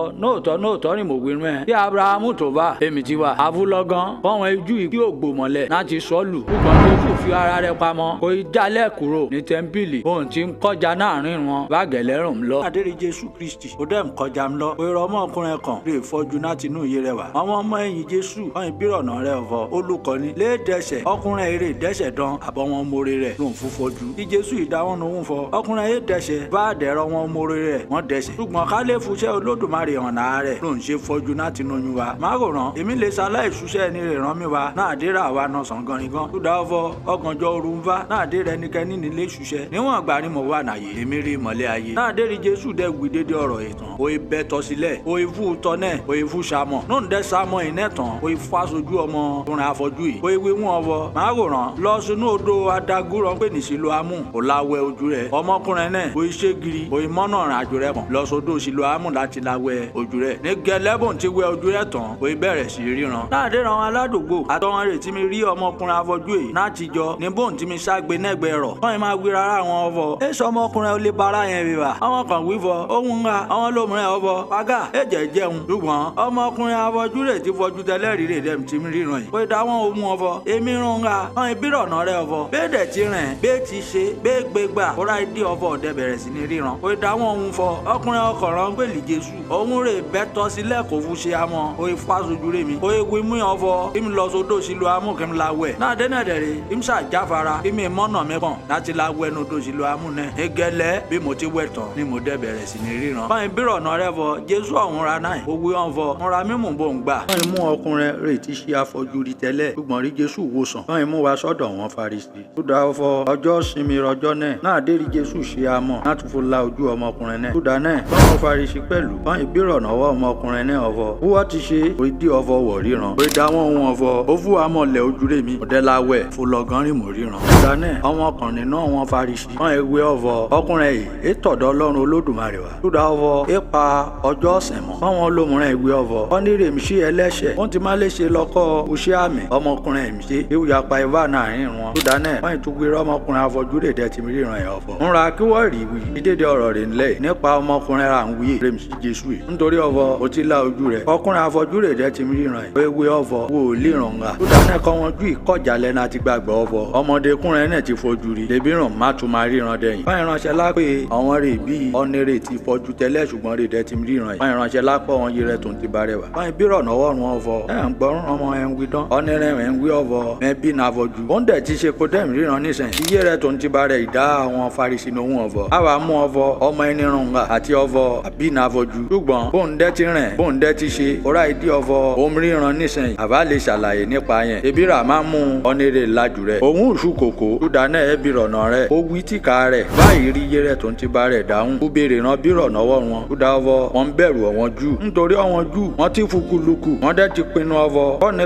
nóòtọ́ ni mo wí rún ẹ̀ kí abrahamu tó bá èmi ti wà avúlọ́gán fọ́wọn ijú ìkí ògbò mọ́lẹ̀ láti sọ́ọ̀lù ṣùgbọ́n jésù fi ara rẹ̀ pamọ́ kò í jálẹ̀ kúrò ní tẹ́ḿpìlì òun ti ń kọjá náàrin wọn bágẹ̀lẹ́rùn lọ. adéri jésù kristi ó dẹ̀ ń kọjá ń lọ pèrè ọmọkùnrin kan lè fọjú láti inú iye rẹ̀ wá àwọn ọmọ ẹ̀yìn jésù wọn ìbírọ̀nà rẹ̀ ọ̀fọ̀ olùkọ́ni lé dẹ́ṣẹ̀ ọkùnrin eré dẹ́ṣẹ̀ dán àbọ̀ wọn mórí rẹ̀ ló ń fún fọjú kí jésù ìdáwọn lòún fọ ọkùnrin eré dẹ́ṣẹ̀ bá dẹ̀rọ wọn mórí rẹ̀ wọ́n dẹ́ṣẹ̀ ṣùgbọ́n ká lè fúnṣẹ́ olódùmarè hàn náà rẹ̀ ló ń ṣe fọjú láti inú oyún wa mágòrán èmi lè ṣaláì ṣuṣẹ́ ẹni rẹ̀ rán mi wa náà dé ra wa náà sàn ganrigan tó dáwọ́ fọ ọgànjọ́ òru ń bá náà dé rẹ nìkẹ́ni nílé ṣuṣẹ́ níwọ̀n àgbà ni mo wà náyé èmi rí ìmọ̀lẹ́ ayé náà dé rí jésù dẹ́ wí dédé ọ̀rọ̀ ìtàn òye bẹ́ tọ́ sílẹ̀ òye fún tọ́nẹ̀ òye fún sàmọ̀ náà ń dẹ́ sàmọ̀ iná tán òye fún aṣojú ọmọ ọkùnrin afọ́jú yìí òye wí wọn ọwọ́ mágòrán lọ sínú odò adágúrọ̀ pé níṣìlò amú ò láwẹ̀ ojú rẹ̀ ọmọkùnrin náà òye ṣé giri òye mọ́nà rìn àjò rẹ̀ kàn lọ sódò sílò amú láti láwẹ̀ ojú rẹ̀ ní gẹlẹ́bùn ti wẹ ojú rẹ̀ tán òye bẹ̀rẹ̀ sí ríran náà dé ran aládùúgbò àtọwọn rẹ̀ tí mi rí ọmọkùnrin afọ́jú yìí náà ti jọ ní bóun tí mi ságbe nẹ́gbẹ̀ẹ́ rọ̀ wọ́n máa wí rárá àwọn ọ̀fọ̀ èso ọmọkùnrin olè bara yẹn bíbà àwọn kan wí fọ ohun ńlá àwọn lómìnira ọ̀fọ̀ pàgà ẹ̀jẹ̀ jẹun ṣùgbọ́n ọmọkùnrin afọ́jú rẹ̀ ti fọjú tẹ́lẹ̀ rí rẹ̀ dẹ́m tí mi ríran yìí pé dáwọn ohun ọ̀fọ̀ èmi rún ńlá wọn ìbírọ̀nà rẹ̀ ọ̀fọ̀ bẹ́ẹ̀ dẹ̀ ti rìn bẹ́ẹ̀ ti ṣe bẹ́ẹ̀ gbégbà kóra ìdí ọ̀fọ̀ ọ̀dẹ bẹ̀rẹ̀ sí ní ríran pé dáwọn ohun fọ ọkùnrin ọkọ̀ràn gbèlì jésù òun rè bẹ́ tọ́ sílẹ̀ kò fún ṣe amọ̀ òye fásojú rẹ̀ mi òye wí mú ọ̀fọ̀ kí mi lọ sódò sílùú amú kí mi la wẹ̀ náà dé náà dẹ̀rẹ̀ kí mi ṣàjáfara kí mi mọ́nà mi kàn láti la wẹ̀ nù tó sílùú amú náà egẹlẹ́ bí mo ti wẹ̀ tán ni mo dẹ̀ bẹ̀rẹ̀ sí ní ríran báyìí bírọ̀nà rẹ̀ fọ jésù ọ̀hún ra náà ó wí ọ̀n fọ ń ra mímú bò ń gbà. wọ́n mú ọkùnrin rẹ̀ tí ṣe afọ́jú rí tẹ́lẹ̀ ṣùgbọ́n rí jésù wòsàn wọ́n mú wa sọ́dọ̀ wọn Farisí tó dá ọfọ ọjọ́ sinmi rọjọ́ náà dé rí jésù ṣe amọ̀ láti fún la ojú ọmọkùnrin náà tó dá náà báwọn Farisí pẹ̀lú wọ́n ìbírọ̀nà wọ́ ọmọkùnrin náà ọfọ wọ́n ti ṣe orí dí ọfọ wọ̀ ríran orí dá wọn ohun ọfọ ó fún wa mọ̀lẹ́ ojú rẹ̀ mi ọ̀dẹ́láwẹ̀ fúlọ̀gán rìn mọ̀ ríran tó dá náà ọmọkùnrin náà wọn Farisí wọ́n ewé ọfọ ọkùnrin yìí ètòdọ́ ọlọ́run olódùmarè wa tó dá ọfọ ipa ọjọ́ ọ̀sẹ̀ mọ́ fáwọn olómùrán ìwé ọfọ wọ́n ní rèmi sí ẹlẹ́ṣẹ̀ wọ́n ti má lè ṣe lọ́kọ́ oṣẹ́ àmì ọmọkùnrin ẹ̀mí ṣe ewu yapa ìwà náà rìn wọn tó dá náà wọ́n ìtúgbé ọmọkùnrin afọ́jú rẹ̀ dẹ́ ti mi ríran ẹ̀ ọfọ ń ra kí wọ́n rí wí ìdédé ọ̀rọ̀ rẹ̀ ńlẹ̀ nípa ọmọkùnrin ra ń wíyè rèmi sí Jésù yìí nítorí ọfọ ó ti la ojú rẹ̀ ọkùnrin afọ́jú rẹ̀ dẹ́ ti mi ríran ẹ̀ ewé ọfọ wò ó líran ńlá tó dá náà kọ́ wọn ju ìkọjà lẹ́nu àti gbàgbọ́ ọfọ ọmọdékùnrin náà ti fojú rí lèbi ràn má tún máa ríran dẹ́yìn báyìí ránṣẹ́ lápè àwọn rè bíi ọ̀nẹ́rẹ́ ti fọjú tẹ́lẹ̀ ṣùgbọ́n rè dẹ́ ti mi ríran ẹ̀ báyìí ránṣẹ́ lápọ̀ wọn yẹrẹ tó ń ti bá rẹ̀ wá báyìí bí rọ̀nà wọ́ọ̀rùn ọfọ ẹ̀ ń gbọ́rùn ọmọ ẹ̀ ń wí dán ọ̀nẹ́rẹ́ ẹ̀ ń wí ọfọ ẹ̀ bí na fọjú ó ń dẹ̀ ti ṣe kó dẹ́mi ríran nísìn iye rẹ̀ tó ń ti bá rẹ̀ ìdá àwọn Farisí lóhùn ọfọ àwa mú ọfọ ọmọ ẹni rùngà àti ọfọ àbí na fọjú ṣùgbọ́n bóun dẹ́ ti rìn bóun dẹ́ ti ṣe ọ̀rá ìdí ọfọ òun ríran nísìn àbá lè ṣàlàyé nípa yẹn ebi rà máa mú ọ̀nẹ́rẹ́ lájú rẹ̀ òun òṣù kòkó ṣùdà náà ẹ̀ bí rọ̀nà rẹ̀ ó wí tìka rẹ̀ báyìí rí iye rẹ̀ tó ń ti bá rẹ̀ dáhùn ó béèrè ràn bí rọ̀nà wọ̀ wọn ṣùdà ọfọ wọn bẹ̀rù ọ̀wọ́n jù nítorí ọ̀wọ́n jù wọ́n ti fukuluku wọ́n dẹ́ ti pinnu ọfọ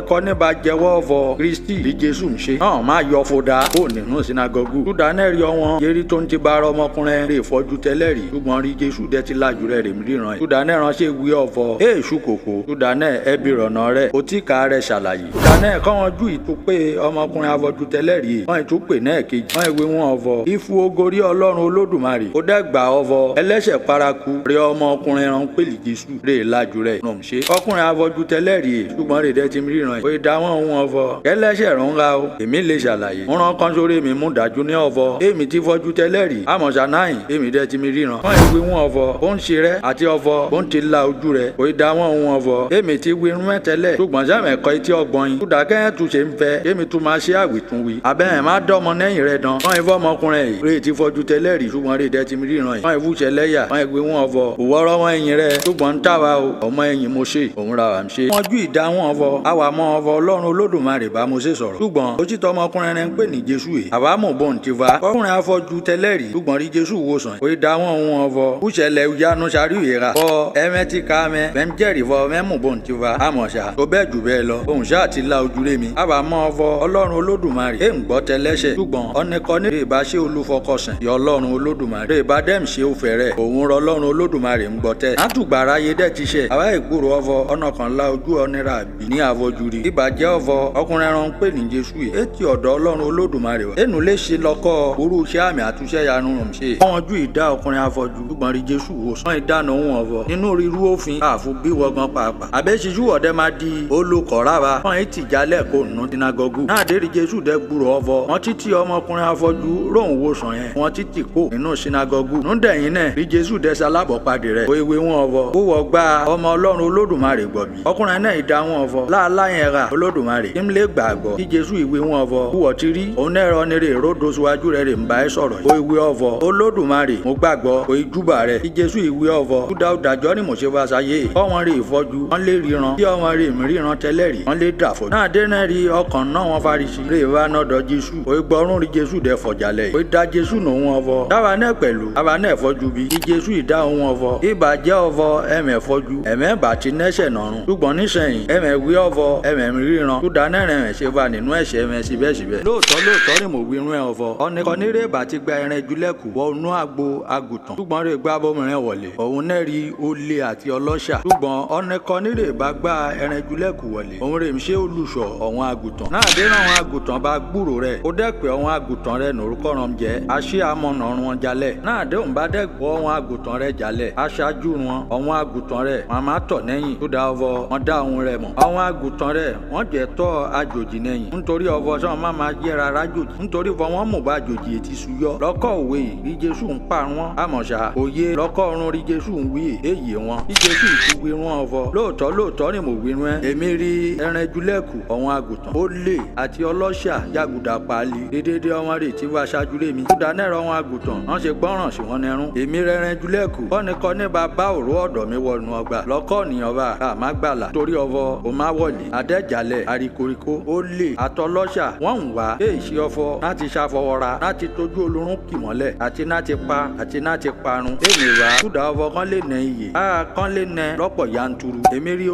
kọ́ni bá jẹ́wọ́ ọfọ Kristi bí Jésù ń ṣe náà máa yọ fòdà kó nínú sinagogu ṣùdà náà rí ọwọ́n yẹrí tó ń ti bá ara ọmọkùnrin rè fọ́jú tẹ́lẹ̀ rí ṣùgbọ́n rí Jésù dẹ́ ti lájú rẹ̀ rèmi ríran ẹ̀ ṣùdà náà ránṣẹ́ wí ọfọ èèṣù kòkó ṣùdà náà ẹbí rọ̀nà rẹ̀ ó tí ká rẹ̀ ṣàlàyé ṣùdà náà kọ́ wọn ju ìtúpé ọmọkùnrin afọ́jú tẹ́lẹ̀ rí wọ́n ìtúpé náà kejì wọ́n ìwé wọn ọfọ ọ̀vọ̀ ifu ogori ọlọ́run olódùmarè ó dẹ́gbà ọ̀vọ̀ ẹlẹ́ṣẹ̀ paraku rẹ ọmọkùnrin ẹran pèlì jésù rè lájú rẹ̀ nù ṣe ọkùnrin afọ́jú tẹ́lẹ̀ rí e ṣùgbọ́n rè dẹ́ ti ríran ó dáwọn ohun ọ̀vọ̀ kẹlẹ́ṣẹ̀ rán ra o èmi lè ṣàlàyé ń ran kan sórí mi mú dájú ní ọ̀vọ̀ èmi ti fọ́jú tẹ́lẹ̀ rí àmọ̀ṣà náà èmi dẹ́ ti ríran wọ́n ìwé wọn ọ̀vọ̀ ó ń ṣe rẹ́ àti ọ̀vọ̀ ó ń ti la ojú rẹ̀ ó dáwọn ohun ọ̀vọ̀ èmi ti wí rún mẹ́tẹ́lẹ̀ ṣùgbọ́n sẹ́mẹ̀kọ́ etí ọgbọ́n yín kúdà kẹ́hìn tún ṣe ń fẹ́ èmi tún máa ṣe àwìtún wí abẹ́hìn má dọ́mọ lẹ́yìn rẹ̀ dán wọ́n ìfọ́ ọmọkùnrin yìí rè ti fọ́jú tẹ́lẹ̀ rí ṣùgbọ́n rè dẹ́ ti ríran yìí wọ́n ìfúnṣẹ́ lẹ́yà wọ́n ìwé wọn ọ̀vọ̀ òwọ́rọ́ wọn ẹ̀yìn rẹ̀ ṣùgbọ́n ń tàwa o ọmọ ẹ̀yìn mo ṣe òun ra wà ń ṣe. wọ́n ju ìdáhùn ọ̀vọ̀ àwa mọ ọ̀vọ̀ ọlọ́run olódùmarè bá mo ṣe sọ̀rọ̀ ṣùgbọ́n òtítọ́ ọmọkùnrin rẹ̀ ń pè ní jésù yìí àwa mọ̀ bọ́n ti va ọkùnrin afọ́jú tẹ́lẹ̀ rí ṣùgbọ́n rí jésù wòsàn ó dáhùn ohun ọ̀vọ̀ kúṣẹ̀lẹ̀ yanu sáré ìyẹra fọ ẹmẹ́tì kámẹ́ fẹ́m jẹ́rìí fọ mẹ́mú bọ́n ti va àmọ̀ṣà tó bẹ́ẹ̀ jù bẹ́ẹ̀ lọ òun ṣáà ti la ojú rẹ̀ mi àwa mọ ọ̀vọ̀ ọlọ́run olódùmarè ẹ̀ ń gbọ́ tẹ́lẹ́ṣẹ̀ ṣùgbọ́n ọ̀nẹ́kọ́ ní rè bá ṣe olúfọkọsìn yọ ọlọ́run olódùmarè rè bá dẹ́m ṣe òfẹ́rẹ́ òun rọ ọlọ́run olódùmarè ń gbọ́ tẹ́ látùgbàrá yé dẹ́ ti ṣe àwa ìgboro ọ̀vọ̀ ọ̀nà kan la ojú ọ̀nẹ́ra àbí ní àfọ̀júri ìbàjẹ́ ọ̀vọ̀ ọkùnrin ẹran ń pè ní jésù yìí etí ọ̀dọ̀ ọlọ́run olódùmarè wa ẹnu lè ṣe lọ́kọ́ orú iṣẹ́ àmì àtúnṣe yanu rùn ṣe wọ́n ju ìdá ọkùnrin afọ́jú ṣùgbọ́n rí jésù wò sàn ìdáná ohun ọ̀vọ̀ nínú ríru òfin àfọ bí wọ́gán pàápàá àbẹ́síjú ọ̀dẹ́ máa di olùkọ́ráwa wọ́n ti jálẹ̀ kó nù sinagogu náà dé rí jésù dẹ́ gbúrò ọ̀vọ̀ wọ́n títí ọmọkùnrin afọ́jú róhùn wò sàn yẹn wọ́n títí kó nínú sinagogu nùdẹ̀yìn náà rí jésù dẹ́ sálábọ̀padì rẹ̀ òwe wọn ọ̀vọ̀ ó wọ gba ọmọ ọlọ́run olódùmarè gbọ̀bí ọkùnrin náà ìdá wọn ọ̀vọ̀ láàláyẹn ra olódùmarè kí n lè gbàgbọ́ kí jésù ìwé wọn ọ̀vọ̀ kúwọ̀ ti rí òun náà rọ nírè ròdò síwájú rẹ̀ rè ń bá ẹ sọ̀rọ̀ yìí ó ìwé ọ̀vọ̀ olódùmarè mo gbàgbọ́ kò ìjúbà rẹ̀ kí jésù ìwé ọ̀vọ̀ kúdà òdàjọ́ ni mo ṣe fa ṣayé ọmọ rè ìfọ́jú wọn lè ríran tí ọmọ rè mí ríran tẹ́lẹ̀ rí wọn lè dà fọ́jú náà dé náà rí ọkàn náà wọn farisi rè wá nọ́dọ̀ jésù kò ìgbọ́rún rí jésù dẹ̀ fọ̀jálẹ̀ kò ìdá jésù nù wọn ọ̀vọ̀ dábàá náà pẹ̀lú àbá náà fọ́jú bí kí jésù ìdá òun ọ̀vọ̀ ìbàjẹ́ ọ̀vọ̀ ẹ̀mẹ̀ fọ́jú ẹ̀mẹ̀ bàtí nẹ́ṣẹ̀ nọ̀run ṣùgbọ́n níṣẹ̀yìn ẹ̀mẹ̀ wí ọ̀vọ̀ ẹ̀mẹ̀ ríran tó dáná rẹ̀ ṣe wà nínú ẹ̀ṣẹ̀ ẹ̀mẹ̀ síbẹ̀síbẹ̀ lóòótọ́ ni mo wí irun ẹ̀ ọ̀vọ̀ ọ̀nìkan nírè bàtí gba ẹran ìjúlẹ̀kù wọnú àgbo àgùntàn ṣùgbọ́n rè gbá bọ́mìnrin wọlé òun náà rí olè àti ọlọ́ṣà ṣùgbọ́n ọ̀nìkan nírè bá gbá ẹran ìjúlẹ̀kù wọlé òun rè ń ṣe olùṣọ́ ọ̀hún àgùntàn náà dé náà àwọn àgùntàn bá gbúrò rẹ̀ ó dẹ́pẹ́ ọ̀hún àgùntàn rẹ̀ nórúkọ rán jẹ́ àṣé amọ̀nà wọn jalẹ̀ náà dé òun bá dẹ́gbọ́ ọ̀hún àgùntàn rẹ̀ jalẹ̀ aṣáájú wọn ọ̀hún àgùntàn rẹ̀ wọn máa tọ̀ lẹ́yìn tó dá ọ̀vọ̀ wọn dá òun rẹ̀ mọ̀ ọ̀hún àgùntàn rẹ̀ wọ́n jẹ́ tọ́ àjòjì lẹ́yìn nítorí ọ̀vọ̀ sọ wọn máa jẹ́ rárá jòjì nítorí wọn mú bá àjòjì etí suyọ lọ́kọ̀ òwe rí jésù ń pa wọn àmọ̀ṣà òye lọ́kọ̀ ọ̀run rí jésù ń wí èyí wọn rí jésù ìtúwé wọn ọ̀vọ̀ lóòótọ́ ni mo wí rún ẹ èmi rí ẹran ìjúlẹ̀kù ọ̀hún àgùntàn ó lè àti ọlọ́ṣà jàgùdà paálí dédédé ọmọ rẹ̀ tí wàá ṣáájú lé mi kúdà náà ọ̀hún àgùntàn wọ́n ṣe gbọ́ràn sí wọn nẹrún èmi rẹ̀rẹ̀ ìjúlẹ̀kù kọ́ni bàbá òró ọ̀dọ̀ mi wọnú ọgbà lọ́kọ̀ nìyàn bá àmà gbàlà torí ọ̀vọ̀ ò má wọ̀lì adẹ́jàlẹ̀ àríkoríko ó lè àtọlọ́ṣà wọ́n ń wá èèṣì ọ̀fọ̀ láti ṣàfọwọ́ra láti tójú olórun kì mọ́lẹ̀ àti láti pa àti láti parun èmi rà kúdà ọ̀vọ̀ kan lè nẹ iyè kan lè nẹ lọ́pọ̀ yanturu èmi rí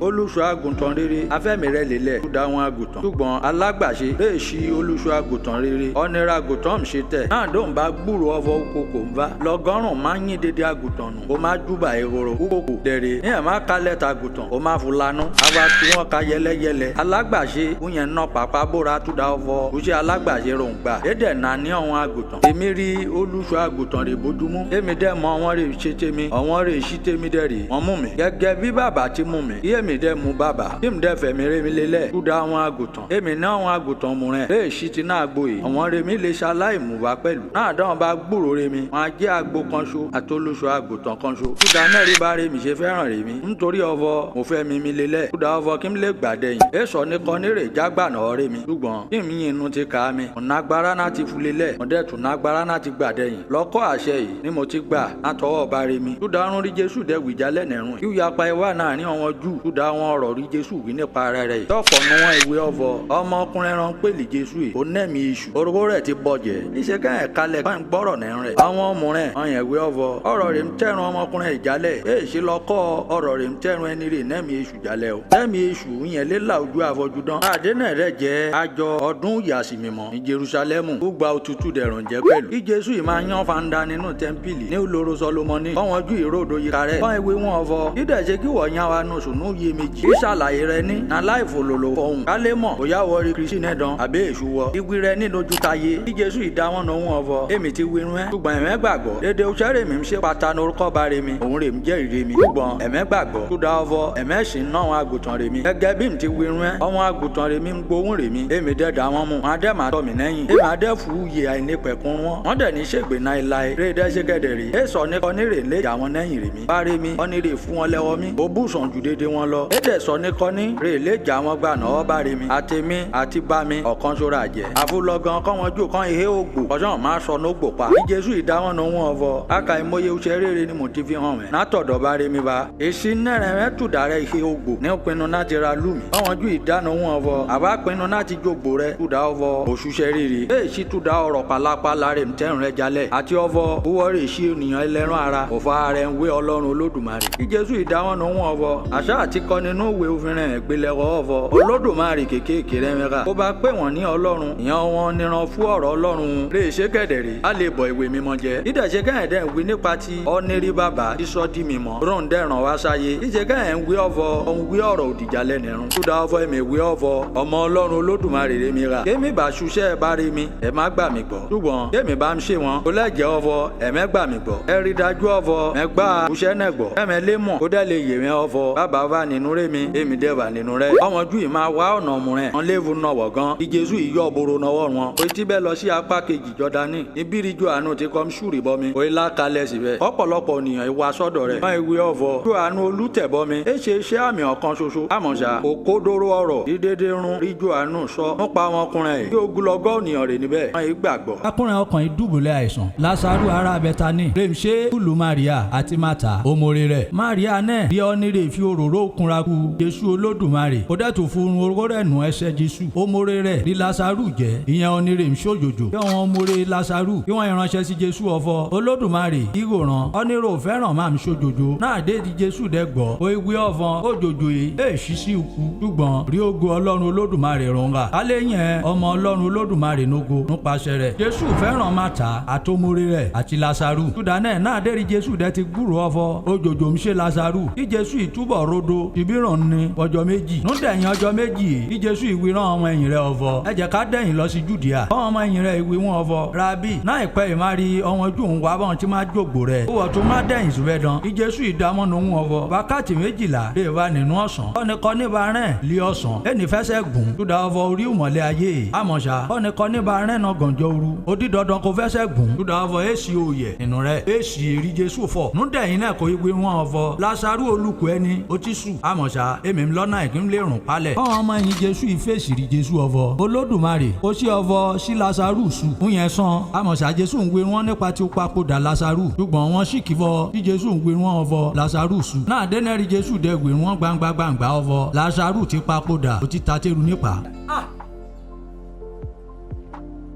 olùṣọ́ àgùntàn rere afẹ́mi rẹ̀ lélẹ̀ kúdà wọn àgùntàn ṣùgbọ́n alágbàṣe èèṣì olùṣọ́ àgùntàn rere ọ̀nẹ́ra àgùntàn ń ṣe tẹ̀ náà dóun bá gbúrò ọ̀vọ̀ kòkò ń bá lọ́gọ́rùn máa ń yín dédé àgùntàn nù ó máa júbà ehoro kókò dẹ̀rẹ̀ ní ẹ̀ má kalẹ̀ ta àgùntàn ó máa fulanú àwa tí wọ́n ka yẹlẹyẹlẹ alágbàṣe kúnyẹn náà pàpà bóra túdà ọ̀vọ̀ kúṣe alágbàṣe rò ń gbà édè náà ní ọ̀hún àgùntàn èmi rí olùṣọ́ àgùntàn rè bójúmú èmi dẹ̀ mọ wọn rè ṣe tèmi ọ̀wọ́n rè ṣí tèmi dẹ̀ rè wọ́n mú mi gẹ́gẹ́ bí bàbá ti mú mi yé mi dẹ̀ mú bàbá tí mi dẹ̀ fẹ̀mí rè mi lélẹ̀ túdà ọ̀hún àgùntàn èmi náà ọ̀hún àgùntàn mú rẹ̀ lè ṣí ti náà gboyè ọ̀wọ́n rè mi lè ṣaláì mú wa pẹ̀lú náà dáwọn bá gbúrò rè mi wọn á jẹ́ àgbo kan ṣo àtolóṣọ́ àgùntàn kan ṣo túdà náà rí bá rè mi ṣe fẹ́ràn rè mi nítorí ọ̀vọ̀ mo fẹ́ mi lélẹ̀ túdà ọ̀vọ̀ kí n lè gbàdẹ̀yìn èso nìkan nírè jágbà náà rè mi ṣùgbọ́n kí mi yín inú ti kà mi ọ̀nà agbára náà ti fulelẹ̀ ọ̀dẹ̀ tún agbára náà ti gbàdẹ̀yìn lọ́kọ́ àṣẹ yìí ni mo ti gbà látọwọ́ bá rè mi túdà ọ̀run rí jésù dẹ̀ wìjálẹ̀ nẹ̀rùn yìí yapa ẹwà náà ní àwọn jù túdà àwọn ọ̀rọ̀ rí jésù wí nípa rẹ̀ yìí tọ́pọ̀ nu wọn ìwé ọ̀vọ̀ ọmọkùnrin ẹran pèlì jésù yìí ó nẹ́mi iṣu orúkọ rẹ̀ ti bọ̀jẹ̀ iṣẹ́ kẹ́hìn kalẹ̀ kọ́ ń gbọ́rọ̀ nẹ́rùn rẹ̀ àwọn ọmọ rẹ̀ ọyàn ìwé ọ̀vọ̀ ọ̀rọ̀ rẹ̀ ń tẹ̀rùn ọmọkùnrin ìjálẹ̀ èèṣì lọ́kọ́ ọ̀rọ̀ rẹ̀ ń tẹ̀rùn ẹni rẹ̀ nẹ́mi iṣu jálẹ̀ o nẹ́mi iṣu yẹn lélà ojú àfọ̀júdán àdénà rẹ̀ jẹ́ àjọ ọdún ìyàsímímọ́ ní Jerúsálẹ́mù gbogbo òtútù dẹ̀rùn jẹ́ pẹ̀lú kí jésù yìí máa yan fanda nínú tẹ́ḿpìlì ní olóró Sólómọ́nì kọ́wọn ju ìròdò yìí kárẹ́ kọ́ ìwé wọn ọ̀vọ̀ dídẹ̀ ṣe kí wọ́n yan wa nù sùnú yé méjì kí ṣàlàyé rẹ ní nàláìfòlòlò ọ̀hún kálẹ̀ mọ̀ bóyá wọ́ọ́rí kristi nẹ́dán àbẹ́ èṣù wọ ìwí rẹ ní lójú taye tí Jésù ìdáwọn náà wọn ọvọ èmi ti wírun ẹ ṣùgbọ́n ẹ̀mẹ́ gbàgbọ́ dédé oṣèré mi ń ṣe pata ní orúkọ bá re mi òun rè mí jẹ́ ìre mi ṣùgbọ́n ẹ̀mẹ́ gbàgbọ́ tó dá ọvọ ẹ̀mẹ́ sì ń ná àwọn àgùntàn rè mi gẹ́gẹ́ bí mi ti wírun ẹ àwọn àgùntàn rè mi ń gbóhùn rè mi èmi dẹ́ dá wọn mú wọn adẹ́ máa tọ̀ mí lẹ́yìn èmi adẹ́ fún yè àìnípẹ̀kun wọn dẹ̀ ní ṣègbè náà láì rè dẹ́ ṣe kẹ́dẹ̀ rè é sọ ní kọ́ ní rè lé ìjà wọn lẹ́yìn rè mi bá rè mi ọ́ ní rè fún wọn lẹ́wọ́ mi ó bù sàn ju dédé wọn lọ é dẹ̀ sọ ní kọ́ ní rè lé ìjà wọn gbà náà bá rè mi àti mi àti bá mi ọ̀kan ṣọ́ra àjẹ́ àfúlọ́gán kọ́ wọn jù kán ihe ògbò ọjọ́ máa sọ ní ògbò pa bí Jésù ìdáwọn náà wọn ọvọ aka ìmọye oṣù rere ni mo ti fi hàn mẹ́ látọ̀dọ̀ bá rè mi bá èsì nẹ́rẹ̀ mẹ́ tù dàrẹ́ ihe ògbò ní pinnu láti ra lù mí báwọn ju ìdáná wọn ọvọ àbá pinnu láti jògbò rẹ tù dá ọvọ òṣùṣẹ́ rere èsì tù dá ọ̀rọ̀ pàlápàá rẹ̀ tẹ́rùn rẹ jalẹ̀ àti ọvọ owó rè sí ènìyàn ẹlẹ́ran ara òfa rẹ̀ ń wé Ọlọ́run Olódùmarè bí Jésù ìdáwọn náà wọn ọvọ àṣà àti kọ́ nínú ìwé òfin rẹ̀ gbélẹ̀kọ́ ọvọ Olódùmarè kékèké rẹ̀ mẹ́ka ó bá pè wọ́n ní Ọlọ́run ìyẹn wọn níran fún ọ̀rọ̀ Ọlọ́run lè ṣe kẹ̀dẹ̀rẹ̀ á lè bọ̀ ìwé mímọ́ jẹ́ ìdẹ̀ṣe kẹ́hìndẹ̀ ń wí nípa ti ọ́nírí bàbá sísọ di mímọ́ rún dẹ̀ràn wá sáyé ìṣe kẹ́hìn ń wí ọ̀fọ̀ òun wí ọ̀rọ̀ òdìjà lẹ́nìrún kúdà ọ̀fọ̀ ẹ̀mí wí ọ̀fọ̀ ọmọ Ọlọ́run Olódùmarè rẹ̀ mi ra kémi bá ṣuṣẹ́ bá rí mi ẹ̀ má gbà mí gbọ́ ṣùgbọ́n kémi bá ń ṣe wọn kó lẹ́jẹ̀ ọ̀fọ̀ ẹ̀mẹ́ gbà mí gbọ́ ẹ rí dájú ọ̀fọ̀ ẹ gbà ṣuṣẹ́ náà gbọ́ ẹ̀mẹ́ lé mọ̀ kó dẹ́ lè yè mí ọ̀fọ̀ bàbá wà nínú rẹ̀ mi èmi dẹ̀ wà nínú rẹ̀ ọmọjú yìí máa wá ọ̀nà ọ̀mù rẹ̀ wọn léwu nọ̀wọ̀ gan bí Jésù yìí yọ̀ boro nọwọ́ wọn ó ti bẹ́ lọ sí apá kejì Jọ́dánì níbíríjú àánú ti kọ́ ṣúrì bọ́ mi ó ilá kalẹ̀ síbẹ̀ ọ̀pọ̀lọpọ̀ ènìyàn ìwà sọ́dọ̀ rẹ̀ wọ́n ìwé ọ̀fọ̀ tó àánú olùtẹ̀bọ́ mi é ṣe iṣẹ́ àmì ọ̀kan ṣoṣo àmọ̀ṣá òkódóró ọ̀rọ̀ dídédé rún ríjú àánú sọ nípa wọn ọkùnrin yìí yóò gúlọgọ́ ènìyàn rẹ̀ níbẹ̀ wọ́n yìí gbàgbọ́. akùnrin ọkàn yìí dùbúlẹ̀ àìsàn Lásárù ará Bẹ́tánì rèmṣẹ́ kùlù Maria àti Mátà òmòrè rẹ̀ Maria náà bí ọ́nìrè fi òróró kunra ku Jésù Olódùmarè ó dẹ̀ tó fún oró rẹ̀ nù ẹsẹ̀ Jésù òmòrè rẹ̀ ní Lásárù jẹ́ ìyẹn ọ́nìrè ń ṣòjòjò bí wọ́n òmòrè Lásárù bí wọ́n ìránṣẹ́ sí Jésù ọ̀fọ̀ Olódùmarè ìwòran ọ́nìrò fẹ́ràn máa ń ṣòjòjò náà dé di Jésù dẹ́ gbọ́ ó ìwé ọ̀fọ̀n òjòjò yìí èè ṣíṣí ikú ṣùgbọ́n rí ògo Ọlọ́run Olódùmarè rọ̀ǹgà alẹ́ yẹn ọmọ Ọlọ́run Olódùmarè nógo nípasẹ̀ rẹ̀ Jésù fẹ́ràn Mátà àtòmòrè rẹ̀ àti Lásárù ṣùdánẹ̀ náà dé di Jésù dẹ́ ti gbúrò ọ̀fọ̀ òjòjò ń ṣe Lásárù kí Jésù ìtúbọ̀ rodo ìbíràn ní ọjọ́ méjì núdẹ̀yìn ọjọ́ méjì kí Jésù ìwíran ọmọ ẹ̀yìn rẹ̀ ọ̀fọ̀ ẹ jẹ́ ká dẹ̀yìn lọ sí Jùdíà ọmọ ẹ̀yìn rẹ̀ ìwí wọn ọ̀fọ̀ Rábì náà ìpẹ́ ìmárí ọmọ jù ń wá bọ́n tí má jògbò rẹ̀ ó wọ̀ tó má dẹ̀yìn síbẹ̀ dán kí Jésù ìdámọ́nù ń ọ̀fọ̀ wákàtí 12 lè wà nínú ọ̀sán ọ̀nìkan níbà rẹ̀ lé ọ̀sán ẹnì fẹsẹ̀ gùn tó da ọ̀fọ̀ orí ìmọ̀lẹ̀ ayé àmọ̀ṣá ọ̀nìkan níbà rẹ̀ náà gànjọ́ òru ó di dandan kó fẹsẹ̀ gùn tó da ọ̀fọ̀ èsì òòyẹ̀ nínú rẹ̀ èsì èrí Jésù fọ̀ núdẹ̀yìn náà kò ìwé wọn ọ̀fọ̀ Lásárù olùkọ́ ẹni ó ti sùn àmọ̀ṣá èmi lọ́nà ìkín lè rùn palẹ̀ ọmọ ẹ̀yìn Jésù ìfèsì rí Jésù ọ̀fọ̀ Olódùmarè ó sí ọ̀fọ̀ sí Lásárù sùn fún yẹn sàn àmọ̀ṣá Jésù ń gbé wọn nípa tí ó papòdà Lásárù ṣùgbọ́n wọn sì kìfọ́ tí Jésù ń gbé wọn ọ̀fọ̀ Lásárù sùn náà dẹ́nẹ́rì Jésù dẹ́ gbé wọn gbangba ọ̀fọ̀ Lásárù ti papòdà ó ti ta tẹ́rù nípa.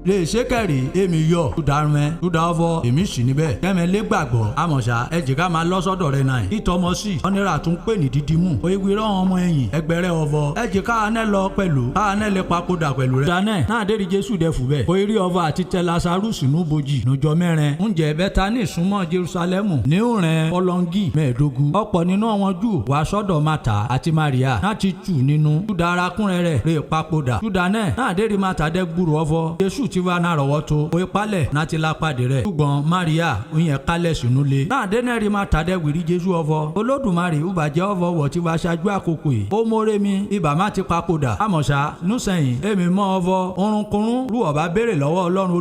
lè ṣe kẹrì èmi yọ túdàrúmẹ túdàfọ èmi sì níbẹ̀ kẹmẹ lé gbàgbọ́ àmọ̀ṣá ẹ jẹ́ ká máa lọ sọ́dọ̀ rẹ̀ náà ìtọ́mọsí ọ̀nẹ́rà tún pè ní dídímù òyìnbó rán ọmọ ẹ̀yìn ẹgbẹ̀rẹ̀ ọ̀fọ̀ ẹ jẹ́ káàánẹ́ lọ pẹ̀lú káàánẹ́ lè papòdà pẹ̀lú rẹ̀. danẹ́ náà dé di Jésù dẹ fùbẹ̀ òyìnbó ọ̀fọ̀ àti tẹ Lásárù sínú bojì lọ́jọ́ mẹ́rin oúnjẹ Bẹ́tánì súnmọ́ Jerúsálẹ́mù ní òrìn ọlọ́ngì mẹ́ẹ̀ẹ́dógún ọ̀pọ̀ nínú àwọn Júù wá sọ́dọ̀ Mátà àti Maria láti tù nínú túdà arákùnrin rẹ̀ rè papòdà túdànẹ́ náà dé di Mátà dẹ gbúrò ọ̀fọ̀ Jésù ti wá náà rọ̀wọ́ tó o ìpalẹ̀ láti lápàdé rẹ̀ ṣùgbọ́n Maria òyìn kálẹ̀ sínú lé náà dẹ́nẹ́rì Mátà dẹ wìrí Jésù ọ̀fọ̀ Olódùmarè ìbàjẹ́ ọ̀fọ̀ wọ̀ tí wá ṣáájú àkókò yìí ó mórè mi ibà má ti papòdà àmọ̀ṣá nùsẹ̀yìn èmi mọ́ ọ̀fọ̀ orunkunrun rú ọ̀bá béèrè lọ́wọ́ Ọlọ́run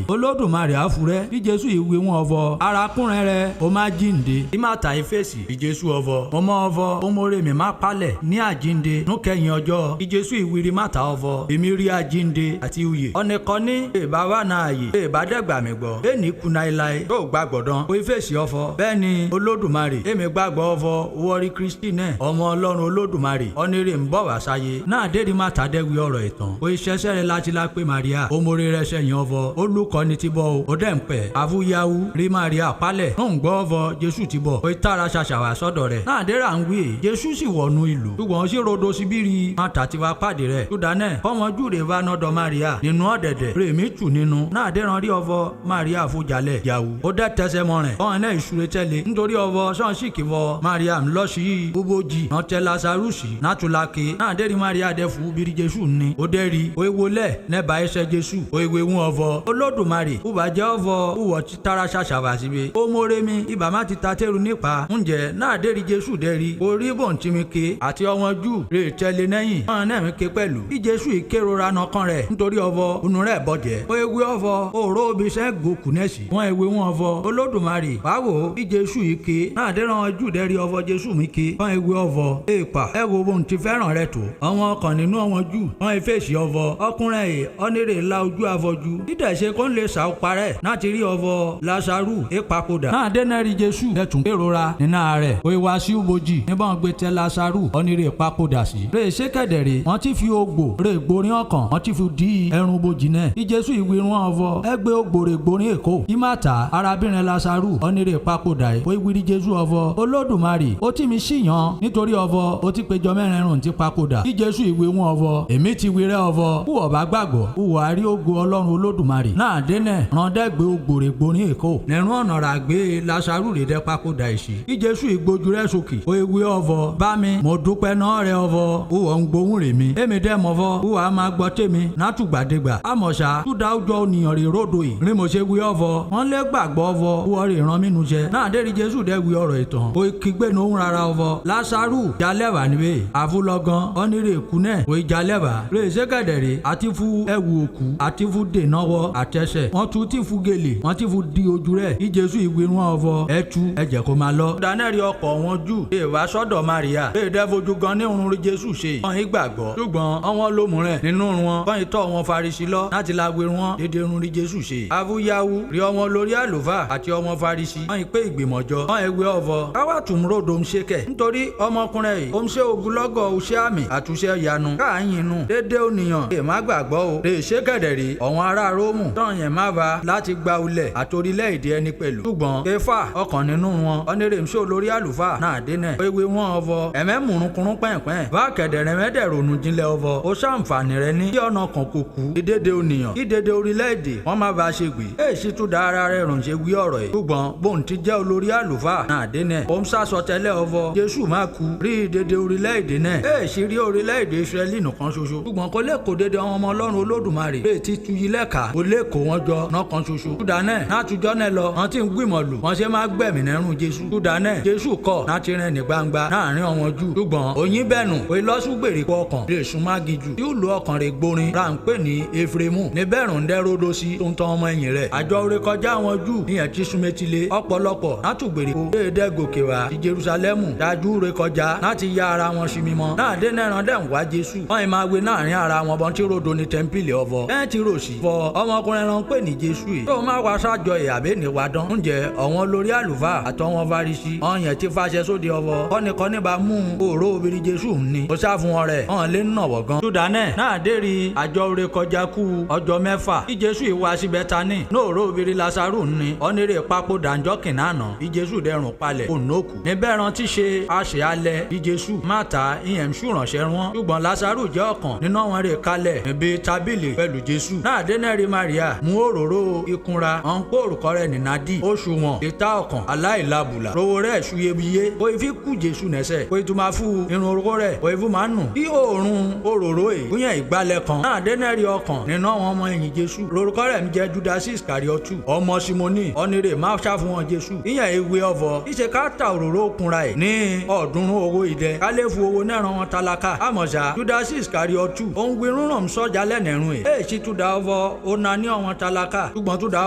Olódùmarè àfúrẹ́ bí Jésù ìwé wọn ọ̀fọ̀ arákùnrin rẹ̀ ó má jíǹde bí Mátà ìfèsì bí Jésù ọ̀fọ̀ ọmọ ọ̀fọ̀ ó mórè mi má palẹ̀ ní àjíǹde núkẹyìn ọjọ́ bí Jésù ìwírí Mátà ọ̀fọ̀ èmi rí àjíǹde àti uyè ọ̀nìkan ní ìbá wà náà yìí ìbá dẹ́gbà mi gbọ́ ẹnì kùnà ìlàyé yóò gbàgbọ́ dán ó ìfèsì ọ̀fọ̀ bẹ́ẹ̀ ni Olódùmarè èmi gbàgbọ́ ọ̀fọ̀ wọ́rí Kristi náà ọmọ Ọlọ́run Olódùmarè ọ̀nìrè ń bọ̀ wá sáyé náà dédi Mátà dẹ́wì ọ̀rọ̀ ìtàn ó ìṣẹ́ṣẹ́ rẹ̀ láti la pé Maria ó mórí rẹ̀ sẹ́yìn ọ̀fọ̀ olùkọ́ni ti bọ̀ ó dẹ̀ ń pẹ̀ àfúyáwú rí Maria palẹ̀ ń gbọ́ ọ̀fọ̀ Jésù ti bọ̀ ó ìtara ṣàṣàwà sọ́dọ̀ rẹ̀ náà dẹ́ra ń wí Jésù sì wọnú ìlú ṣùgbọ́n ó sì rodo síbírí Mátà ti wá pàdé rẹ̀ ṣùdánẹ̀ kọ́mọjú rẹ̀ wá nọ́dọ̀ Maria nínú ọ̀dẹ̀dẹ̀ dẹ̀ rèmí tù nínú náà dẹ́ran rí ọvọ Maria fojalẹ̀ yàwó ó dẹ́ tẹsẹ̀ mọ́rin ọ̀hún náà ìṣúre tẹ́lẹ̀ nítorí ọvọ sọ́ọ̀ṣìkì vọ Maria ńlọ́sí bóbójì náà tẹ Lasarusi náà tún lake náà dẹ́rì Maria dẹ́ fún bírí Jésù ní ó dẹ́rì ó ewolẹ̀ nẹ́bà ẹsẹ̀ Jésù ó ewe wọn ọvọ Olódùmarè ubàjẹ́ ọvọ uwọ̀ títara ṣàṣàbà síbi ó mórèmí ibà má ti ta tẹ́rù nípa ǹjẹ́ náà dẹ́rì Jésù dẹ́rì orí bòǹtìmíkè àti ọmọ jù rè tẹ́lẹ̀ nẹ́yìn ọ̀hún náà mi ké pẹ̀lú bí Jésù ìkérora nọkàn rẹ̀ nítorí ọvọ onú rẹ̀ bọ̀jẹ̀ ó ewe ọvọ òró obiṣẹ́ gòkù nẹ́sì wọ́n ewe wọn ọvọ Olódùmarè báwo bí Jésù ìké náà dẹ́ràn jù dẹ́rì ọvọ Jésù mi ké wọ́n ewe ọvọ èèpà ẹ wo bóun ti fẹ́ràn rẹ̀ tó àwọn ọkàn nínú ọmọ jù wọ́n efèsì ọvọ ọkùnrin ẹ̀ ọ́nẹ́rè la ojú afọ́jú dídẹ̀ ṣe kó ń lè sàó parẹ́ náà ti rí ọvọ Lásárù èèpàkódà náà dẹ́nẹ́rì Jésù dẹ̀tún kérora nínú rẹ̀ ó wá sí ubojì níbọn gbé tẹ Lásárù ọ́nẹ́rè èèpàkódà sí rè ṣé kẹ̀dẹ̀rẹ̀ wọ́n ti fi ogbò rè gborin ọkàn wọ́n ti fi di ẹrun bojì náà bí Jésù ìwé wọn ọvọ ẹgbẹ́ ogbòrè gborin èkó ìmàtà arábìnrin Lásárù ọ́nẹ́rè èèpàkódà ó ìwírí Jésù ọvọ Olódùmarè ó tì mí síyàn nítorí ọvọ ó ti péjọ mẹ́rin rùn ti pakódà bí Jésù ìwé wọn ọvọ èmi ti wí rẹ́ ọvọ wúwọ̀ bá gbàgbọ́ wúwọ̀ àrí ògo Ọlọ́run Olódùmarè náà dẹ́nẹ̀ randẹ́gbẹ́ ogbòrè gborin èkó nẹ̀rún ọ̀nà rà gbé Lásárù rè dẹ́ pakódà ìṣí bí Jésù ìgbójú rẹ̀ sókè ó ewé ọvọ bá mi mo dúpẹ́ náà rẹ ọvọ wúwọ̀ ń gbóhùn rè mi èmi dẹ́ mọ́vọ́ wúwọ̀ á máa gbọ́ tèmi nátùgbàdégbà àmọ̀ṣá túdà ọjọ́ ònìyàn rè ródò yìí rí mo ṣe wí ọvọ wọ́n lé gbàgbọ́ ọvọ wúwọ̀ rè rán mínú jẹ náà dẹ́rì Jésù dẹ́ wí ọ̀rọ̀ ìtàn ó kígbe ní òun rárá ọvọ Lásárù jalẹ́bà níbẹ̀ àfúlọ́gán ọ́nìrè kúnẹ̀ ó jalẹ́bà rè ṣẹ́gẹ̀dẹ̀rẹ̀ àti fún ẹ̀wù òkú àti fún dènàwọ́ àtẹ̀sẹ̀ wọ́n tún ti fún gèlè wọ́n ti fún di ojú rẹ̀ bí Jésù ìwé wọn ọvọ ẹ̀tú ẹ̀jẹ̀ kó máa lọ. danẹ́rì ọkọ̀ wọn jù èèwà sọ́dọ̀ Maria èèdè fojú gan ní òun rí Jésù ṣe wọ́n yìí gbàgbọ́ ṣùgbọ́n ọwọ́n ló mú rẹ̀ nínú wọn wọ́n yìí tọ́ wọn Farisi lọ láti lágbe wọn dédé òun rí Jésù ṣe. awúyáwú rí ọmọ lórí àlùfáà àti ọmọ Farisi wọ́n yìí pé ìgbìmọ̀jọ wọ́n ewé ọvọ káwá tún ròdò ń ṣe kẹ̀ nítorí ọmọkùnrin yìí ó ń ṣe ogunlọ́gọ̀ òṣè àmì àtúnṣe yanu káàyìn nù dédé ònìyàn lè má gbàgbọ́ o lè ṣe kẹ̀dẹ̀rì ọ̀wọ́n ará Róòmù tán yẹn má ba láti gba ulẹ̀ àtòrílẹ̀-èdè ẹni pẹ̀lú ṣùgbọ́n kéfà ọkàn nínú wọn ọ́nẹ́rẹ́ ńṣó lórí àlùfáà náà dínẹ̀ ewé wọn ọvọ ẹ̀mẹ́ mùrùnkùrún pẹ̀pẹ̀ bá kẹ̀dẹ̀rẹ̀ mẹ́dẹ̀ ronú jinlẹ̀ ọvọ ó ṣàǹfààní rẹ ní kí ọ̀nà kan kò kú ìdédé ònìyàn ìdédé orílẹ̀-èdè wọn má ba ṣe gbé èsì tún da ara rẹ̀ rùn ṣe wí ọ̀rọ̀ yìí ṣùgbọ́n bóun ti jẹ́ olórí àlùfáà náà dínẹ̀ ó ń sàsọtẹ́lẹ̀ ọvọ Jésù má kú rí ìdédé orílẹ̀-èdè náà èsì rí orílẹ̀-èdè Ísírẹ́lì nìkan ṣoṣo ṣùgbọ́n kò lè kó dédé ọmọ Ọlọ́run Olódùmarè lè ti tu yí lẹ́ka kò lè kó wọn jọ nọ́kan ṣoṣo ṣùdánẹ̀ náà tujọ́ náà lọ wọn ti ń gbìmọ̀ lù wọn ṣe má gbẹ̀mí nẹ́rùn Jésù ṣùdánẹ̀ Jésù kọ̀ náà ti rìn ní gbangba láàrin ọmọ jù ṣùgbọ́n òyìn bẹ̀nù òye lọ́sùgbèrèkọ ọkàn lè sún má gijù tí ó lo ọkàn rẹ̀ gborin ra ń pè ní Efraimu níbẹ̀rùn dẹ́rọ́dọ́ sí tó ń tọ́ ọmọ ẹ̀yìn rẹ̀ àjọ orí kọjá àwọn jù ìyẹn ti sún métílé ọ̀pọ̀lọpọ̀ látùgbèrèkọ déédé gòkè wá ti Jerúsálẹ́mù dájú rẹ̀ kọjá láti ya ara wọn sí mímọ́ náà dé náírà dẹ̀ ń wá Jésù wọ́n ì máa gbé láàrin ara wọn bọ́n tí ròdo ní tẹ́ḿpìlì ọvọ ẹ̀ ti rò sí fọ ọmọkùnrin rán pè ní Jésù yìí tó má wá sájọ ìyàbẹ̀ ní wa dán ǹjẹ́ ọ̀wọ́n lórí àlùfáà àtọwọn Farisi ọ̀yàn ti fàṣẹ sóde ọvọ kọ́nikọ́ni bá mú òró obìnrin Jésù ní ó sá fún wọn rẹ̀ ọ̀hún lé nàwọ̀ gan. ṣùdánẹ̀ náà dérí àjọ orí kọjá kú ọjọ́ mẹ́fà bí Jésù ìwà sí Bẹ́tánì ní òró obìnrin Lásárù ní ọ̀nẹ́rẹ́ papòdà ńjọ́ kìnnànà bí Jésù dẹrùn palẹ̀ ònókù níbẹ̀ rántí ṣe àṣẹ alẹ́ bí Jésù Mátà ìyẹn ṣùrànṣẹ́ wọn ṣùgbọ́n Lásárù jẹ́ ọ̀kan nínú àwọn rẹ̀ kalẹ̀ níbi tábìlì pẹ̀lú Jésù náà dénẹ́rì Maria mú òróró ìkunra ọ̀n kó orúkọ rẹ̀ ní nadi oṣù wọn ìta ọkàn aláìlábùlà rówó rẹ̀ ṣuyebíye kó ifi kú Jésù nẹ́sẹ̀ kó ìtumá fún irun orúkọ rẹ̀ kó ifi máa nù bí òórùn òróró yìí fúnyẹ̀ ìgbálẹ̀ kan náà dénẹ́rì ọkàn nínú àwọn ọmọ ẹ̀yìn Jésù lórúkọ rẹ̀ ń jẹ́ Júdásì Ìsíkáríọ́tù ọmọ Símónì ọ̀nìrè má ṣàfún wọn Jésù ìyẹn ewé ọvọ ìṣe ká ta òróró kunra ẹ̀ ní ọ̀ọ́dúnrún owó ìdẹ ká lè fún owó náà ràn wọn tálákà àmọ̀ṣá Júdásì Ìsíkáríọ́tù òun gbirún ràn sọ́jà lẹ́nẹ̀rún ẹ̀ èyí tún da ọvọ ó na ní ọ̀wọ́n tálákà ṣùgbọ́n tún da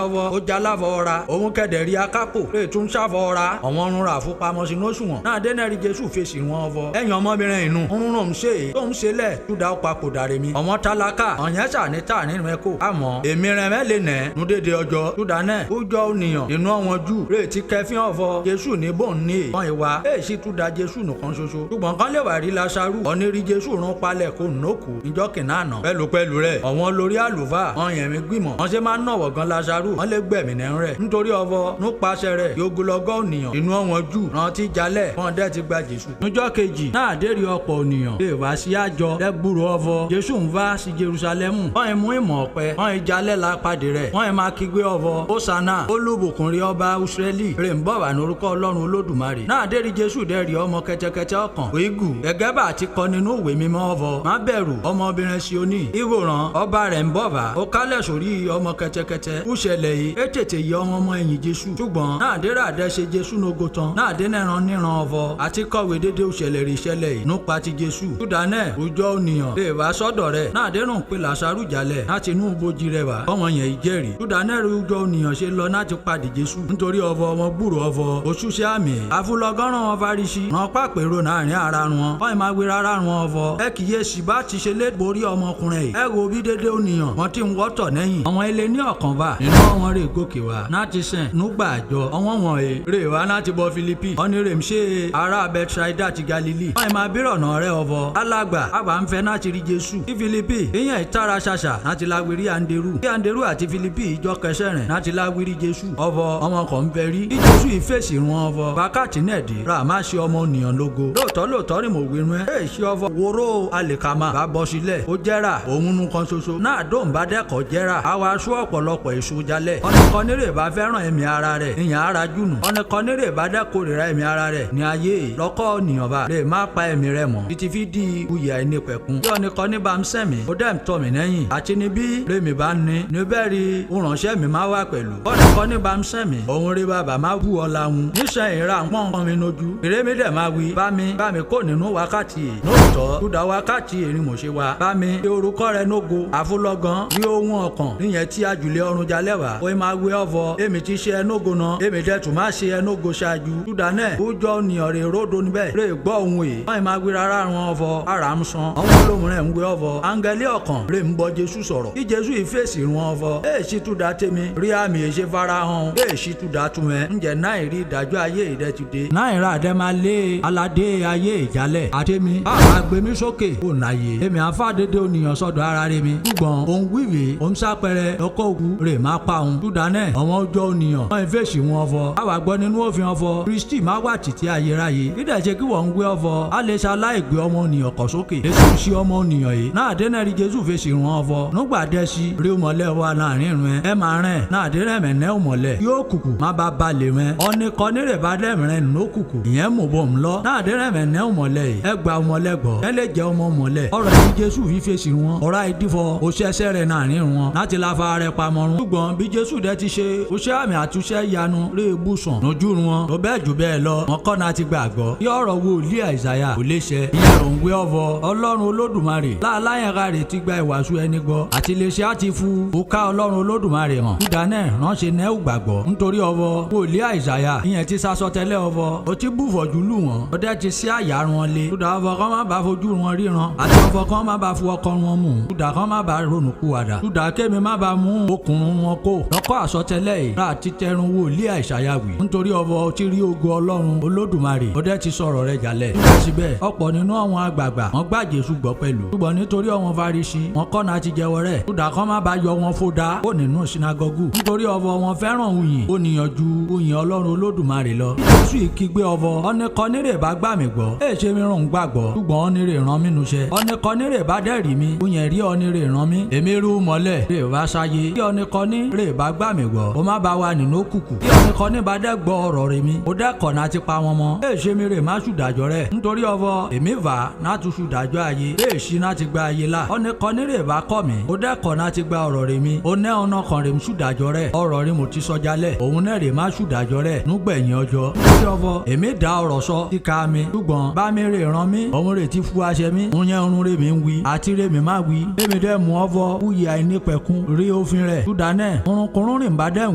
ọvọ ó já láfọ ọra òun kẹ̀dẹ̀ rí akápò lè tún ṣàfọ ọra ọ̀wọ́n rún ra fún pamọ́ sínú òṣùwọ̀n náà dénẹ́rì Jésù fèsì wọn ọvọ ẹ̀yìn ọmọbìnrin inú ń rún ṣe é tó ń ṣe lẹ̀ tún da ọ̀pá kò dàrí mi ọ̀wọ́n tálákà ọ̀yẹ́ sàníta nínú ẹ̀kọ́ àmọ́ èmi rẹ̀ mẹ́lẹ̀ nẹ̀ nu dédé ọjọ́ tún dáná ó jọ ònìyàn inú ọ̀wọ́n jù rè ti kẹfín ọvọ Jésù ní bò ń ní ìwọ̀n ìwà èyí tún da Jésù nìkan ṣoṣo ṣùgbọ́n kan lè wà rí Lásárù ọ̀nìrí Jésù rún palẹ̀ kó nókù níjọ́ kìnnànà pẹ̀lúpẹ̀lú rẹ̀ ọ̀wọ́n lórí àlùfáà ọ̀yẹ̀ mi gbìmọ̀ wọ́n ṣe máa ń nọ̀wọ̀ gan Lásárù wọ́n lè gbẹ̀mí nẹ́rún rẹ̀ nítorí ọvọ nípasẹ̀ rẹ̀ yogolọ́gọ́ ònìyàn inú ọ̀wọ́n jù rántí jalẹ̀ wọ́n dẹ́ ti gba Jésù. níjọ́ kejì náà dérí ọ̀pọ̀ ònìyàn lè wá sí àjọ lẹ́gbùrú ọvọ Jésù ń wá sí Jerúsálẹ́mù wọ́n mú ìmọ̀ mọ̀ ọ̀pẹ wọ́n ìjálẹ̀ lápàdé rẹ̀ wọ́n ì máa kígbe ọ̀vọ̀ Hósánà olùbùkún rí ọba Ísírẹ́lì rè ń bọ̀ wá lórúkọ Ọlọ́run Olódùmarè náà dé rí Jésù dẹ́rì ọmọ kẹ́tẹ́kẹ́tẹ́ ọkàn òígù gẹ́gẹ́ bá ti kọ nínú ìwé mímọ́ ọ̀vọ̀ má bẹ̀rù ọmọbìnrin Síónì ìwòran ọba rẹ̀ ń bọ̀ wá ó kálẹ̀ sórí ọmọ kẹ́tẹ́kẹ́tẹ́ kúṣẹlẹ̀ yìí é tètè yọ ọmọ ẹ̀yìn Jésù ṣùgbọ́n náà dé rà dẹ́ ṣe Jésù nógo tán náà dé nẹ̀ran níran ọ̀vọ̀ àti kọ̀wé dédé òṣèlè rí ìṣẹ̀lẹ̀ yìí nípa ti Jésù túdánẹ̀ òjò ònìyàn lè wá sọ́dọ̀ rẹ̀ náà dé rùn pé Lásárù jalẹ̀ láti inú ibojì rẹ̀ wá ọmọ yẹn ìjẹ́rìí túdánẹ̀ rí òjò ònìyàn ṣe lọ láti pàdé Jésù nítorí ọ̀vọ̀ ọmọ gbúrò ọ̀vọ̀ oṣùṣẹ́ àmì àfúlọ́gọ́rùn wọn Fárísì ràn pápẹ́rò láàrin ara wọn wọ́n máa gbé rárá wọn ọ̀vọ̀ ẹ kìyèsí bá ti ṣe lé borí ọmọkùnrin yìí ẹ wo bí dédé ònìyàn wọn ti ń wọ́tọ̀ lẹ́yìn àwọn ilé ní ọ̀kan bá nínú àwọn rè gòkè wá láti sìn nígbà àjọ ọwọ́n wọn rè wá láti bọ Fílípì ọ̀ní rè ń ṣe ará Bẹ́tísáídà ti Galili wọ́n máa bírọ̀ náà rẹ̀ ọ̀vọ̀ alàgbà àbá ń fẹ́ láti rí Jésù ní Fílípì ìyẹn ìtara ṣàṣà láti lágbèrí Anderu bí Anderu àti Fílípì ìjọ kẹsẹ̀rìn láti lágbèrí Jésù ọ̀vọ̀ ọmọ kan ń bẹ rí bí Jésù ìfèsì run ọ̀vọ̀ wákàtí nẹ̀dí rà má ṣe ọmọ ènìyàn lógo lóòótọ́ ni mo wí rún ẹ ṣe ọ̀vọ̀ wóró àlèkàmà bá bọ́ sílẹ̀ ó jẹ́ra òun nu kan ṣoṣo náà dóun bá dẹ́kọ̀ jẹ́ra àwa aṣọ ọ̀pọ̀lọpọ̀ èso jalẹ̀ ọ̀nìkan nírè bá fẹ́ràn ẹ̀mí ara rẹ̀ ìyẹn ara jùnù ọ̀nìkan nírè bá dẹ́kọ̀rìíra ẹ̀mí ara rẹ̀ ní ayé lọ́kọ́ ènìyàn bá lè má pa ẹ̀mí rẹ̀ mọ́ títí fi di uyè àìnípẹ̀kun bí ọ̀nìkan ní bá ń sẹ̀mí ó dẹ̀ ń tọ̀ mí lẹ́yìn àti níbí rèmi bá ní níbẹ̀ rí ìránṣẹ́ mi má wà pẹ̀lú ọ̀nìkan ní bá ń sẹ̀mí òun rí bàbá má wù ọ́ lahun níṣẹ́ ìra pọ́n mi lójú ìrémi dẹ̀ má wí bá mi kó nínú wákàtí yìí lóòótọ́ kúdà wákàtí èrì mò ṣe wa bá mi fi orúkọ rẹ̀ nógo àfúlọ́gán rí ohun ọkàn níyẹn tí ajùlẹ̀ ọrùn jalẹ̀ wá ó máa wé ọ̀vọ̀ èmi ti ṣe ẹnógo náà èmi dẹ̀ tún má ṣe ẹnógo ṣáájú túdánẹ̀ kújọ nìyàn rè ródo níbẹ̀ rè gbọ́ ohun èyí wọ́n máa gbé rárá wọn ọ̀vọ̀ ara ń san àwọn olóhùn rẹ̀ ń gbé ọ̀vọ̀ áńgẹ́lì ọkàn rè ń bọ Jésù sọ̀rọ̀ kí Jésù ìfèsì run ọ̀vọ̀ èèṣì túdà tèmi rí àmì èṣe farahàn èèṣì túdà túmẹ̀ ǹjẹ́ náà rí ìdájọ́ ayé ìdẹ́tùdé náà ìrà àdẹ́ máa lé aládé ayé ìjálẹ̀ àtẹ́mi àbá gbé mi sókè kò náyé èmi àfàdédé ònìyàn sọ́dọ̀ ara rẹ̀ mi ṣùgbọ́n òun wíwèé òun sápẹrẹ ọkọ̀ òkú rè má pa òun túdánẹ̀ ọmọ ọjọ́ ònìyàn wọ́n ìfèsì wọn ọ̀vọ̀ àwa gbọ́ nínú òfin ọ̀vọ̀ Kristi má wà títí ayérayé dídẹ̀ ṣe kí wọ́n ń gbé ọ̀vọ̀ á lè ṣaláìgbé ọmọ ònìyàn kọ̀ sókè Jésù sí ọmọ ònìyàn yìí náà dẹ́nà rí Jésù fèsì run ọ̀vọ̀ nígbà dẹ́sí rí ọmọlẹ̀ wa láàrin ìrún ẹ máa rìn náà dẹ́nà mẹ́nẹ́ ọmọlẹ̀ yóò kùkù má bá balẹ̀ mẹ́ ọ̀nìkan nírè bá dẹ́mìrín nínú kùkù ìyẹn mú bò ń lọ náà dẹ́nà mẹ́nẹ́ ọmọlẹ̀ yìí ẹ gba ọmọlẹ̀ gbọ́ ẹ lè jẹ́ ọmọ ọmọlẹ̀ ọ̀rọ̀ yìí Jésù fi fèsì wọn ọ̀rọ̀ ìdífọ̀ òṣèṣẹ́ rẹ̀ náàrin wọn láti láfa rẹ̀ pamọ́rún ṣùgbọ́n bí Jésù dẹ́ ti ṣe òṣè àmì àtúnṣe ìyanu rí ibùsùn lójú wọn tó bẹ́ẹ̀ jù bẹ́ẹ̀ lọ wọn kọ́ náà ti gbàgbọ́ bí ọ̀rọ̀ wòlíì Àìsáyà kò lè ṣẹ ìyẹn ló ń gbé ọ̀vọ̀ Ọlọ́run Olódùmarè láàláyẹ̀ká rẹ̀ ti gba ìwàásù ẹni gbọ́ àti lè ṣe àti fún òkà Ọlọ́run Olódùmarè hàn túdánẹ̀ ránṣẹ́ nẹ́ẹ̀ gbàgbọ́ nítorí ọ̀vọ̀ wòlíì Àìsáyà ìyẹn ti sasọtẹ́lẹ̀ ọ̀vọ̀ ó ti búfọ̀jú lù wọn ó dẹ́ ti sí àyà wọn lé túdà ọ̀vọ̀ kan má bá fojú wọn ríran àti ọ̀vọ̀ kan má bá fu ọkọ wọn mú túdà kan má bá ronú kúwàdà túdà kémi má bá mú okùnrùn wọn kó lọ́kọ́ àsọtẹ́lẹ̀ yìí rà ti tẹrun wòlíì Àìsáyà wí nítorí ọ̀vọ̀ ti rí ògo Ọlọ́run Olódùmarè ó dẹ́ ti sọ̀rọ̀ rẹ̀ jalẹ̀ síbẹ̀ ọ̀pọ̀ nínú àwọn àgbààgbà wọn gbà Jésù gbọ́ pẹ̀lú ṣùgbọ́n nítorí àwọn Fárísì wọn kọ́ náà ti jẹ́wọ́ rẹ̀ túdà kan má bá yọ wọn fódà ó nínú sinagogu nítorí ọ̀vọ̀ wọn fẹ́ràn òyìn ó níyànjú òyìn Ọlọ́run Olódùmarè lọ Jésù ìkígbe ọ̀vọ̀ ọ̀nìkan nírè bá gbà mí gbọ́ èè ṣe mi rún gbàgbọ́ ṣùgbọ́n ọ̀nìrè ràn mí nuṣẹ́ ọ̀nìkan nírè bá dẹ́rì mi òyìn rí ọ̀nìrè ràn mí èmi rú mọ́lẹ̀ rè wá sáyé kí ọ̀nìkan nírè bá gbà mí gbọ́ ó má bá wa nínú òkùnkùn kí ọ̀nìkan ní bá dẹ́ gbọ́ ọ̀rọ̀ rẹ̀ mi ó dẹ́kọ̀ náà ti pa wọn mọ́ èè ṣe mi rè má ṣùdàjọ́ rẹ̀ nítorí ọ̀vọ̀ èmi va náà tún ṣùdàjọ́ ayé èè ṣí náà ti gba ayé la ọ̀nìkan nírè bá kọ́ mi ó dẹ́kọ̀ náà ti gba ọ̀rọ̀ rẹ̀ mi ó nẹ́ ọ̀nà kan rè m ṣùdàjọ́ rẹ̀ ọ̀rọ̀ rẹ̀ mo ti sọ jalẹ̀ òun náà rè má ṣùdàjọ́ rẹ̀ núgbẹ̀yìn ọjọ́ nítorí ọ̀vọ̀ èmi dá ọ̀rọ̀ sọ kíka mi ṣùgbọ́n bá mi rè ràn mí òun rè ti fu aṣẹ mi òun yẹn orun rè mi ń wí àti rè mi má wí èmi dẹ́ mú ọ̀vọ̀ wúyẹ àìnípẹ̀kun rí òfin rẹ̀ túdánẹ̀ orunkunrun rìn bá dẹ́ ń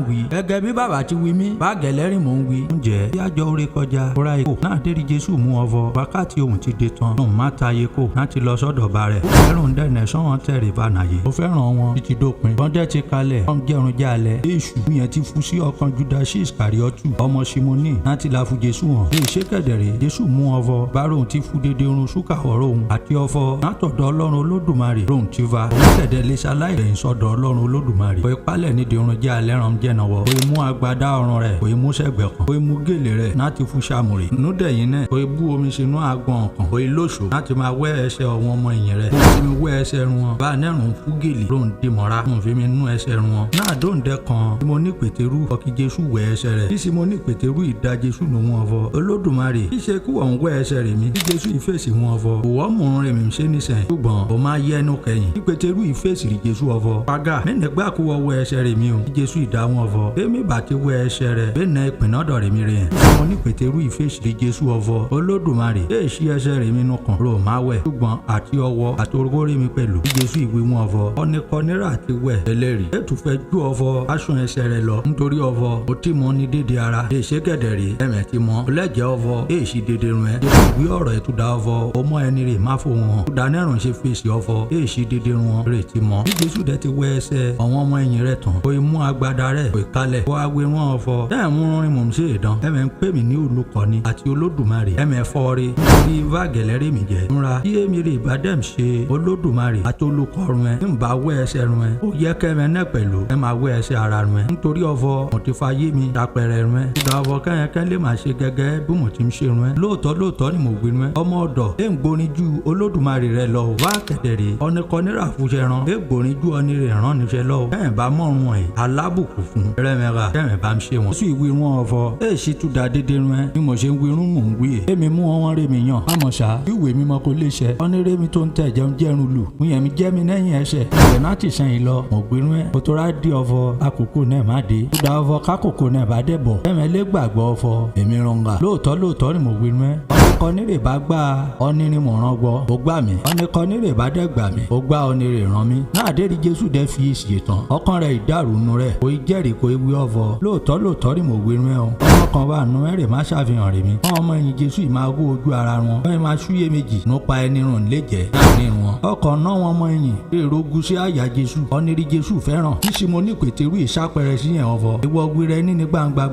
wí gẹ́gẹ́ bí bàbá ti wí mí bá gẹ̀lẹ́rìn mò ń wí. ǹjẹ́ bí àjọ orí kọjá kóra ikú náà dérí Jésù mú ọ̀vọ̀ wákàtí òun ti dé tán lòun má ta ayé kó láti lọ sọ́dọ̀ bá rẹ̀ ó fẹ́ràn dẹ́nẹ̀ sọ́wọ́n tẹ̀rẹ̀ bá nàyè ó fẹ́ràn wọn títí dópin wọ́n dẹ́ ti kalẹ̀ wọ́n jẹun jálẹ̀ èṣù yẹn ti fún sí ọkàn Júdásì Ìsíkáríọ́tù ọmọ Símónì láti la fún Jésù hàn lè ṣe kẹ̀dẹ̀rẹ̀ Jésù mú ọ̀vọ̀ bárò ti fún dédé orun ṣúkà ọ̀rọ̀ òun àti ọ̀fọ̀ látọ̀dọ̀ Ọlọ́run Olódùmarè lòun ti va òun kẹ̀dẹ̀ lè ṣaláìrẹ̀yìn sọ́dọ̀ Ọlọ́run Olódùmarè kò ìpalẹ̀ nídìí orun jẹ́ alẹ́ ràn jẹ́nàwọ́ kò mú agbádá ọrùn rẹ̀ kò mú sẹ́gbẹ̀ kan kò mú gèlè rẹ̀ láti fún sàmùrè núdẹ̀yìn náà kò bú omi sínú àgbọn ọ̀kan kò lóṣù láti máa wẹ́ ẹsẹ̀ ọ̀wọ́n ọmọ ìyìn rẹ̀ kò sì wẹ́ ẹsẹ̀ run wọn bá nẹ́rùn fún gè gèlè lóun dì mọ́ra mo fi mi nú ẹsẹ̀ run wọn. náà dóńdẹ kan tí mo ní pétérù ọkì jésù wẹ ẹsẹ̀ rẹ̀ tí mo ní pétérù ìdá jésù nù wọn fọ olódùmarè ṣíṣe kí wọn wẹ ẹsẹ̀ rẹ̀ mi tí jésù ìfèsì wọn fọ òwò mò ń rìn mí ṣe nísẹ̀ ṣùgbọ́n ó máa yẹ ẹnu kẹyìn tí pétérù ìfèsì rí jésù ọfọ pàgà mẹ́nẹ̀gbà kó wọ wẹ ẹsẹ̀ rẹ̀ mi o tí jésù ìdá wọn fọ èmi bá ti wẹ ẹsẹ̀ rẹ̀ bẹ́ẹ̀ náà ìpínlẹ̀ ọ̀dọ̀ rẹ̀ mi rẹ̀ yẹn mo ní pétérù ìfèsì rí jésù ọfọ olódùmarè yéè ṣí ẹsẹ̀ rẹ̀ mi nù kàn rò má wẹ̀ ṣùgbọ́n àti ọwọ́ àtòrógó rẹ̀ mi pẹ̀lú tí jésù ìwé wọn fọ ọ̀nìkọ́nira àti wẹ̀ ẹlẹ́rìí ètò fẹ́ ju ọfọ aṣọ ẹsẹ̀ rẹ̀ lọ nítorí ọfọ ó ti mọ ní dédé ara èṣe kẹ̀dẹ̀rẹ̀ ẹ̀mẹ̀ ti mọ ọlẹ́jẹ̀ ọfọ èṣì dédé rún ẹ jésù ìwé ọ̀rọ̀ ètùdá ọfọ ọmọ ẹni rè má fò wọn ọ̀dà nẹ́rùn ṣe fèsì ọfọ èṣì dédé rún wọn rè ti mọ bí jésù dẹ ti wẹ ẹsẹ̀ àwọn ọmọ ẹ̀yìn rẹ̀ tán kò mú agbada rẹ̀ kò kalẹ̀ kó awé wọn ọfọ tẹ́ mú rin mò ń ṣe ìdán ẹ̀mẹ̀ ń pè mí ní olùkọ́ni àti olódùmarè ẹ̀mẹ̀ fọ́ọ̀rẹ́ bí vagẹ̀lẹ́rẹ́ mi jẹ́ múra kí èmi rè bá dẹ́m ṣe olódùmarè àti olùkọ́run ẹ̀ ń bá wẹ ẹsẹ̀ rún ẹ̀ ó yẹ kẹ́mẹ́ náà pẹ̀lú ẹ̀ máa wẹ ẹsẹ̀ ara rún ẹ̀ nítorí ọfọ mo ti fa yé mi tapẹ̀rẹ̀ rún ẹ̀ ìdá ọfọ kẹ́yẹkẹ́ lè máa ṣe gẹ́gẹ́ bí mo ti ń ṣe rún ẹ̀ lóòótọ́ ni mo gbé rún ẹ̀ ọmọ ọ̀dọ̀ ẹ̀ ń gborin ju olódùmarè rẹ̀ lọ wá kẹ̀dẹ̀rẹ̀ ọ̀nìkọ́nira fúnṣẹ́ ran ẹ̀ gborin ju ọ̀nì rẹ̀ rán níṣẹ́ lọ kẹ́yìn bá mọ̀rún ẹ̀ alábùkù fún rẹ́mẹ́ra kẹ́yìn bá ń ṣe wọn. sùn ìwé wọn ọfọ ẹ̀ ṣì tún da dédé rún ẹ̀ bí mo ṣe ń wí rún mò ń wí ẹ̀ èmi mú wọn rẹ̀ mi yàn àmọ́ ṣá ìwé mímọ́ kò lè ṣẹ ọ̀nìrẹ́ mi tó ń tẹ̀ jẹun jẹ́rùn lù múyẹn mi jẹ́ mi lẹ́yìn ẹsẹ̀ ìwé náà ti sẹ́yìn lọ mo gbé rún ẹ̀ kó tó rá di ọfọ àkókò náà má dé kódà ọfọ kákòkò náà bá dẹ̀ bọ̀ ẹ̀mẹ́lẹ́ gbàgbọ́ ọfọ èmi rọǹgà lóòótọ́ ni mo gbé rún ẹ̀ ọ̀nìkọ́nírè bá gbà ọ̀nìrìn mọ̀ràn gbọ́ ó gbà mí ọ̀nìkọ́nírè bá dẹ̀ gbà mí ó gbà ọ̀nìrè ràn mí náà dé rí jésù dẹ́ fi èsì tán ọkàn rẹ̀ ìdàrúnú rẹ̀ kò í jẹ́rìí kò í wí ọfọ lóòótọ́ ni mo gbé rún ẹ̀ o ọmọ kan wà nù ẹ̀rẹ̀ má ṣàfihàn rẹ̀ mi ọmọ ẹ̀yìn jésù ì máa wó ojú ara wọn wọ́n máa ṣúyè méjì nípa ẹni rùn lè jẹ́ láàrin wọn ọkọ̀ náà wọn mọ ẹ̀yìn èrò gúúsí àyà jésù ọ̀nìrì jésù fẹ́ràn kí simon ní pétérù ìṣàpẹrẹ sí yẹn ọfọ ìwọ gbére ní gbangba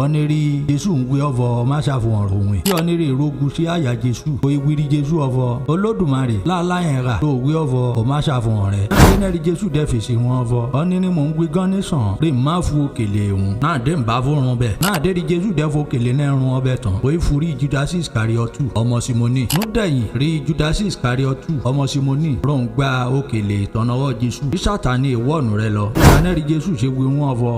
ọ̀nìrì jésù ń gbé ọfọ má ṣàfihàn òun ẹ̀ kí ọ̀nìrì èrò gúúsí àyà jésù kò ìwírí jésù ọfọ olódùmarè láàláyẹn rà tó wí ọfọ kò má ṣàfihàn rẹ̀ ẹnẹ́rì jésù dẹ́ fèsì wọn ọfọ ọ̀nìrì mò ń gbé gán ní sàn rí má fu òkèlè òun náà dé ń bá fórun bẹ́ẹ̀ náà dé rí jésù dẹ́ fòkèlè náà rún ọbẹ̀ tán kò ìfúrí judasi iskariotu ọmọ simoni núdẹ̀yìn rí judasi iskariotu ọmọ simoni rọ̀ǹ gba òkèlè ìtọ́nàwọ́ jésù bí sátani ìwọ́ọ̀nù rẹ lọ ìdánẹ́rì jésù ṣe wí wọn ọfọ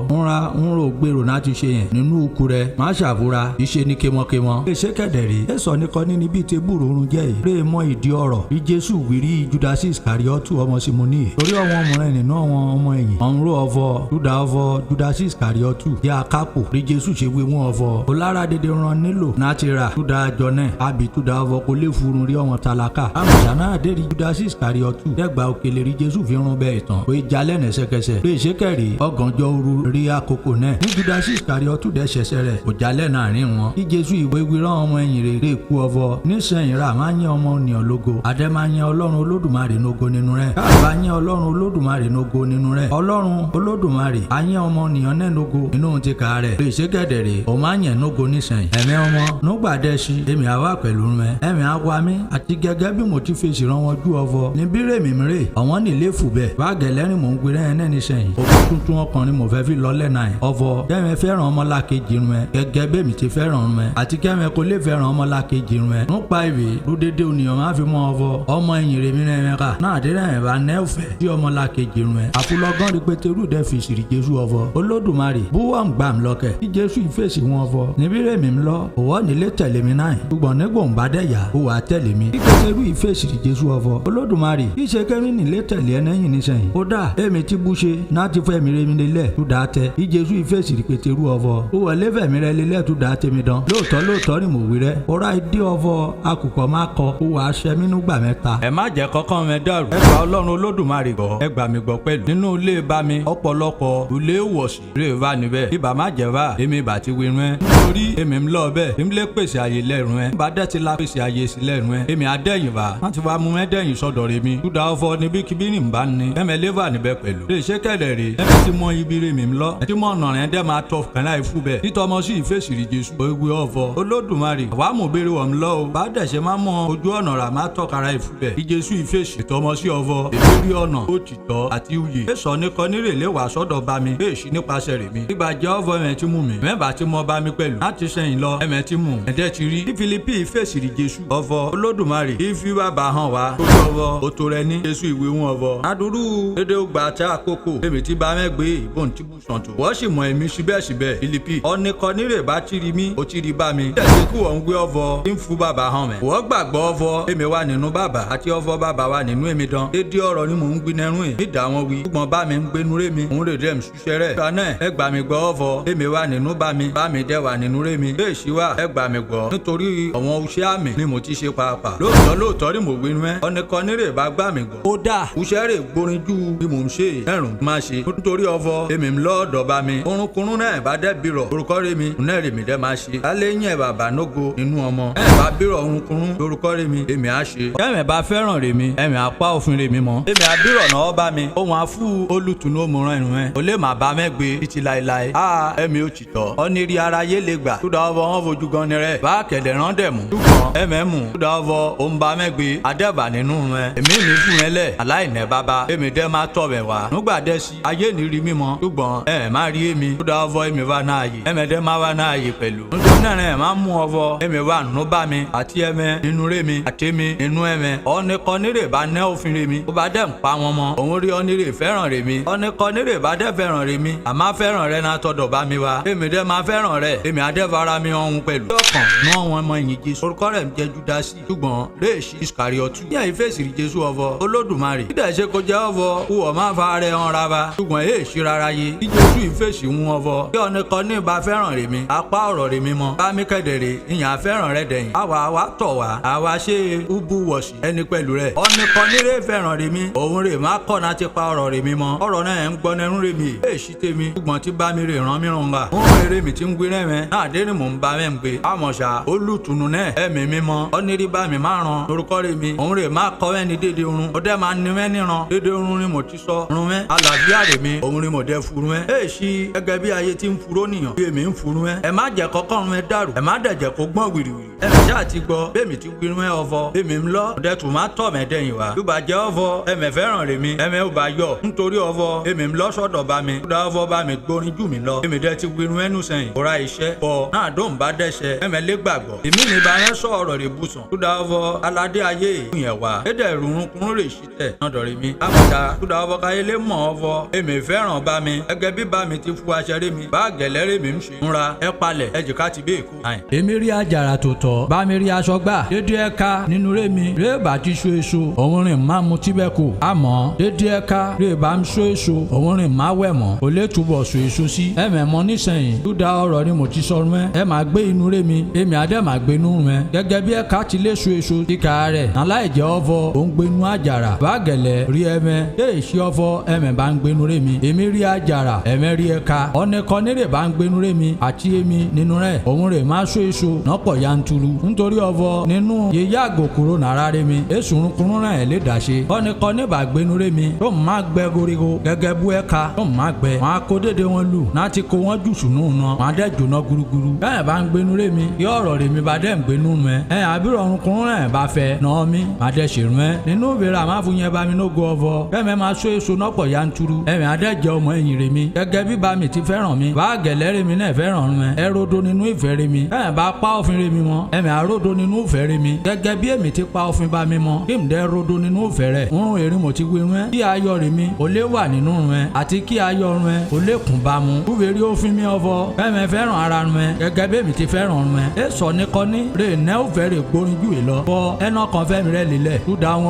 ń ro gbèrò náà ti ṣe yẹn nínú òkú rẹ má ṣàfura ìṣe ní kémọ́kémọ́ èṣe kẹ̀dẹ̀rẹ̀ èso nìkan ní níbi tébùrù oorun jẹ́ yìí rè mọ́ ìdí ọ̀rọ̀ bí jésù wírí judasi iskariotu ọmọ simoni torí ọmọ ọmọrin nínú àwọn ọmọ ẹ̀yìn ọ̀nrún ọfọ judasi iskariotu jẹ́ akápò bí jésù ṣe wí wọn ọfọ olára dédé ran nílò náà ti rà túdà jọnẹ àbí túdà ọfọ kò lè furun rí ọmọ tálákà àmọ̀ṣà náà dé rí judasi iskariotu dẹ́gba òkèlè rí jésù fi rún bẹ́ẹ̀ tán pé jalẹ́ nẹ́sẹ̀kẹsẹ̀ pé ìṣekẹ̀rì ọ̀gànjọ́ òru rí àkókò náà ní judasi iskariotu dẹ́ ṣẹṣẹ rẹ̀ kò jalẹ́ náà rí wọn kí jésù ìwé wíran ọmọ ẹ̀yìn rere kú ọfọ nísẹ̀yìn rà máa ń yẹ ọmọ ènìyàn lógo àdẹ máa ń yẹ ọlọ́run olódùmarè nógo nínú rẹ̀ káàbá yẹ ọlọ́run olódùmarè nógo nínú rẹ̀ ọlọ́run olódùmarè á yẹ ọmọ ènìyàn náà nógo inú ti kà rẹ̀ pé ìṣekẹ̀dẹ̀rẹ̀ ò máa ń yẹ nógo nísẹ̀yìn ẹ̀mí ọmọ núgbàdẹ́sí èmi àwa pẹ̀lú rẹ̀ ẹ̀mí àwa mi àti gẹ́gẹ́ bí mo ti fèsì rán wọn jú ọfọ níbí rèmi mìíràn ọ̀wọ́n nílé fùbẹ̀ báàgẹ̀lẹ́rìn mò ń gbé rẹ̀ ẹ̀ nísẹ̀yìn òkú tuntun ọkùnrin mo fẹ́ fi lọ́lẹ̀ náà ọfọ kẹ́mi fẹ́ràn ọmọlákejì rẹ̀ gẹ́gẹ́ bẹ́mi ti fẹ́ràn rẹ̀ àti kẹ́mi kò lè fẹ́ràn ọmọlákejì rẹ̀ nípa ìwé lódédé ònìyàn máa fi mọ́ ọfọ ọmọ ẹ̀yìn rèmi rẹ̀ ká náà dé rẹ̀ bá nẹ́ẹ̀fẹ̀ tí ọmọlákejì rẹ̀ àfúlọ́gán rí pétérù dẹ́ fèsì rí jésù ọfọ olódùmarè búwọ̀ ń gbà ń lọ́kẹ̀ kí jésù ìfèsì wọn ọfọ níbí rèmi ń lọ òwò nílé tẹ̀lé mi náà ṣùgbọ́n nígbò ń bá dẹ̀yà ó wà tẹ̀lé mi kí pétérù ìfèsì rí jésù ọfọ olódùmarè kí ṣe kẹ́mi nílé tẹ̀lé ẹnẹ́yìn nísẹ̀yìn ó dà èmi ti bú ṣe náà ti fẹ́ mi rèmi lélẹ̀ tó dáa tẹ kí jésù ìfèsì rí pétérù ọfọ ó wọlé fẹ̀mí rẹ lélẹ̀ tó dáa tẹ̀mí dán lóòótọ́ ni mo wí rẹ ọ̀rá ìdí ọfọ akùkọ má kọ ó wà á ṣẹ mínú gbà mẹ́ta. ẹ má jẹ́ kọ́kọ́ mi dàrú ẹ gba ọlọ́run olódùmarè gbọ́ ẹ gbà mí gbọ́ pẹ̀lú nínú ilé bá mi ọ̀pọ̀lọpọ̀ ilé ìwọ̀sì rè va níbẹ̀ ibà má jẹ́ va èmi bá ti wí rún ẹ nítorí èmi ń lọ bẹ́ẹ̀ èmi lè pèsè àyè lẹ́rùn ẹ bá dẹ́ ti la pèsè àyè sí lẹ́rùn ẹ èmi adẹ́yìn va wọ́n ti wá mú mẹ́dẹ́yìn sọ́dọ̀ rẹ mi túdà ọfọ níbi kíbi ní bá ní ẹ̀mẹ́ lẹ́fà níbẹ̀ pẹ̀lú lè ṣe kẹ̀lẹ̀ rè ẹ̀mẹ́ ti mọ ibi rè mi lọ ẹ̀ ti mọ ọ̀nà rẹ̀ dẹ́ máa tọ́ kànáà ìfú bẹ́ẹ̀ títọ́mọ sí ìfèsì rí jésù òwe ọfọ olódùmarè àwa mú béèrè wọ̀n lọ o bá dẹ̀ ṣe máa mọ ojú ọ̀nà rà máa tọ́ kàrà ìfú bẹ́ẹ̀ kí jésù ìfèsì ìtọ́mọ sí ọfọ ìbéèrè ọ̀nà òtítọ́ àti uyè èso nìkan nírè lè wà sọ́dọ̀ bá mi èèṣì nípasẹ̀ rè mi ìgbà jẹ́ ọfọ ẹ̀mẹ́ ti mú mi mẹ́bà ti mọ bá mi pẹ̀lú láti sẹ́yìn lọ ẹ̀mẹ́ ti mú ẹ̀dẹ́ ti rí kí filipi ìfèsì rí jésù ọfọ olódùmarè ìfi bàbá hàn wá tó ọfọ òtò rẹ ní jésù ìwé wọn ọfọ adúrú dédé ògbà àti àkókò èmi ti bá mẹ́gbé ìbọn tí bù sàn tó wọ́n sì mọ èmi síbẹ̀síbẹ̀ Fílípì ọ̀nìkan nírè bá tìrì mí ó tìrì bá mi tẹ̀sí kí wọ́n ń gbé ọ̀fọ̀ tí ń fún bàbá hàn mẹ́ wọ́n gbàgbọ́ ọ̀fọ̀ èmi wà nínú bàbá àti ọ̀fọ̀ bàbá wà nínú èmi dán dédé ọ̀rọ̀ ni mò ń gbin ẹrún ẹ̀ nídà wọn wí ṣùgbọ́n bá mi ń gbénú rè mi òun rè dẹ́ mi ṣiṣẹ́ rẹ̀ ìgbà náà ẹ gbà mí gbọ́ ọ̀fọ̀ èmi wà nínú bá mi dẹ́ wà nínú rè mi bẹ́ẹ̀ sì wà ẹ gbà mí gbọ́ nítorí àwọn iṣẹ́ àmì ni mo ti ṣe pàápàá lóòótọ́ ni mo gbénú ẹ ọ̀nìkan nírè bá gbà mí gbọ́ ó dà iṣẹ́ rè gborin ju bí mò ń ṣe ẹ̀rùn máa ṣe nítorí ọ̀fọ̀ èmi ń lọ́ọ̀dọ̀ bá mi orunkunrun náà bá dẹ́ bírọ̀ orúkọ rè mi náà rè mi dẹ́ máa ṣe alẹ́ yẹn bàbá nógo nínú ọmọ ẹ̀ bá bírọ̀ orunkunrun lórúkọ rè mi èmi á ṣe. ẹ̀mẹ̀ bá fẹ́ràn rè mi ẹ̀mẹ̀ apá òfin rè mi mọ́ èmi àbírọ̀ náà bá mi ohun àfú olùtùnú òmùrán ìrùn ẹ̀ ò lè má bá mẹ́gbé títí láéláé a ẹ̀mí ò tìtọ́ ọ́nìrí ara yé lè gbà tó dá ọ̀fọ̀ wọn fojú gan ni rẹ̀ bá kẹ̀dẹ̀ rán dẹ̀ mú ṣùgbọ́n ẹ̀mẹ̀ mú tó dá ọ̀fọ̀ òun bá mẹ́gbé adẹ́bà nínú ẹ̀ èmi mi fún ẹ lẹ̀ aláìnẹ́ bàbá èmi dẹ́ máa tọ̀ bẹ̀ wá nígbà dẹ́ sí ayé ní rí mímọ́ ṣùgbọ́n ẹ̀ má rí èmi tó dá ọ̀fọ̀ èmi wà náà yè ẹ̀mẹ̀ dẹ́ má wà náà yè pẹ̀lú nítorí náà ẹ̀ má mú ọ̀fọ̀ èmi wà nínú bá mi àti ẹ̀mẹ̀ nínú rẹ̀ mi àti mi nínú ẹ̀mẹ̀ ọ̀nìkan nírè bá nẹ́ òfin rẹ̀ mi ó bá dẹ̀ ń pa wọn mọ́ òun rí ọ̀nìrè fẹ́ràn rẹ̀ mi ọ̀nìkan nírè bá dẹ̀ fẹ́ràn rẹ̀ mi àmá fẹ́ràn rẹ̀ náà tọ̀dọ̀ bá mi wá èmi dẹ̀ máa fẹ́ràn rẹ̀ èmi adẹ́fara mi ọ̀hún pẹ̀lú ọkàn ní àwọn ọmọ ìyìn Jésù orúkọ rẹ̀ ń jẹ́ Júdásì ṣùgbọ́n réèṣì Ìsíkáríọ́tù ní ẹ̀yìn fèsì rí Jésù ọ̀fọ̀ Olódùmarè dídẹ̀ ṣe kó jẹ́ ọ̀fọ̀ wúwọ̀ má fa rẹ̀ hàn rárá ṣùgbọ́n èèṣì rárá yé bí Jésù ìfèsì ń ọ̀fọ̀ kí ọ̀nìkan ní ìbá fẹ́ràn rẹ̀ mi apá ọ̀rọ̀ rẹ̀ mi mọ́ bá mi kẹ́dẹ̀rẹ̀ ìyàn fẹ́ràn rẹ̀ dẹ̀yìn àwa tọ̀ wá àwa ṣe ubu wọ̀sì ẹni pẹ̀lú rẹ̀ ọ̀nìkan nírè fẹ́ràn rẹ̀ mi òun rè má kọ̀ náà ti pa ọ̀rọ̀ rẹ̀ mi mọ́ ọ̀rọ̀ náà ń gbọ́ nẹ́rún rẹ̀ mi èèṣì tèmi ṣùgbọ́n tí bá mi rè ràn mí ràn bá òun rere mi ti ń gbé rẹ̀mẹ́ náà dé ni mò ń bá mẹ́ ń gbé àmọ̀ṣà olùtùnú náà ẹ̀mí mímọ́ ọ̀nìrí bá mi má ràn lórúkọ rẹ̀ mi òun rè má kọ́ mẹ́ni dédé orun ọdẹ máa ní mẹ́ níran dédé orun ni mo ti sọ run mẹ́ àlàáfíà rẹ̀ mi òun ni mo dẹ furu mẹ́ èèṣì gẹ́gẹ́ bí ayé ti ń furó nìyàn bí èmi ń furu mẹ́ ẹ má jẹ́ kọ́kọ́ run mẹ́ dàrú ẹ má dẹ̀ jẹ́ kó gbọ́n wìrìwìrì ẹ ṣáà àti gbọ́ bẹ́ẹ̀mi ti gbin mẹ́ ọ̀fọ̀ bẹ́ẹ̀mi ń lọ ọdẹ tún má tọ̀ mẹ́ dẹ́yìn wá tó bá jẹ́ ọ̀fọ̀ ẹ̀mẹ̀ fẹ́ràn rẹ̀ mi ẹ̀mẹ̀ ò bá yọ nítorí ọ̀fọ̀ èmi ń lọ sọ́dọ̀ bá mi kódà ọ̀fọ̀ bá mi gbórin jù mí lọ èmi dẹ́ ti gbin mẹ́ nù sẹ́yìn òra iṣẹ́ bọ̀ náà dóun bá dẹ́ṣẹ̀ ẹ̀mẹ̀ lé gbàgbọ́ èmi ní bá yẹn sọ ọ̀rọ̀ rẹ̀ bùsùn kódà ọ̀fọ̀ aládé ayé ìyẹn wá édè rúnrún rè sí tẹ̀ náà dọ̀rẹ́ mi àbàdà kódà ọ̀fọ̀ káyé lé mọ̀ ọ̀fọ̀ èmi fẹ́ràn bá mi gẹ́gẹ́ bí bá mi ti fún aṣẹ́rẹ́ mi bá gẹ̀lẹ́rẹ́ mi ń ṣe múra ẹ palẹ̀ ẹ jìká ti bẹ́ẹ̀ kú. èmi rí àjàrà tó tọ́ bá mi rí aṣọ gbà dédé ẹ̀ka nínú rẹ̀ mi rẹ̀ bá ti so èso òun rìn má mu tíbẹ̀ kù àmọ́ dédé ẹ̀ka rẹ̀ bá ń so èso òun rìn má wẹ̀ mọ́ kò lè túbọ̀ so èso sí ẹ̀mẹ̀ mọ́ nísẹ̀yìn dúdà ọ̀rọ̀ ni mo ti sọ rún ẹ máa gbé inú rẹ̀ mi èmi adẹ́ máa gbé inú rẹ̀ gẹ́gẹ́ bí ẹ̀ka ti lè so èso kíkà rẹ̀ aláìjẹ́ ọ̀fọ̀ òun gbé inú àjàrà bá gẹ̀lẹ́ rí ẹ̀mẹ̀ èèṣì ọ̀fọ̀ ẹ̀mẹ̀ bá ń gbé inú rẹ̀ mi èmi rí àjàrà ẹ̀mẹ̀ rí ẹ̀ka ọ̀nìkan nírè bá ń gbé inú rẹ̀ mi àti èmi nínú rẹ̀ òun rè má so èso nọ́pọ̀ yanturu nítorí ọ̀fọ̀ nínú yeye àgò kúrò nàrà rẹ̀ mi èsù rúnkúrún náà lè dàṣe ọ̀nìkan níbà gbé inú rẹ̀ mi tó má gbẹ gorigo gẹ́gẹ́ bú ẹ̀ka tó má gbẹ wọn á kó dédé wọn lù láti kó wọn jù sùnú náà wọn á dẹ́ jóná gúrúgúrú bẹ́ẹ̀ bá ń gbé inú rẹ̀ mi kí ọ̀rọ̀ rẹ̀ mi bá dẹ́ ń gbé inú mẹ́ ẹ̀ àbúrò rúnkúrún náà bá fẹ́ náà mi má dẹ́ ṣèrú mẹ́ nínú ìbéèrè àmáfù yẹn bá mi nógo ọ̀fọ̀ bẹ́ẹ̀ má so èso nọ́pọ̀ yanturu ẹ̀mí adẹ́jẹ́ ọmọ ẹ̀yìn rẹ̀ mi gẹ́gẹ́ bí bá mi ti fẹ́ràn mi bá gẹ̀lẹ́ rẹ̀ mi náà fẹ́ràn mẹ́ ẹ rodo nínú ìfẹ́ rẹ̀ mi ẹ̀ bá pa òfin rẹ̀ mi mọ́ ẹ̀mí àrodo nínú ìfẹ́ rẹ̀ mi gẹ́gẹ́ bí èmi ti pa òfin bá mi mọ́ kí n dẹ́ rodo nínú ìfẹ́ rẹ̀ ń èrè mo ti wí rẹ̀ kí ayọ̀ rẹ̀ mi ò lè wà nínú rẹ̀ àti kí ayọ̀ rẹ̀ ò lè kún bá mu kúbèrè òfin mi ọ̀fọ̀ ẹ̀mí fẹ́ràn ara rẹ̀ gẹ́gẹ́ bí èmi ti fẹ́ràn rẹ̀ ẹ sọ nìkọ́ni rẹ̀ nẹ́ òfẹ́ rẹ̀ gbórin jù lọ fọ ẹnà kan fẹ́ mi rẹ̀ lílẹ̀ túdà àwọn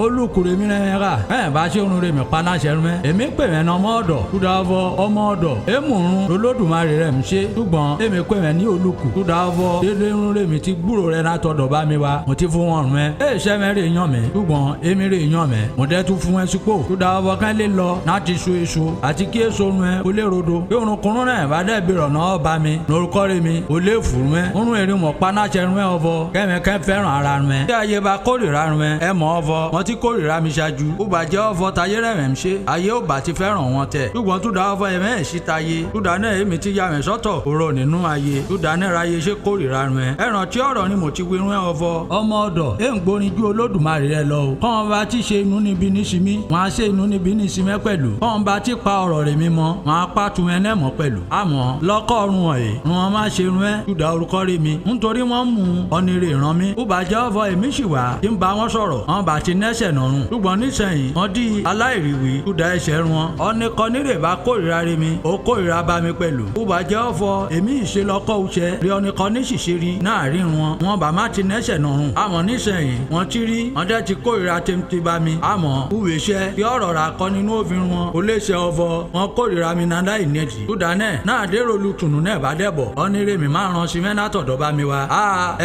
olùkù rẹ̀ mi rẹ̀ rà ẹ̀ bá ṣe òun rẹ̀ mi panáṣẹ́ rẹ̀ èmi pè mẹ́ ọmọ ọ̀dọ̀ túdà ọ̀fọ̀ ọmọ ọ̀dọ̀ èmùrún lolódùmarè rẹ̀ mi ṣe ṣùgbọ́n èmi pè mẹ́ ní olùkù túdà ọ̀fọ̀ dédé irun rẹ̀ mi ti gbúrò rẹ̀ látọ̀dọ̀ bá mi wá mo ti fún wọn rẹ̀ ẹ̀ ṣẹ́ mẹ́ rẹ̀ yàn mẹ́ ṣùgbọ́n èmi rẹ̀ yàn mẹ́ mo dẹ́ tún fún ẹ sípò túdà ọ̀fọ̀ kan lè lọ láti so èso àti kí èso rẹ̀ ó lè rodo bí orunkunrún náà bá dẹ́ bìrọ̀ náà bá mi lórúkọ rẹ̀ mi ó lè fù rẹ̀ orun èrè mọ̀ panáṣẹ́ rẹ̀ ọ̀fọ̀ kẹ́mẹ́kẹ́ fẹ́ràn ara rẹ̀ kí ayé bá kórìíra rẹ̀ ẹ mọ̀ ọ̀fọ̀ wọn ti kórìíra mi ṣáájú ó bàjẹ́ ọ̀fọ̀ tayé rẹ̀ mẹ́ ṣe ayé ó bá ti fẹ́ràn wọn tẹ̀ ṣùgbọ́n túdà ọ̀fọ̀ yẹn mẹ́ ṣí tayé túdà náà èmi ti ya mẹ́ sọ́tọ̀ òrò nínú ayé túdà náà ráyé ṣe kórìíra rẹ̀ ẹ̀ràn tí ọ̀rọ̀ ni mo ti wí rẹ̀ ọ̀fọ̀ ọmọ ọ̀dọ̀ ẹ̀ ń gbórin ju Olódùmarè rẹ̀ lọ o kọ́n bá ti ṣe inú níbi níṣimí wọn á ṣe inú níbi níṣimẹ́ pẹ̀lú kọ́n bá ti pa ọ̀rọ̀ rẹ̀ mi mọ́ wọn á pa tun ẹ náà mọ́ pẹ̀lú àmọ́ lọ́kọ̀ọ̀rùn ọ̀ẹ́ rún wọn má ṣe rún ẹ́ túdà orúkọ rẹ̀ mi nítorí wọ́n mú ọ̀nìrè ràn mí ó bàjẹ́ ọ̀fọ̀ èmi sì wà tí ń bá wọn sọ̀rọ̀ wọn bá ti nẹ́sẹ̀ nọ̀rùn ṣùgbọ́n níṣẹ́ nísẹ̀yìn wọ́n di aláìríwí kúdà ẹ̀ṣẹ̀ wọn ọ̀nìkan nírè bá kórìíra rí mi ó kórìíra bá mi pẹ̀lú kúbà jẹ́ ọ̀fọ̀ èmi ìṣelọ́kọ́ uṣẹ́ rí ọ̀nìkan ní ṣìṣe rí náàrin wọn bá má ti nẹ́ṣẹ̀ nọ̀rùn àmọ́ nísẹ̀yìn wọ́n ti rí wọ́n dẹ́ ti kórìíra tẹ́mtẹ́ bá mi àmọ́ uwèṣẹ́ kí ọ̀rọ̀ rà kọ́ nínú òfin wọn kò lè ṣe ọ̀fọ̀ wọn kórìíra mi náà láì nẹ́ẹ̀tì kúdà náà dérò lùtùnú náà bá dẹ̀bọ̀ ọ̀nìrèmí má ràn sí mẹ́nà tọ̀dọ̀ bá mi wá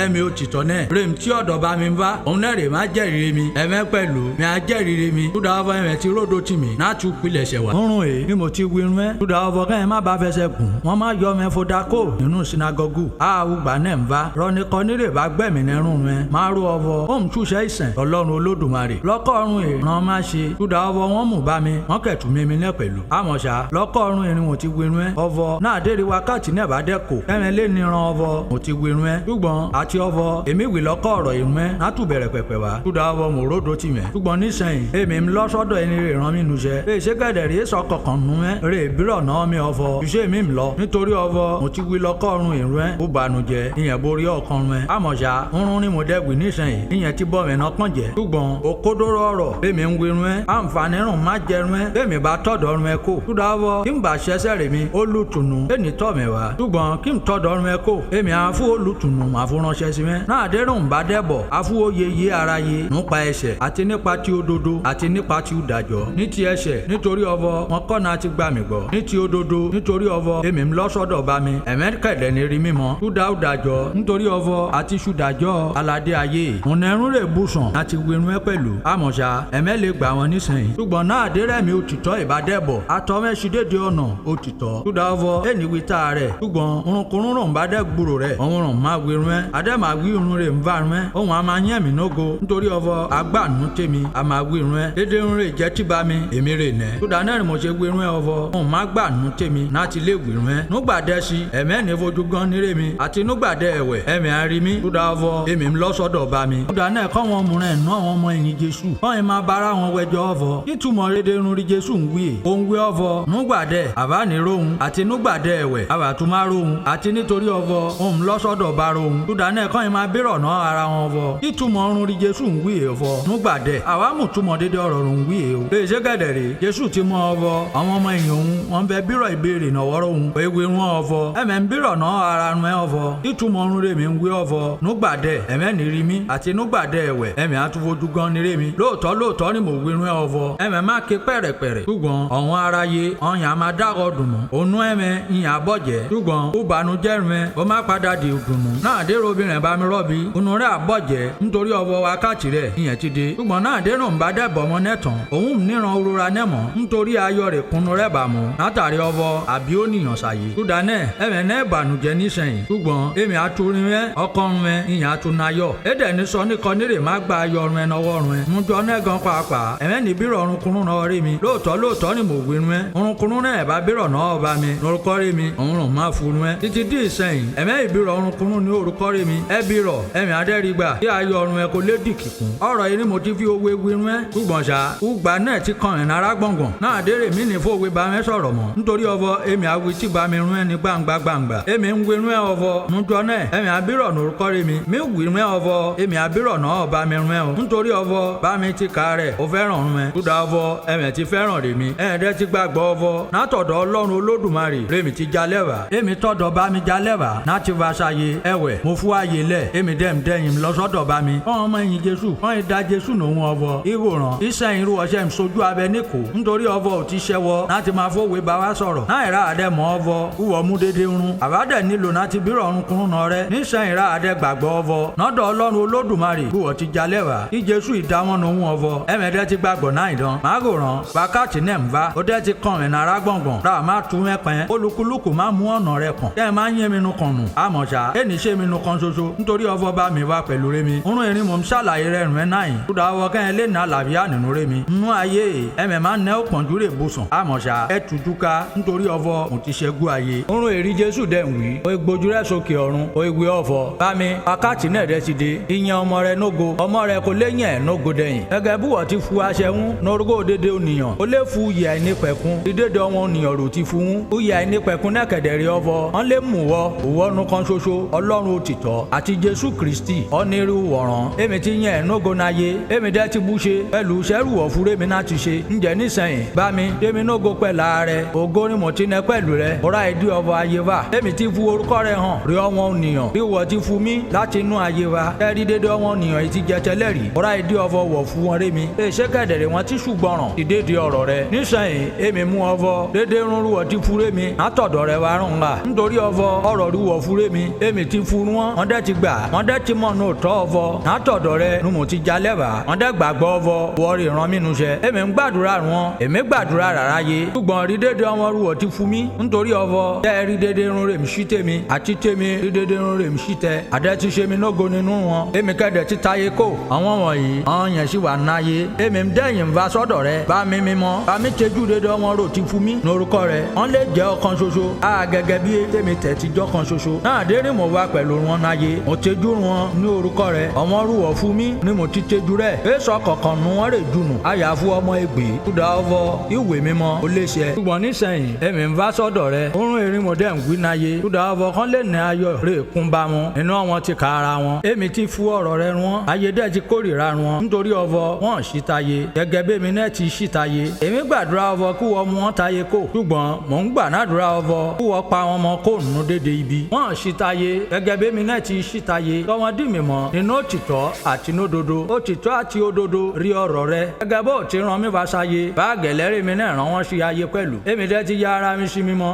ẹ̀mí ó tìtọ́ náà rèm tí ọ̀dọ̀ bá mi bá òun náà rè má jẹ́rìí mi ẹ̀mẹ́ pẹ̀lú mi á jẹ́rìí mi kúdà ọ̀fọ̀ ẹ̀mẹ́ ti ródò tì mí náà tún pilẹ̀ ṣẹ̀ wá. ọrùn èyí ni mo ti wí rẹ́ kúdà ọ̀fọ̀ kẹ́hìn má bá fẹsẹ̀ gùn wọ́n má yọ mẹ́ fọdákò nínú sinagogu àwùgbà náà ń bá rọ́nìkan nírè bá gbẹ̀mí nẹ́rùn rẹ́ má rú ọ̀fọ̀ òun túṣẹ́ ìsìn ọlọ́run olódùmarè lọ́kọ̀ọ̀run èyí ràn má ṣe kúdà ọ̀fọ̀ wọn mú bá mi wọ́n kẹ̀tù mímí náà pẹ̀lú àmọ̀ṣá lọ́kọ̀ọ̀run èyí mo ti wí rẹ́ ọ̀fọ̀ náà dé wákàtí náà bá dẹ́kọ̀ ẹ̀mẹ́ lé ní ran ọ̀fọ̀ mo ti wí rẹ́ ṣùgbọ́n àti ọ̀fọ̀ èmi wì lọ́kọ̀ ọ̀rọ̀ ìrún ẹ́ látù bẹ̀rẹ̀ pẹ̀pẹ̀ wá kúdà ọ̀fọ̀ mo ródò tì mẹ́ ṣùgbọ́n nísìnyí èmi ń lọ sọ́dọ̀ ẹni rè ràn mí nuṣẹ́ èṣe gẹ̀dẹ̀ rèé sọ kọ̀kan nu ẹ́ rè bírọ̀ náà mi ọ̀fọ̀ ṣùṣe mi ń lọ nítorí ọ̀fọ̀ mo ti wí lọ́kọ̀ ọ̀run ìrún ẹ́ ó bànújẹ́ ìyẹn borí ọ̀kan rún ẹ́ àmọ̀ṣá ńrún ni mo dẹ́gbì nísìnyí ìyẹn ti bọ́ mi náà kàn jẹ́ ṣùgbọ́n òkodoro ọ̀rọ̀ èmi ń wí rún ẹ́ àǹfààní rùn má jẹ rún ẹ́ èmi bá tọ̀dọ̀ rún ẹ́ kó kúdà ọ̀fọ̀ kí n bá ṣẹṣẹ́ rè mi ó lùtùnú ẹni tọ̀ mẹ́ wá ṣùgbọ́n kí n tọ̀dọ̀ rún ẹ́ kó èmi àfú olùtùnú àfúránṣẹ́ sí mẹ́ náà dérùn bá dẹ́bọ̀ àfú oyè yé ara yé nípa ẹ̀ṣẹ̀ àti nípa ti òdodo àti nípa ti ìdájọ́ ní ti ẹ̀ṣẹ̀ nítorí ọ̀fọ̀ wọn kọ́ náà ti gbà mí gbọ́ ní ti òdodo nítorí ọ̀fọ̀ èmi ń lọ sọ́dọ̀ bá mi ẹ̀mẹ́kẹ̀lẹ́ ní rí mímọ́ ṣúdà ìdájọ́ nítorí ọ̀fọ̀ àti ṣùdájọ́ aládé ayé ònẹ̀rún rè bùsàn láti wíwọ́n ẹ pẹ̀lú àmọ̀ṣá ẹ̀mẹ́ lè gbà wọn nísìnyí ṣùgbọ́n náà dérẹ́mi òtítọ́ ìbádẹ́bọ̀ àtọ́mẹ́sídéédé ọ̀nà òtítọ́ ṣúdà ọ̀fọ̀ ẹni wí tá a rẹ̀ ṣùgbọ́n orunkunrun rùn bá dẹ́ gbúrò rẹ̀ ọ̀hún rùn má wíwọ́n ẹ adẹ́mà wí irun rẹ̀ ń bá rún ẹ ohun àmà yẹn mi nógo nítorí ọ̀fọ̀ agbáànú tèmi àmà wíwọ́n ẹ dédé irun rẹ̀ jẹ́ tí bá mi èmi rè nẹ́ ṣúdà náà ni mo ṣe wíwọ́n ẹ ọ̀fọ̀ ohun má gbàànú tèmi láti lè wíwọ́n ẹ núgbàdẹ́ sí ẹ̀mẹ́ ní fojú gan nírè mi àti núgbàdẹ́ ẹ̀wẹ̀ ẹ̀mí àrí mi ṣúdà ọ̀fọ̀ èmi ń lọ sọ́dọ̀ bá mi ṣúdà náà kọ́ wọn mú rẹ̀ nú àwọn ọmọ ẹ̀yìn Jésù wọ́n yẹn máa bára wọn wẹjọ́ ọ̀fọ̀ ìtumọ̀ rédè irun rí Jésù ń wí ó ń wí ọ̀fọ̀ núgbàdẹ́ àbániróhun àti núgbàdẹ́ ẹ̀wẹ̀ àbàtúmáróhun àti nítorí ọ̀fọ̀ òun lọ́sọ̀dọ̀ bá rohun ṣúdà náà kọ́ yẹn máa bérọ̀ ná ara wọn ọ̀fọ̀ ìtumọ̀ irun rí Jésù ń wí ọ̀fọ̀ núgbàdẹ́ àwa mú túmọ̀ dédé ọ̀rọ̀ ń wí o lè ṣe gẹ̀dẹ̀rẹ̀ Jésù ti mọ ọ̀fọ̀ àwọn ọmọ ẹ̀yìn òun wọn bẹ bírọ̀ ìbéèrè nọ̀wọ́rọ̀ òun ewé wọn ọ̀fọ̀ ẹ̀mẹ́ ń bírọ̀ ná ara wọn ọ̀fọ̀ ìtumọ̀ irun rẹ̀ mi ń wí ọ̀fọ̀ núgbàdẹ́ ẹ̀mẹ́ ní rí mi àti núgbàdẹ́ ẹ̀wẹ̀ ẹ̀mẹ́ àtúfojú gan ní rí mi lóòótọ́ ni mo wí rún ọ̀fọ̀ ẹ̀mẹ́ má ké pẹ̀rẹ̀pẹ̀rẹ̀ ṣùgbọ́n ọ̀hún aráyé ọ̀yàn máa dákọ̀ dùnú ònú ẹ̀mẹ́ ìyàn àbọ̀jẹ́ ṣùgbọ́n ó banújẹ́ rún ó má padà di dùnú náà dé robìnrin bá mi rọ́bì ònú rẹ̀ àbọ̀jẹ́ nítorí ọ̀fọ̀ wákàtí rẹ̀ ìyẹn ti dé ṣùgbọ́n náà dé rùn bá dẹ̀bọ̀ mọ́ nẹ́tàn òun níran òrora nẹ́mọ̀ nítorí ayọ̀ rẹ̀ kunu rẹ̀ bà mú látàrí ọ̀fọ̀ àbí ó nìyàn ṣàyè ṣúdà náà ẹ̀mẹ́ náà bànújẹ́ nísẹ̀yìn ṣùgbọ́n èmi àtúrin rẹ̀ ọkọ̀run rẹ̀ ìyàn àtúnayọ̀ ẹ̀dẹ̀ ní sọ ní kọ́ nírè má gba ayọ̀ rẹ̀ nọwọ́ rẹ̀ mújọ náà gan pàápàá ẹ̀mẹ́ ní bírọ̀ ọ̀runkunrún náà rí mi lóòótọ́ ni mo wí rẹ̀ ọ̀runkunrún náà bá bírọ̀ náà ọba mi lórúkọ rí mi ọ̀run má fún rẹ̀ títí dí ìsẹ̀yìn ẹ̀mẹ́ ìbírọ̀ ọ̀runkunrún ní orúkọ rí mi ẹ bírọ̀ ẹ̀mí adẹ́rìgbà kí ayọ̀ ọ̀run ẹ kò lé dìkìkún ọ̀rọ̀ yìí ni mo ti fi owó wí rẹ̀ ṣùgbọ́n ṣá ùgbà náà ti kàn ẹ̀ nára gbọ̀ngàn náà dérè mí ní fowó bá mi sọ̀rọ̀ mọ́ nítorí ọ̀fọ̀ èmi àwí tí bá mi rún ẹ ní gbangba èmi ń wí rún ẹ ọ̀fọ̀ mújọ náà ẹ̀mí abírọ̀ lórúkọ rí mi wí rún ẹ ọ̀fọ̀ èmi abírọ̀ náà bá mi rún ẹ o nítorí ọ̀fọ̀ bá mi ti kà rẹ̀ ó fẹ́ràn rún ẹ ṣúdà ọ̀fọ̀ ẹ̀mí ti fẹ́ràn rè mi ẹ̀ẹ́dẹ́ ti gbàgbọ́ ọ̀fọ̀ látọ̀dọ̀ Ọlọ́run Olódùmarè rèmi ti jalẹ́wà èmi tọ̀dọ̀ bá mi jalẹ́wà láti va ṣayé ẹ̀wẹ̀ mo fún ààyè lẹ̀ èmi dẹ́yìn lọ́sọ̀dọ̀ bá mi ọmọ ẹ̀yìn Jésù wọ́n ì da Jésù nòun ọ̀fọ̀ ìwòrán ìsẹ̀yìn irú ọṣẹ́ mi sojú abẹ níkò nítorí ọ̀fọ̀ ò ti ṣẹwọ́ láti máa fowó bá wa sọ̀rọ̀ náà ìrà àdẹ mọ́ ọ̀fọ̀ wúwọ́ mú dédé run àbádẹ́ nílò láti bírọ̀ ọ̀runkunrún náà rẹ nísẹ̀yìn ìrà àdẹ gbàgbọ́ ọ̀fọ̀ nọ́dọ̀ Ọlọ́run Olódùmarè wúwọ́ ti jalẹ́wà kí Jésù ìdáwọn nòun ọ̀fọ̀ ẹ̀mẹ́dẹ́ ti gbàgbọ́ náà ìdán mágòrán wákàtí náà ń bá ó dẹ́ ti kàn mí nára gbọ̀ngàn rà má tu mẹ́pẹ́ olúkúlùkù má mú ọ̀nà rẹ kàn kẹ́ ẹ má yé mi nu kàn nù àmọ̀ṣá ẹnì ṣe mi nu kan ṣoṣo nítorí ọ̀fọ̀ bá mi wá pẹ̀lú rẹ mi nínú erin mò ń ṣàlàyé rẹ rìn náà yìí kúdà ọwọ́ kẹ́ ẹ lé nà làbíyá nínú rẹ mi nínú ayé ẹ̀mẹ̀ má nẹ́ òpọ̀njú rè bùsùn àmọ̀ṣá ẹ tuju ká nítorí ọ̀fọ̀ mo ti ṣẹ́gun ayé nínú èrì Jésù dẹ̀ ń wí o gbójú rẹ sókè ọ̀run o ìwé ọ̀fọ̀ bá mi wákàtí náà rẹ ti dé ìyẹn ọmọ rẹ nógo ọmọ rẹ kò léyìn ẹ̀ nógo dẹ̀yìn gẹ́gẹ́ búwọ̀ ti fu aṣẹ́hún norúkọ dédé ònìyàn ó lè fu yẹ ẹnìpẹ̀kún dídéde ọmọ ònìyàn rò ti fún ó yẹ ẹnìpẹ̀kún náà kẹ̀dẹ̀rẹ̀ ọ̀fọ̀ wọ́n lè mú wọ òwọ́nu kan ṣoṣo Ọlọ́run òtítọ́ àti Jésù Kristi ọ̀nìrú wọ̀ràn èmi ti yẹn nógo náyé èmi dẹ́ ti bú ṣe pẹ̀lú sẹ́rù ọ̀fúrẹ́ mi náà ti ṣe ǹjẹ́ nísẹ̀yìn bá mi tèmi nógo pẹ̀lú ààrẹ ògo ni mo ti nẹ pẹ̀lú rẹ ọ̀rá ìdí ọ̀bọ ayé wa tèmi ti fu orúkọ rẹ hàn rí ọmọ ènìyàn bí wọ́n ti fún mi láti inú ayé wa ẹ̀rí dédé ọmọ ènìyàn yìí ti jẹ tẹ́lẹ̀ rí ọ̀rá ìdí ọ̀bọ wọ̀ fún wọn rémi èṣe kẹ̀dẹ̀rẹ̀ wọn ti ṣùgbọ́ràn ti dédé ọ̀rọ̀ rẹ nísẹ̀yìn èmi mú ọ̀bọ dédé rúnrú ọtí fúré mi látọ̀dọ̀ rẹ wa rún wa nítorí ọ̀bọ ọ̀rọ̀ rí wọ̀ fúré mi èmi ti fún wọn dẹ́ ti gbà wọn dẹ́ ti mọ̀ ní òótọ́ ọ̀bọ látọ̀dọ̀ rẹ ni mo ti jalẹ̀ bá wọn dẹ́ gbàgbọ́ ọ̀bọ wọ́ọ̀rì ràn mí nu ṣẹ èmi ń gbàdúrà wọn èmi gbàdúrà rárá yé ṣùgbọ́n rí dédé ọmọ rú ọtí fún mi nítorí ọ̀bọ tẹ́ rí dédé rún rèmi sí tèmi àti tèmi rí dédé rún rèmi sí tẹ àdẹ́ ti ṣe mi nógo nínú wọn èmi kẹ́dẹ̀ ti táyé kó àwọn wọ̀nyí àwọn yẹn sì wà náyé èmi ń dẹ́yìn ń va sọ́dọ̀ rẹ bá mi mímọ́ bá mi tẹ́jú dédé ọmọ rò ti fún mi lórúkọ rẹ wọ́n lè jẹ́ ọ̀kan ṣoṣo á gẹ́gẹ́ bí tèmi tẹ̀ ti jọ́ kan ṣoṣo náà dérí mo wá pẹ̀lú wọn náyé mo tẹ́jú wọn ní orúkọ rẹ ọmọ rúwọ̀ fún mi ni mo ti tẹ́jú rẹ èso kọ̀ọ̀kan nu wọn rè dùnú àyàfu ọmọ ègbè kúdà ọvọ ìwé mímọ́ ó lè ṣe ṣùgbọ́n nísẹ̀yìn èmi ń va sọ́dọ̀ rẹ orun erin mo dẹ̀ ń wí náyé kúdà ọvọ kan lè ní ayọ̀ rè kún bá wọn inú wọn ti ka ara wọn èmi ti fún ọ̀rọ̀ rẹ wọn ayé dẹ̀ ti kórìíra wọn nítorí ọvọ wọn ṣìtayé gẹ́gẹ́ bí èmi náà ti ṣìtayé èmi gbàdúrà ọvọ kí wọ́n mú wọn tayé kó ṣùgbọ́n mò ń gbàdúrà ọvọ kí wọ́n pa wọn mọ́ kó nínú dédé ibi wọn ṣìtayé gẹ́gẹ́ bí èmi náà ti ṣìtayé tọ́wọ́n dì mí mọ́ nínú òtítọ́ àti nódodo òtítọ́ àti òdodo rí ọ̀rọ̀ rẹ gẹ́gẹ́ bó ti rán mi wá sáyé bá gẹ̀lẹ́rì mi náà rán wọn sí ayé pẹ̀lú èmi dẹ́ ti ya ara mi sí mímọ́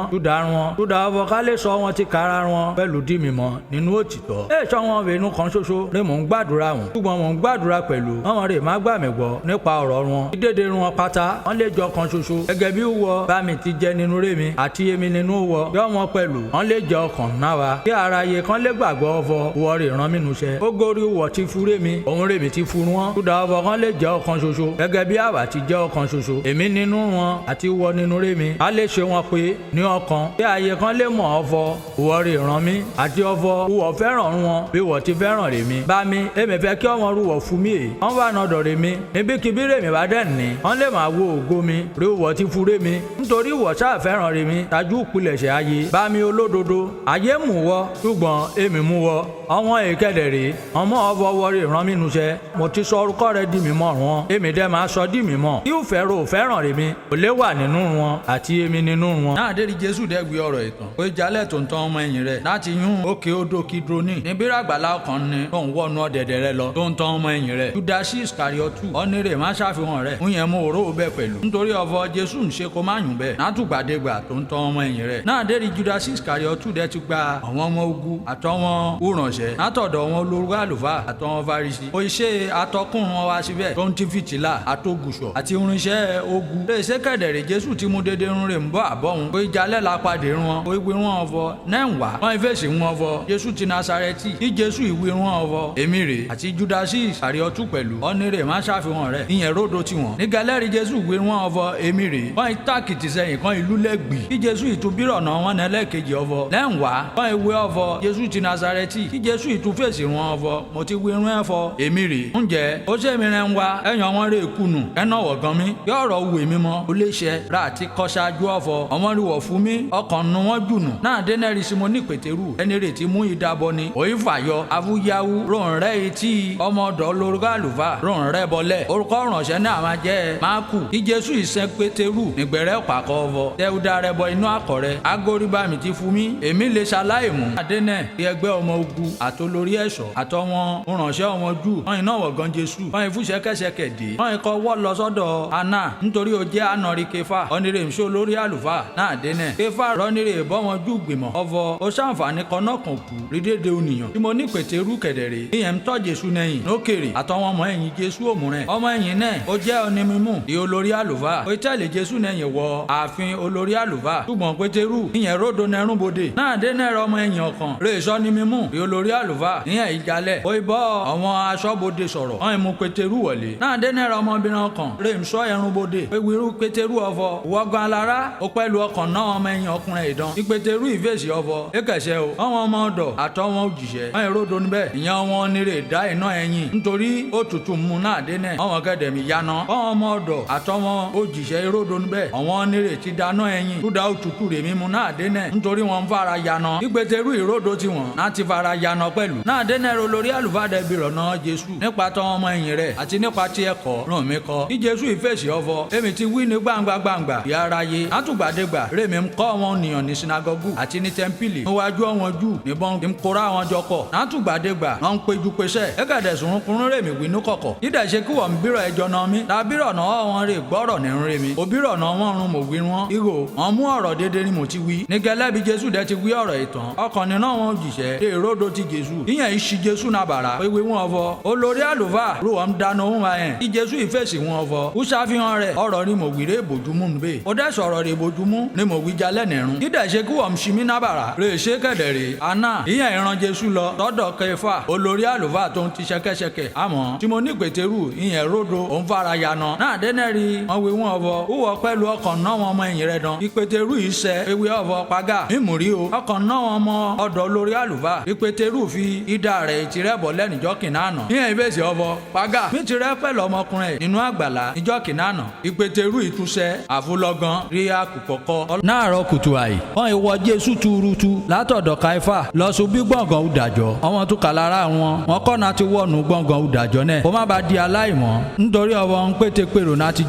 túdà ọvọ ká lè sọ wọn ti kára wọn pẹ̀lú dì mí mọ́ nínú òtítọ́ èso wọn vẹnu kan ṣoṣo rí mò ń gbàdúrà wọn ṣùgbọ́n mò ń gbàdúrà pẹ̀lú wọn rè má gbà mí gbọ́ nípa ọ̀rọ̀ wọn dídéde wọn pátá wọn lè jọ kan ṣoṣo gẹ́gẹ́ bí wọ bá mi ti jẹ nínú rèmi àti èmi nínú wọ yọ wọn pẹ̀lú wọn lè jẹ ọkàn náà wa kí ara yẹ kán lè gbàgbọ́ ọvọ wọ rè rán mi nuṣẹ́ ó gorí wọ ti fún rèmi òun rèmi ti fún wọn túdà ọvọ kán lè jẹ ọkàn ṣoṣo gẹ́gẹ́ bí àwa ti jẹ ọkàn ṣoṣo èmi nínú wọn àti wọ nínú rèmi a lè ṣe wọn pé ní ọkàn kí ayé kán lè mọ̀ ọvọ wọ rè rán mi àti ọvọ wọ fẹ́ràn wọn bí wọ ti fẹ́ràn rèmi bá mi èmi fẹ́ kí ọmọ rúwọ fún mi èyí wọn bá nọdọ̀ rèmi níbikíbi rèmi bá dẹ̀ ní wọn lè máa wo ògo mi rí wọ ti fún rèmi nítorí wọ sáà fẹ́ràn rèmi tajú pilẹ̀ṣẹ̀ ayé bá mi olódodo ayé mú wọ ṣùgbọ́n èmi mú wọ àwọn èkẹ́dẹ̀rẹ́ ọmọ ọvọ wọrí rán mi nuṣẹ́ mo ti sọ orúkọ rẹ di mi mọ́ wọn èmi dẹ́ máa sọ di mi mọ́ kí òfẹ́rò fẹ́ràn rèmi kò lè wà nínú wọn àti èmi nínú wọn. náà dé di jésù dẹ́gbẹ́ ọ̀rọ̀ ìtàn pé jalẹ̀ tó ń tán ọmọ ẹ̀yìn rẹ̀ láti yún òkè odò kidroni níbí ràgbàlá ọkàn ni tó ń wọnú ọ̀dẹ̀dẹ̀ rẹ lọ tó ń tán ọmọ ẹ̀yìn rẹ̀ judasi iskariotu ọ̀nìrè má ṣàfihàn rẹ̀ ń yẹn mú òró bẹ́ẹ̀ pẹ̀lú nítorí ọvọ jésù ń ṣe kó má yùn bẹ́ẹ̀ látùgbàdégbà tó ń tán ọmọ ẹ̀yìn rẹ̀ náà dé di judasi iskariotu dẹ́ ti gba àwọn ọmọ ogun àtọwọn wúrànṣẹ́ látọ̀dọ̀ wọn olórúkọ àlùfáà àtọwọn farisi ó ṣe atọ́kùnrin wọn wá síbẹ̀ tó ń ti fìtílà àtògùṣọ̀ àti irinṣẹ́ ogun lè ṣe kẹ̀dẹ̀rẹ̀ jésù ti mú dédé rún rè ń bọ́ àbọ̀hún pé jalẹ̀ lápàdé rún ó ìwé rún ọvọ náà ń wá wọn ìfèsì rún ọvọ jésù ti nasarẹ́tì kí jésù ìwé rún ọvọ èmi rè àti judasi àríọtú pẹ̀lú ọ̀nìrè má ṣàfihàn rẹ̀ ìyẹn ródò tiwọn ní galẹ́rì jésù ìwé rún ọvọ èmi rè wọn ìtàkìtì sẹ́yìn kan ìlú lẹ́gbì kí jésù ìtúbírọ̀nà wọn nẹ́lẹ́kejì ọvọ lẹ́ń wá wọn ìwé ọvọ jésù ti nasarẹ́tì kí jésù ìtúfèsì rún ọvọ mo ti wí rún ẹ̀fọ́ èmi rè ǹjẹ́ ó ṣe mi rẹ̀ ń wá ẹ̀yàn wọn rè kùnù ẹ̀nàwọ̀ gan mi yọ̀ọ̀rọ̀ wù mí mọ́ ó lè ṣe rà àti kọ́ṣáájú ọ̀fọ̀ ọmọ rí wọ̀ fún mi ọkàn nu wọn dùnù náà dénẹ́rì sí mo ní pétérù ẹni rè ti mú ìdábọ ni òyìn fàyọ afúyáwú ròhùn rẹ etí ọmọ ọ̀dọ̀ lórúkọ àlùfáà ròhùn rẹ bọlẹ̀ orúkọ ránṣẹ́ náà máa jẹ́ máàkù kí jésù ìsẹ́ pétérù nígbẹ̀rẹ́ pàkọ́ ọ̀fọ̀ tẹ́wúdà rẹ bọ inú àkọ́rẹ́ agoríbá mi ti fún mi èmi lè ṣaláì mú adẹ́nẹ̀ kí ẹgbẹ́ ọmọ ogun àtolórí ẹ̀ṣọ́ àtọwọn ránṣẹ́ ọmọ jù wọn iná wọ̀ gan jésù wọn ìfúnṣẹ́kẹ́ṣẹkẹ̀ dé wọn ikọ̀ wọ́ lọ sọ́dọ̀ aná nítorí ó jẹ́ anọ̀rí kefa ọ̀nìrè ń ṣe olórí àlùfáà náà dẹ́nẹ̀ kefa rọ́nìrè bọ́mọ jù gbìmọ̀ ọ̀fọ̀ ó ṣàǹfààní kan náà kàn kú rídéédé ònìyàn tí mo ní pétérù kẹ̀dẹ̀rẹ̀ ìyẹn ń tọ́ jésù nẹ́yìn lókèrè àtọwọn ọmọ ẹ̀yìn jésù òmùrẹ̀ ọmọ ẹ̀yìn náà ó jẹ́ ọ̀ní mímú di olórí àlùfáà ó tẹ̀lé jésù nẹ́yìn wọ ààfin olórí àlùfáà ṣùgbọ́n pétérù ìyẹn ródò nẹ́rùn bodè náà dẹ́nẹ̀ rọ ọmọ ẹ̀yìn ọkàn rè sọ ní mímú di olórí àlùfáà ìyẹn ìjálẹ̀ ó ibọ́ àwọn aṣọ́bodè sọ̀rọ̀ wọn ìmú pétérù wọlé náà dẹ́nẹ̀ rọ ọmọbìnrin ọkàn rè ń sọ ẹ̀rùn bodè pé wíru pétérù ọ̀fọ̀ wọ́gán alára ó pẹ̀lú ọkàn náà ọmọ ẹ̀yìn ọkùnrin ìdán ní pétérù ìfèsì ọ̀fọ̀ ékẹsẹ̀ o àwọn ọmọ ọ̀dọ̀ àtọwọn òjìṣẹ́ wọn ìródò níbẹ̀ ìyẹn wọn nírè dá iná ẹ̀yìn nítorí ó tutù mú náà dẹ́nẹ̀ àwọn kẹdẹ̀mí yaná àwọn ọmọ ọ̀dọ̀ àtọwọn òjìṣẹ́ ìródò níbẹ̀ àwọn nírè ti dáná ẹ̀yìn túdà òtútù rè mímú náà dẹ́nẹ̀ nítorí wọn fara yaná ní pétérù ìródò tiwọn náà ti fara yaná pẹ̀lú náà dẹ́nẹ̀ olórí àlùfáà dẹ̀bi rọ̀nà jésù nípa tọ́ ọmọ ẹ̀yìn rẹ̀ àti nípa ti ẹ̀kọ́ ràn mí kọ́. Kí Jésù ìfèsì ọ̀fọ̀ èmi ti wí ní gbangba ìyá aráyé látùgbàdégbà rèmi ń kọ́ wọn nìyàn ní sinagogu àti ní tẹ́ḿpìlì níwájú àwọn Júù níbọn ń kóra àwọn jọ pọ̀ látùgbàdégbà wọn ń péjú pesẹ́ ẹ̀gẹ̀dẹ̀ sùnrùnkùnrin rèmi wí ní kọ̀kọ̀ dídẹ̀ ṣe kí wọ́n bírọ̀ ẹjọ́ náà mi tàbírọ̀ náà wọn rè gbọ́rọ̀ nírun rèmi òbírọ̀ náà wọn rún mò wí wọn ihò wọn mú ọ̀rọ̀ dédé ni mo ti wí ní gẹ́lẹ́bi Jésù dẹ̀ ti wí ọ̀rọ̀ ìtàn ọkàn nínú wọn jìṣẹ́ lè ródò ti Jésù ìyẹn ìṣi Jésù náà bàrà wíwí wọn ọfọ olórí àlùfáà rú wọn dáná ohun wa yẹn kí Jésù ìfèsì wọn ọfọ ó ṣàfihàn rẹ̀ ọ̀rọ̀ ni mo wí rè bójúmú nbẹ ó dẹ̀ sọ̀rọ̀ rè bójúmú ni mo wí jalẹ̀ nìrun dídẹ̀ ṣe kí wọ́n ṣi mí náà bàrà rè ṣe kẹ̀dẹ̀rẹ̀ àná ìyẹn ìran Jésù lọ tọ́dọ̀ Kẹfà olórí àlùfáà tó ń ti ṣẹ̀kẹ̀ṣẹ̀kẹ̀ àmọ́ tí mo ní Pétérù ìyẹn ródò òun fara yaná náà dẹ́nẹ́rì wọn wí wọn ọfọ ó wọ pẹ̀lú ọkàn náà wọn ọmọ ẹ̀yìn rẹ̀ dán ìpétérù yìí ṣẹ ewé ọfọ pagá mímúrí o ọkàn náà wọn ọmọ ọ̀dọ̀ olórí àlùfáà ìpétérù fi idà rẹ̀ tirẹ̀ bọ̀ lẹ́nìjọ́ kìnnàánà ìyẹn ìbèsì ọfọ pagá mi tirẹ̀ pẹ̀lú ọmọkùnrin nínú àgbàlá ìjọ́ kìnnàánà ìpétérù ìtúsẹ àfúlọ́gán rí àkùkọ̀kọ́. náàrọ̀ kùtù àyè wọn ìwọ Jésù túrútú látọ̀dọ̀ Káífà lọ sùn bí gbọ̀ngàn ìdájọ́ ọmọ tó kà lára wọn kọ́nà ti wọ̀nù gbọ̀ngàn ìdájọ́ náà kó má bàa di aláìmọ́ nítorí ọwọ́ ń pétépèrò náà ti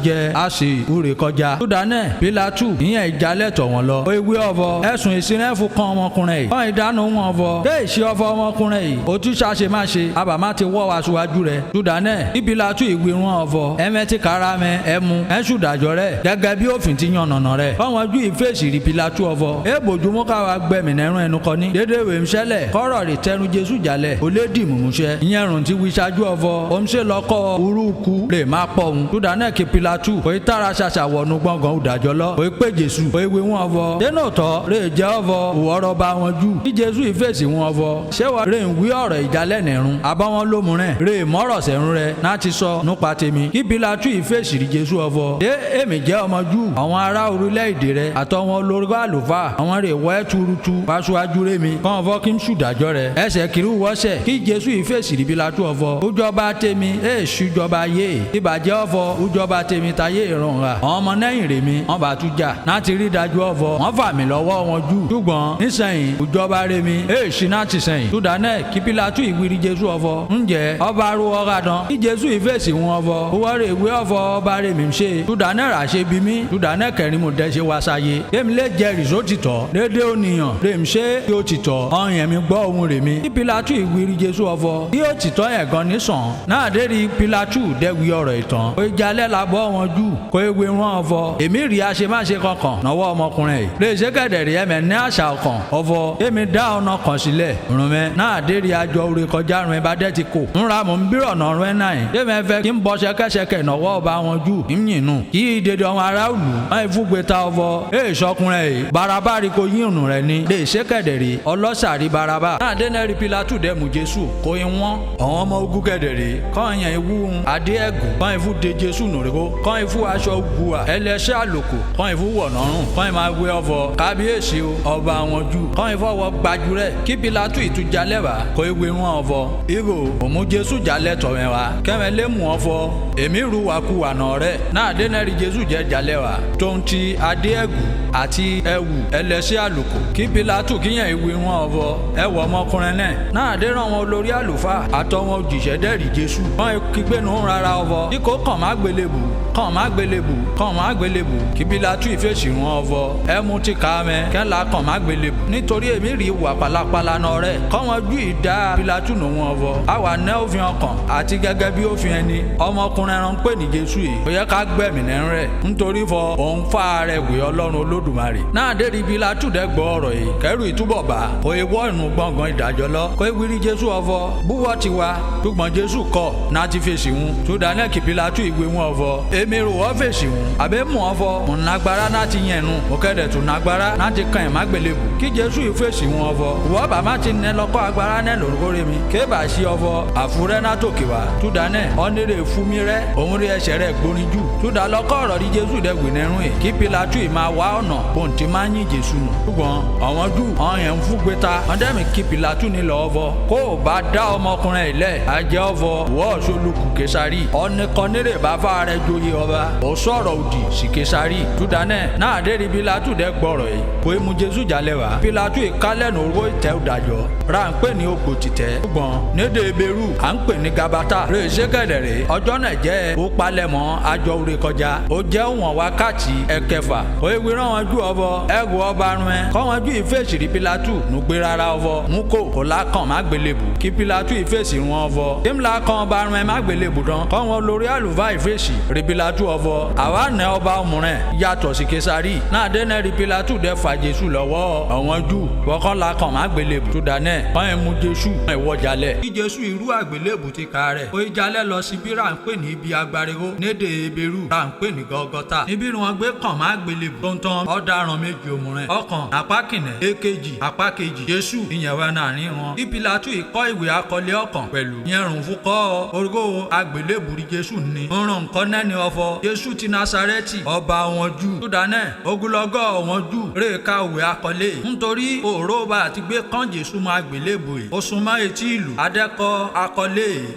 jẹ́ àṣì ìwúre kọjá. Súdánẹ̀ Pílátù ìyẹn ìjálẹ̀ tọ̀ wọn lọ. ó ewé ọ̀fọ̀ ẹ̀sùn ìsìnrẹ́fù kan ọmọkùnrin yìí. wọ́n ìdáná wọn ọ̀fọ̀. dé ìṣe ọ̀fọ̀ ọmọkùnrin yìí. ó tún ṣàṣe má ṣe àbàmá ti wọ́ wa síwájú rẹ̀. Súdánẹ̀ kí Pílátù ìwé wọn ọ̀fọ̀. ẹ̀mẹ́ ti kára mẹ́ ẹ̀mú ẹ̀ṣùdàjọ́ rẹ̀ gẹ́gẹ́ bí òfin ti yan nànà rẹ̀. fáwọn ju ìfèsì rí Pílátù ọ̀fọ̀. èèbòjúmọ́ káwa gbẹ̀mí nẹ́rùn ẹnu kọ́ni. dédé wèé mṣẹ́lẹ̀ kọ́rọ̀ rè tẹnu Jésù jalẹ̀. ó lé dì mùmúṣẹ́. ìyẹn rùn ti wí ṣáájú ọ̀fọ̀. ó ń ṣe lọ́kọ́ urúkú rè má pọ̀ òun. Súdánẹ̀ kí Pílátù kò í tààrà ṣàṣàwọ̀nù gbọ̀ngàn ìdájọ́ lọ. kò í pé Jésù kò í wé wọn ọ̀fọ̀. dénú tọ́ rè jẹ́ ọ̀fọ̀ òwòrọ̀ bá wọn jù. kí Jésù ìfèsì wọn ọ̀fọ̀. ṣé wọ́n rè ń wí ọ̀rọ̀ ìjálẹ̀ nẹ̀rùn. àbáwọn lómùrẹ̀ rè mọ́rọ̀ sẹ́rùn rẹ̀ láti sọ nípa tèmi. kí Pílátù ìfèsì rí Jésù ọ̀fọ̀. dé èmi jẹ́ ọmọ Júù. àwọn ará orílẹ̀-èdè rẹ̀ àtọwọn olórí àlùfáà àwọn rè wọ́ tuurutu pàṣíwájú rẹ̀ mi. kọ́ ọ̀fọ̀ kí n ṣùdájọ́ rẹ̀. ẹsẹ̀ kiri wọ́sẹ̀ kí Jésù ìfèsì rí Pílátù ọ̀fọ̀. ojọba tèmi ṣùjọba yé. ìbàjẹ́ ọ̀fọ̀ ojọba tèmi tayé ìrànra. àwọn ọmọ lẹ́yìn rè mi wọ́n bá tún jà láti rí dájú ọ̀fọ̀. wọ́n fà mí lọ́wọ́ wọn jù. ṣùgbọ́n nísẹ̀yìn ojọba rè mi ṣì náà ti sẹ̀yìn. Súdánẹ̀ kí Pílátù ìwírí Jésù ọ̀fọ̀. ǹjẹ́ ọba arú ọ̀gá dán. kí Jésù ìfèsì wọn ọ̀fọ̀. owó rè wé ọ̀fọ̀ ọba rè mi ṣe. Súdánẹ̀ rà ṣe bí mi. Súdánẹ̀ kẹrin mo dẹ́ ṣe wá sáyé. kémi lè jẹ rìsó tìtọ́. dédé ònìyàn rè mi ṣe kí ó tìtọ́. ọ̀yàn mi gbọ́ ohun rè mi. kí Pílátù ìwírí Jésù ọ̀fọ̀. kí ó tìtọ́ yẹn gan nísàn. náà dé rí Pílátù dẹ́wì ọ̀rọ̀ ìtàn. ó jalẹ̀ labọ́ wọn jù. kó ewé wọn ọ̀fọ̀. èmi rí aṣemáṣe kankan nọwọ́ ọmọkùnrin yìí. lè ṣe kẹ̀dẹ̀rì ẹ̀mẹ̀ ní àṣà ọkàn ọ̀fọ̀. èmi dá ọ̀nà kan sílẹ̀. rùnmẹ́ náà dé rí àjọ orí kọjá rùn ẹ̀ bá dẹ́ ti kò. ńra mò ń bírọ̀ nà rùn ẹ̀ náà yìí. èmi fẹ́ kí n bọ́ ṣẹkẹ́ṣẹkẹ̀ nọwọ́ ọba wọn jù. ń yìnbọn kí ìdèdè ọmọ ará òlù. wọ́n ìfúgbe ta ọ̀fọ̀. èè sọkùnrin yìí. Baraba rí ko yín rẹ̀ ni. lè ṣe kẹ̀dẹ̀rì ọlọ́sàrí Baraba. náà dé náà rí Pílátù dẹ́ mú Jésù kó in wọ́n. àwọn ọmọ ogun kẹ̀dẹ̀rì kọ́ọ̀yàn ìwú adé ẹ̀gùn kọ́ọ̀ ìfú de Jésù nùrẹ́kọ́ kọ́ọ̀ ìfú aṣọ gbùwà ẹlẹ́ṣẹ́ àlòkù kọ́ọ̀ ìfú wọ̀nọ́rùn kọ́ọ̀ máa gbé ọ̀fọ̀ kábíyèsí o ọba àwọn jù kọ́ọ̀ ìfú ọwọ́ gbajú rẹ̀ kí Pílátù ìtújalẹ̀ wá kó ewé wọn ọ̀fọ̀ ibo òmu Jésù jalẹ̀ tọ̀wẹ̀ wá kẹ́mẹ́ lé mú ọ̀fọ̀ èmi ru wàkúwà nà rẹ̀ náà dé náà rí Jésù jẹ́ jalẹ̀ wá tó ń ti adé ẹ̀gùn àti ẹ̀wù ẹlẹ́ṣẹ́ àlòkù kí Pílátù kíyàn ìwé wọn ọ̀fọ̀ ẹ̀wọ̀ ọmọkùnrin náà dé ràn wọn olórí àlùfáà àtọwọn òjìṣẹ́ dẹ́rì Jésù wọn kígbénu rárá ọ̀fọ̀ kíkó kàn má gbélébù kàn má gbélébù kàn má gbélébù kí Pílátù ìfèsì wọn ọ̀fọ̀ ẹmu ti kà mẹ kẹ́ńlá kàn má gbélébù nítorí èmi rí ìwà pàlàpàlà náà rẹ̀ kọ́ wọn ju ìdá Pílátù nù wọn ọ̀fọ̀ àwa ná òfin ọkàn àti gẹ́gẹ́ bí òfin ẹni ọmọkùnrin ẹran pè ní Jésù yìí ó yẹ ká gbẹ̀mí nẹ́rùn rẹ̀ nítorí fọ òun fà rẹ̀ wé Ọlọ́run Olódùmarè náà dé rí Pílátù dẹ́gbọ́ ọ̀rọ̀ yìí kẹ́rù ìtúbọ̀ bá kò í wọ́ inú gbọ̀ngàn ìdájọ́ lọ kò í wírí Jésù ọ̀fọ̀ búwọ́ ti wá ṣùgbọ́n Jésù kọ̀ náà ti fèsì wọn Súdánẹ̀ kí Pílátù ìwé wọn ọ̀fọ̀ èmi rò wọ́n fèsì wọn àbẹ́ mú ọ̀fọ̀ mọ̀ nagbára náà ti yẹn nu òkèdè tún nagbára náà ti kàn ẹ̀ má gbélébù kí Jésù ìfèsì wọn ọ̀fọ̀ wọ́n bá má ti nẹ lọ́kọ́ agbára náà lórúkọ rẹ̀ mi kébà sí ọ̀fọ̀ àfúrẹ́ náà tòkè wá Súdánẹ̀ ọ̀nẹ́rẹ́ fúnmi rẹ̀ òun rí ẹsẹ̀ rẹ̀ gbóni jù Súdà lọ́kọ́ ọ̀rọ̀ rí Jésù dẹ́gbẹ̀ nẹ́rùn ẹ̀ kí Pílátù ì máa wá ọ̀nà pòǹtì máa ń yín Jésù nù ṣùgbọ́n àwọn jù ọ̀yàn ń fúgbe ta ọ̀dẹ́mi kí Pílátù nílò ọ̀fọ̀ kó o bá dá ọmọkùnrin ilẹ̀ ajẹ́ ọ̀fọ̀ wọ́ọ̀ṣọ́ olùkù Késárì ọ̀nìkanírè bá fà rẹ̀ joyè ọba ó sọ̀rọ̀ òdì sí Késárì Súdánẹ̀ náà dé rí Pílátù dẹ́ gbọ́rọ̀ yìí kó emu Jésù jalẹ̀ wá Pílátù ìkálẹ̀nù owó ìtẹ́ òdàjọ́ ra ń pè ní ògbò tìtẹ́ ṣùgbọ́n nédè ebèrú à ń pè ní Gabata rè ṣé kẹ̀dẹ̀rẹ̀ rèé ọjọ́ náà jẹ́ ó palẹ̀mọ́ àjọ òre kọjá ó jẹ́ òwọ̀n wákàtí ẹ̀kẹfà ó ewé rán wọn ju ọbọ ẹ̀gù ọba rún ẹ kọ́ wọn ju ìfèsì rí Pílátù nùgbé rárá ọbọ mú kò lákàn má gbélébù kí Pílátù ìfèsì rún ọbọ tímla kan ọba rún ẹ má gbélébù dán kọ́ wọn lórí àlùfáà ìfèsì rí Pílátù ọbọ àwa nẹ ọba ọmọrẹ yàtọ̀ sí Késárì náà dé náà rí Pílátù dẹ fà Jésù lọ́wọ́ àwọn jù wọ́kọ́ lákàn má gbélébù tó dáná kọ́ ẹ mú Jésù ẹ wọ́ jalẹ̀ kí Jésù irú àgbélébù ti ka rẹ̀ ó jalẹ̀ lọ síbi rà ń pè ní ibi agbáriwo nédè Hébérù rà ń pè ní Gọ́gọ́tà níbi wọn gbé kàn má gbélébù tó ń tán ọ̀daràn méjì òmùrẹ̀ ọkàn apá kìnẹ̀ èkejì apá kejì Jésù ìyẹn wà náà ní wọn kí Pílátù ìkọ́ ìwé akọlé ọkàn pẹ̀lú ìyẹn rùn fún kọ́ orúkọ àgbélébù rí Jésù ní ń ràn kọ́ nẹ́ni ọfọ Jésù ti Násárẹ́tì ọba wọn jù tó dáná ogunlọ́gọ̀ wọn jù rè ká ìwé akọlé nítorí òró bá àti gbé kàn Jésù mọ́ àgbélébù yìí ó súnmọ́ etí ìlú adẹ́kọ̀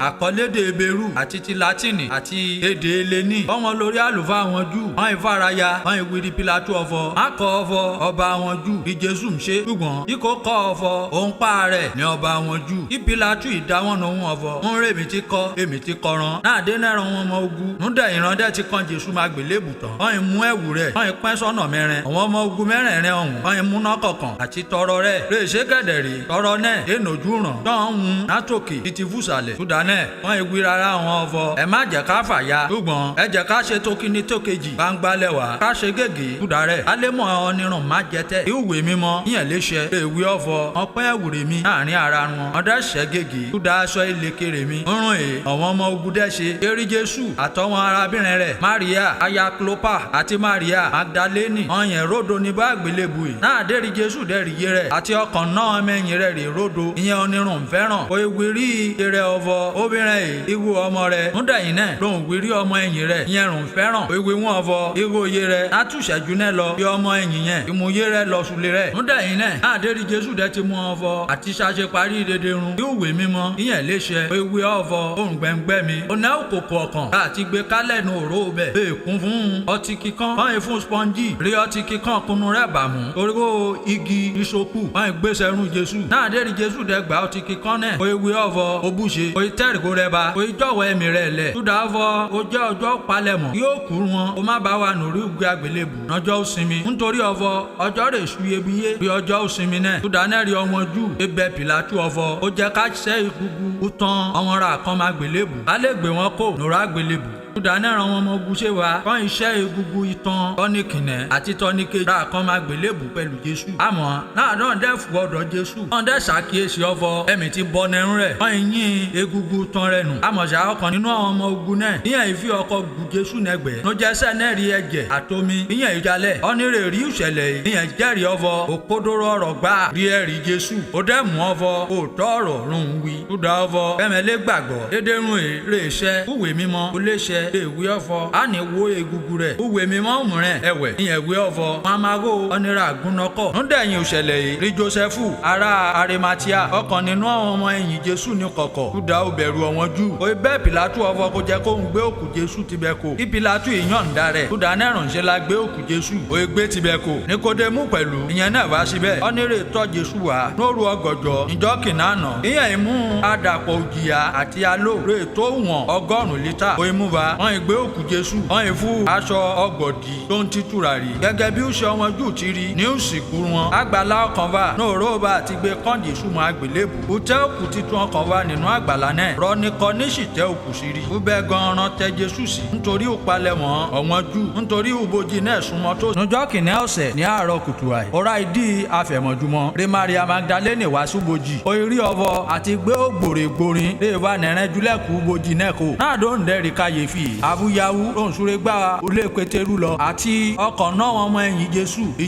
àkọlédè Hébérù àti ti Látìnì àti èdè Hélénì ọ̀wọ́n lórí àlùfáà wọn jù wọ́n ìfaraya wọ́n ìwíri Pílátù ọ̀fọ̀ má kọ́ ọ̀fọ̀ ọba wọn jù bí Jésù ń ṣe ṣùgbọ́n bí kò kọ́ ọ̀fọ̀ òun pa rẹ̀ ní ọba wọn jù kí Pílátù ìdáwọ́nà òun ọ̀fọ̀ ń rè mí ti kọ́ èmi ti kọ́ran náà dé náà wọn ọmọ ogun núdẹ̀ ìrandẹ́ ti kan Jésù má gbélébù tán wọ́n ìmú ẹ̀wù rẹ̀ wọ́n ìpẹ́ sọ́nà mẹ́rin àwọn ọmọ ogun mẹ́rẹ̀ẹ̀rin ọ̀hún wọ́n ìmúná kọ̀ọ̀kan àti tọrọ rẹ̀ rè ṣe kẹ̀dẹ̀rì tọrọ náà ènòjú ràn tọ́hún látòkè títí fúsàlẹ̀ ṣùdánẹ̀ wọ́n ìwí rárá wọn ọ̀fọ̀ ẹ má jẹ́ ká fàya ṣùgbọ́n ẹ jẹ́ ká ṣe tókíní tókejì gbangbalẹ̀ wá ká ṣe gègé ṣùdárẹ̀ alẹ́mọ̀ onírun má jẹ́tẹ̀ ìwé mímọ́ yẹn lè ṣe èwì ọ̀fọ̀ ọpẹ́ ẹ̀wùrè mi láàrin ara wọn ọdẹ ṣẹ́ gègé ṣùdá aṣọ ìlẹ̀kẹ̀rẹ̀ mi ńrùn èè àwọn ọmọ ogun dẹ́ ṣe eré Jésù àtọwọn arábìnrin rẹ̀ Maria aya Clopa àti Maria Magdalene ọyàn rodo ní bá àgbélébù yìí náà dérí Jésù dẹ́rì yé rẹ̀ àti ọkàn náà mẹ́yìn rẹ̀ rè rodo ìyẹn onírun fẹ́ràn kò ìwírí eré ọ̀fọ̀ obìnrin yìí ìwú ọmọ rẹ̀ múdẹ̀yìn náà lòun wírí ọmọ ẹ̀yìn rẹ̀ ìyẹn rùn fẹ́ràn ìwé wọn ọ̀fọ̀ ìwú oyè rẹ̀ látúnṣẹ́jú náà lọ bí ọmọ ẹ̀yìn yẹn ìmúyé rẹ̀ lọ sùlẹ̀ rẹ̀ múdẹ̀yìn náà àdérí Jésù dẹ́ ti mú ọ̀fọ̀ àti ṣàṣe parí dédé run ìwé mímọ́ ìyẹn lè ṣe ìwé ọ̀fọ̀ òun gbẹ̀ngbẹ̀ mi ọ̀nà òkòkò ọkàn láti gbé kálẹ̀ nu òró bẹ̀ èkún fún ọtí kíkan wọ́n fún spongy rí ọtí kíkan kunu rẹ̀ bàmú oríwó igi ìṣokù wọ́n gbèsè run Jésù náà àdérí Jésù dẹ́ gbà ọtí kíkan náà ìwé ọ̀fọ̀ òbúṣe ìtẹ́rìkó rẹ̀ bá ìjọ̀wọ́ ẹ̀mí rẹ̀ lẹ̀ ṣùdà ọ̀fọ̀ ó jẹ́ ọjọ́ palẹ̀mọ́ yóò kú wọn ó má bá wa nùrí ìgbé àgbélébù lọ́jọ́ òsinmi nítorí ọ̀fọ̀ ọjọ́ rẹ̀ ṣu iyebíye bí ọjọ́ òsinmi náà ṣùdà náà rí ọmọ jù ebè Pílátù ọ̀fọ̀ ó jẹ́ ká ṣẹ́ ìgbùgbù ó tán ọmọ ra kan má gbélébù á lè gbé wọn kó nùrà gbélébù ṣùdánẹ́ ran wọn ọmọ ogun ṣe wa kọ́ iṣẹ́ egungun itan tọ́nìkìnẹ̀ àti tọ́nìkejì ra kan máa gbélébù pẹ̀lú Jésù àmọ́ náà náà dẹ́ fún ọ̀dọ̀ Jésù wọ́n dẹ́ ṣàkíyèsí ọ̀fọ̀ ẹ̀mí ti bọ́ nẹ́rún rẹ̀ wọ́n yín egungun tán rẹ̀ nù àmọ̀ṣà ọkàn nínú àwọn ọmọ ogun náà ìyẹn ìfi ọkọ̀ gùn Jésù nẹ́gbẹ̀ẹ́ ló jẹ́ sẹ́nẹ́ rí ẹ̀jẹ̀ àtomi ìyẹn ìjalẹ̀ ọ́nìrè rí ìṣẹ̀lẹ̀ ìyẹn jẹ́rìí ọ̀fọ̀ òkodoro ọ̀rọ̀ gbà rí ẹ̀rí Jésù ó dẹ́ mú ọ̀fọ̀ òótọ́ ọ̀rọ̀ rún wí ṣùdà ọ̀fọ̀ kẹ́mẹ́lẹ́ gbàgbọ́ dédérún èrè iṣẹ́ kúwé mímọ́ ó lè ṣe ìwé ọ̀fọ̀ á ní wo egungun rẹ̀ ìwé mímọ́ òmùrẹ̀ ẹ̀wẹ̀ ìyẹn ìwé ọ̀fọ̀ wọn máa ró ọ̀nìrà gúnnọkọ̀ nídẹ̀yìn òṣèlè yìí rí Jósẹ́fù ará Arimatia ọ̀kan nínú àwọn ọmọ ẹ̀yìn Jésù ní kọ̀kọ̀ Júdà ó bẹ̀rù ọ̀wọ́n jù ó bẹ́ Pílátù ọ̀fọ̀ kó jẹ́ kóun gbé òkú Jésù tibẹ̀ kó kí Pílátù ìyọ̀ǹda rẹ̀ Júdà náà ránṣẹ́ la gbé òkú Jésù ó gbé tibẹ̀ kó Níkódémù pẹ̀lú ìyẹn náà wá síbẹ̀ ọ̀nìrè tọ́ Jésù wá lóru ọgọ̀jọ́ ìjọ́ kìnnàánà ìyẹn ìmú àdàpọ̀ òjìyà àti aló rè tó wọ̀n 100 lítà ó imú wa wọ́n gbé òkú Jésù wọ́n yìí fún aṣọ ọgbọ̀dì tó ń títúra rí gẹ́gẹ́ bí ó ṣe ọmọ jù ti rí ní òsìkú wọn àgbàlá ọkàn wa náà róòbá àti gbé kán Jésù mọ́ àgbélébù ó tẹ́ òkú títún ọkàn wa nínú àgbàlá náà rọ nìkan níṣì tẹ́ òkú sí rí ó bẹ́ gan-an tẹ́ Jésù sí nítorí ó palẹ̀mọ́ ọ̀wọ́n jù nítorí ìbòjì náà súnmọ́ tó. níjọ́ kìnìún ọ̀sẹ̀ ní àárọ̀ kùtù àì ọ̀rá ìdí àfẹ̀mọ́júmọ́ rí Maria Magdalene wá súbojì ó rí ọ̀fọ̀ àti gbé ògbòrè gborin lè wà nẹ̀rẹ́ júlẹ̀kù bojì náà kò náà dó ń dẹ́rì káyéfì àbúyáwú ló ń súré gbá olè Pétérù lọ àti ọkọ̀ náà wọn ọmọ ẹ̀yìn